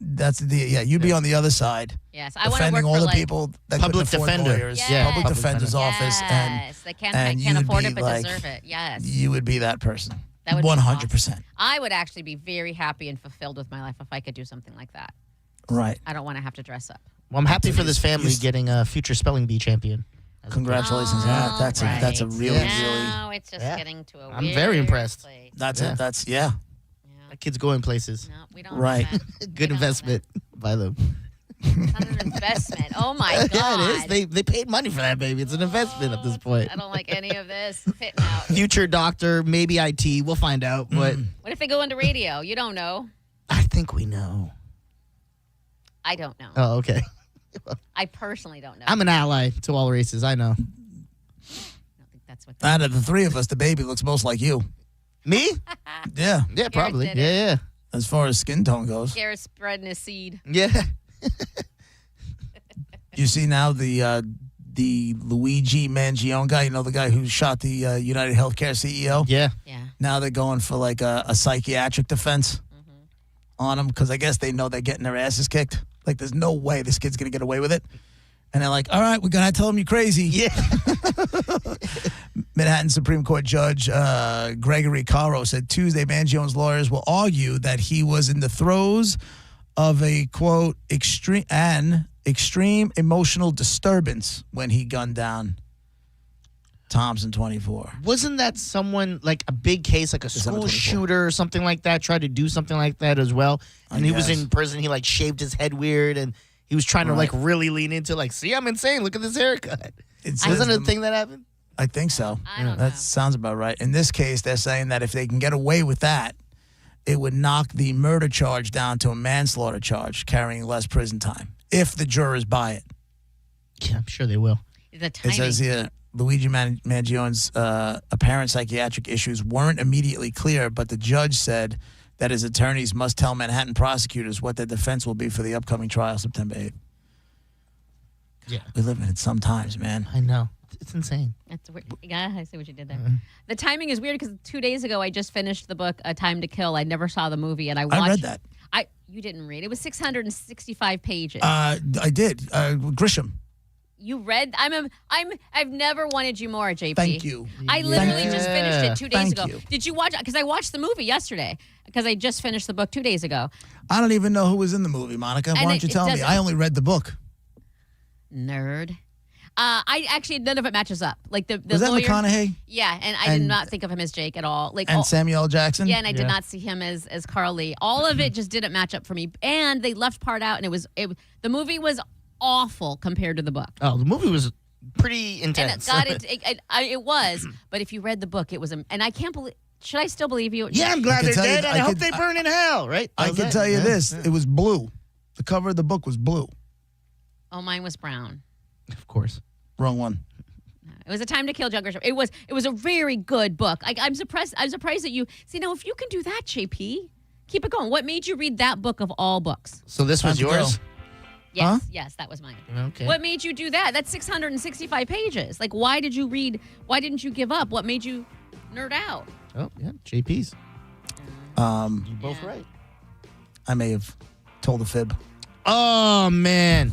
That's the DA. Yeah, you'd be on the other side. Yes, I want to defending work all for the people that public couldn't afford defender. lawyers. Yes. Public defender's office, Yes, they can't you'd afford be it but like- deserve it. Yes, You would be that person. That would be 100%. I would actually be very happy and fulfilled with my life if I could do something like that. Right. I don't want to have to dress up. Well, I'm happy for this family getting a future spelling bee champion. Congratulations. Yeah, that's a really, Now it's just getting to a I'm weird very impressed. place. That kid's going places. No, we don't. Right. Good investment by them. It's not an investment. Oh my god. Yeah, it is. They paid money for that baby. It's an investment at this point. I don't like any of this. Fitting out. Future doctor, maybe IT. We'll find out. But What if they go into radio? You don't know. I think we know. I don't know. Oh, okay. I personally don't know. I'm an ally to all races. I know. That's what. Out of the three of us, the baby looks most like you. Me? Yeah. Yeah, probably. did Yeah. As far as skin tone goes. Garrett's spreading his seed. Yeah. You see now the Luigi Mangione guy, the guy who shot the United Healthcare CEO? Yeah. Yeah. Now they're going for like a psychiatric defense on him because I guess they know they're getting their asses kicked. Like there's no way this kid's going to get away with it. And they're like, all right, we're going to tell him you're crazy. Yeah. Manhattan Supreme Court Judge Gregory Caro said Tuesday Mangione's lawyers will argue that he was in the throes of a, quote, extreme emotional disturbance when he gunned down Thompson, 24. Wasn't that someone, like a big case, like a school shooter or something like that, tried to do something like that as well? And he was in prison. He like shaved his head weird and he was trying to like really lean into like, see, I'm insane. Look at this haircut. Wasn't it a thing that happened? I think so. That sounds about right. In this case, they're saying that if they can get away with that, it would knock the murder charge down to a manslaughter charge, carrying less prison time, if the jurors buy it. Yeah, I'm sure they will. The It timing. says here, Luigi Mangione's apparent psychiatric issues weren't immediately clear, but the judge said that his attorneys must tell Manhattan prosecutors what their defense will be for the upcoming trial September 8th. Yeah. We live in it sometimes, man. I know. It's insane. That's weird. Yeah, I see what you did there. The timing is weird because 2 days ago I just finished the book A Time to Kill. I never saw the movie, and I watched. I read that. You didn't read. It was 665 pages. I did. Grisham. You read? I've never wanted you more, JP. Thank you. I literally just finished it 2 days Thank ago. you. Did you watch? Because I watched the movie yesterday. Because I just finished the book 2 days ago. I don't even know who was in the movie, Monica. Why don't you tell me? I only read the book. Nerd. I actually none of it matches up. Like the Was that lawyer, McConaughey? Yeah, and I did not think of him as Jake at all. Like And Samuel L. Jackson? Yeah, and I did not see him as Carly. All of it just didn't match up for me. And they left part out, and the movie was awful compared to the book. Oh, the movie was pretty intense. And it was. But if you read the book, it was. And I can't believe. Should I still believe you? Yeah, I'm glad they're dead, and I hope they burn in hell. Right? I can tell you this: it was blue. The cover of the book was blue. Oh, mine was brown. Of course. Wrong one. It was A Time to Kill, John Grisham. It was a very good book. I'm surprised that you see now. If you can do that, JP, keep it going. What made you read that book of all books? So this was yours? Yes, yes, that was mine. Okay. What made you do that? That's 665 pages. Like, why did you read? Why didn't you give up? What made you nerd out? Oh, yeah, JP's. You're both right. I may have told a fib. Oh, man.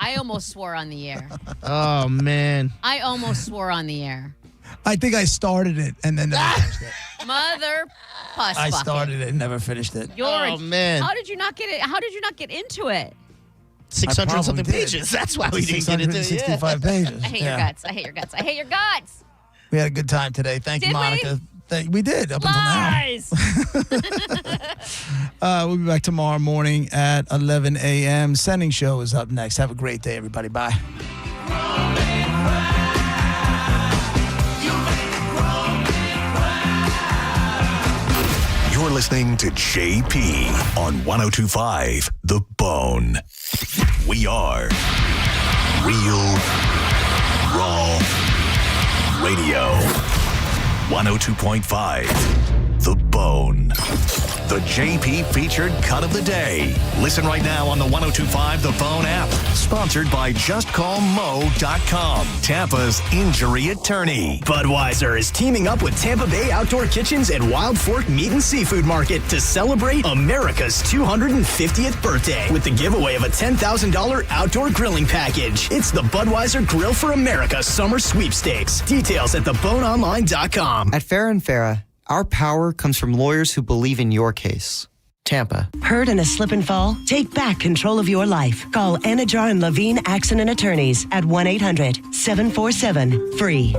I almost swore on the air. Oh, man. I almost swore on the air. I think I started it and then never finished it. Mother puss I bucket. started it and never finished it. man. How did you not get it? How did you not get into it? 600 something pages. That's why we didn't get into it. 665 pages. I hate your guts. I hate your guts. I hate your guts. We had a good time today. Thank you, Did we? Monica. We did up Lies. until now. We'll be back tomorrow morning at 11 a.m. Sending Show is up next. Have a great day, everybody. Bye. You're listening to JP on 102.5 The Bone. We are Real Raw Radio. 102.5 The Bone. The JP featured cut of the day. Listen right now on the 102.5 The Bone app. Sponsored by JustCallMo.com, Tampa's injury attorney. Budweiser is teaming up with Tampa Bay Outdoor Kitchens and Wild Fork Meat and Seafood Market to celebrate America's 250th birthday with the giveaway of a $10,000 outdoor grilling package. It's the Budweiser Grill for America Summer Sweepstakes. Details at theboneonline.com. At Farrah & Farrah, our power comes from lawyers who believe in your case. Tampa. Hurt in a slip and fall? Take back control of your life. Call Anajar and Levine Accident Attorneys at 1-800-747-FREE.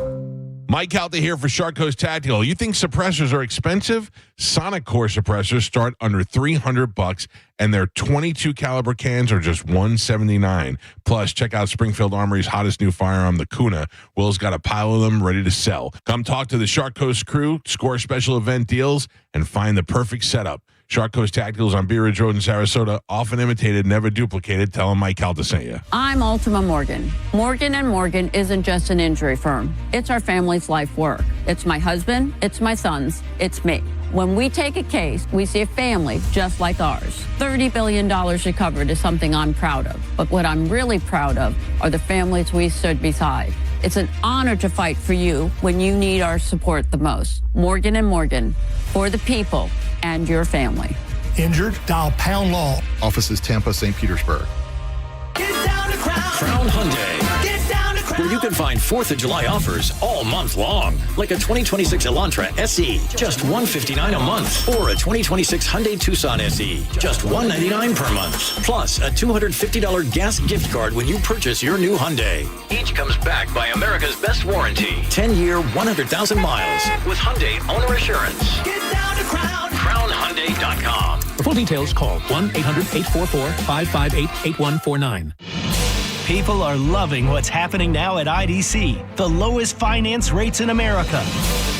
Mike Calta here for Shark Coast Tactical. You think suppressors are expensive? Sonic Core suppressors start under $300, and their 22 caliber cans are just $179. Plus, check out Springfield Armory's hottest new firearm, the Kuna. Will's got a pile of them ready to sell. Come talk to the Shark Coast crew, score special event deals, and find the perfect setup. Shark Coast Tacticals on Bee Ridge Road in Sarasota, often imitated, never duplicated. Tell them Mike Calta sent you. I'm Ultima Morgan. Morgan & Morgan isn't just an injury firm. It's our family's life work. It's my husband, it's my sons, it's me. When we take a case, we see a family just like ours. $30 billion recovered is something I'm proud of. But what I'm really proud of are the families we stood beside. It's an honor to fight for you when you need our support the most. Morgan & Morgan, for the people and your family. Injured? Dial Pound Law. Offices Tampa, St. Petersburg. Crown Hyundai, where you can find 4th of July offers all month long, like a 2026 Elantra SE, just $159 a month, or a 2026 Hyundai Tucson SE, just $199 per month, plus a $250 gas gift card when you purchase your new Hyundai. Each comes backed by America's best warranty, 10-year, 100,000 miles, with Hyundai Owner Assurance. CrownHyundai.com. For full details, call 1-800-844-558-8149. People are loving what's happening now at IDC, the lowest finance rates in America.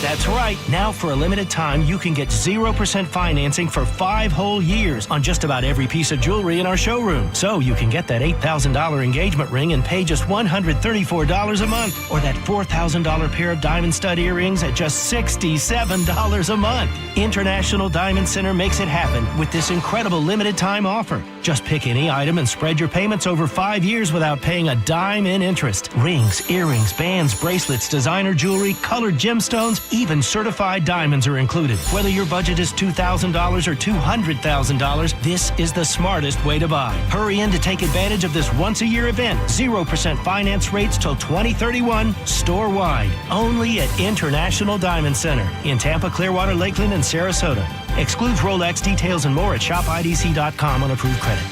That's right. Now, for a limited time, you can get 0% financing for 5 whole years on just about every piece of jewelry in our showroom. So you can get that $8,000 engagement ring and pay just $134 a month, or that $4,000 pair of diamond stud earrings at just $67 a month. International Diamond Center makes it happen with this incredible limited time offer. Just pick any item and spread your payments over 5 years without paying a dime in interest. Rings, earrings, bands, bracelets, designer jewelry, colored gemstones, even certified diamonds are included. Whether your budget is $2,000 or $200,000, this is the smartest way to buy. Hurry in to take advantage of this once-a-year event. 0% finance rates till 2031, store-wide. Only at International Diamond Center in Tampa, Clearwater, Lakeland, and Sarasota. Excludes Rolex. Details and more at shopidc.com on approved credit.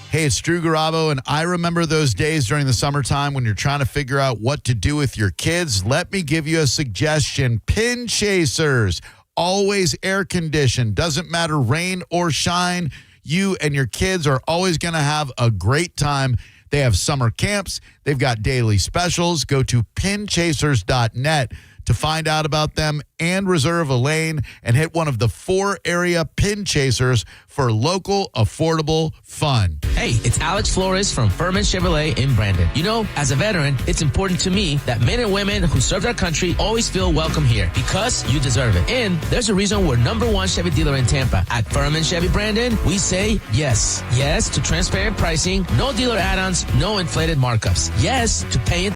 Hey, it's Drew Garabo, and I remember those days during the summertime when you're trying to figure out what to do with your kids. Let me give you a suggestion. Pin Chasers, always air conditioned. Doesn't matter rain or shine. You and your kids are always going to have a great time. They have summer camps. They've got daily specials. Go to pinchasers.net to find out about them and reserve a lane and hit one of the 4 area Pin Chasers for local, affordable fun. Hey, it's Alex Flores from Furman Chevrolet in Brandon. You know, as a veteran, it's important to me that men and women who served our country always feel welcome here because you deserve it. And there's a reason we're #1 Chevy dealer in Tampa. At Furman Chevy Brandon, we say yes. Yes to transparent pricing, no dealer add-ons, no inflated markups. Yes to paying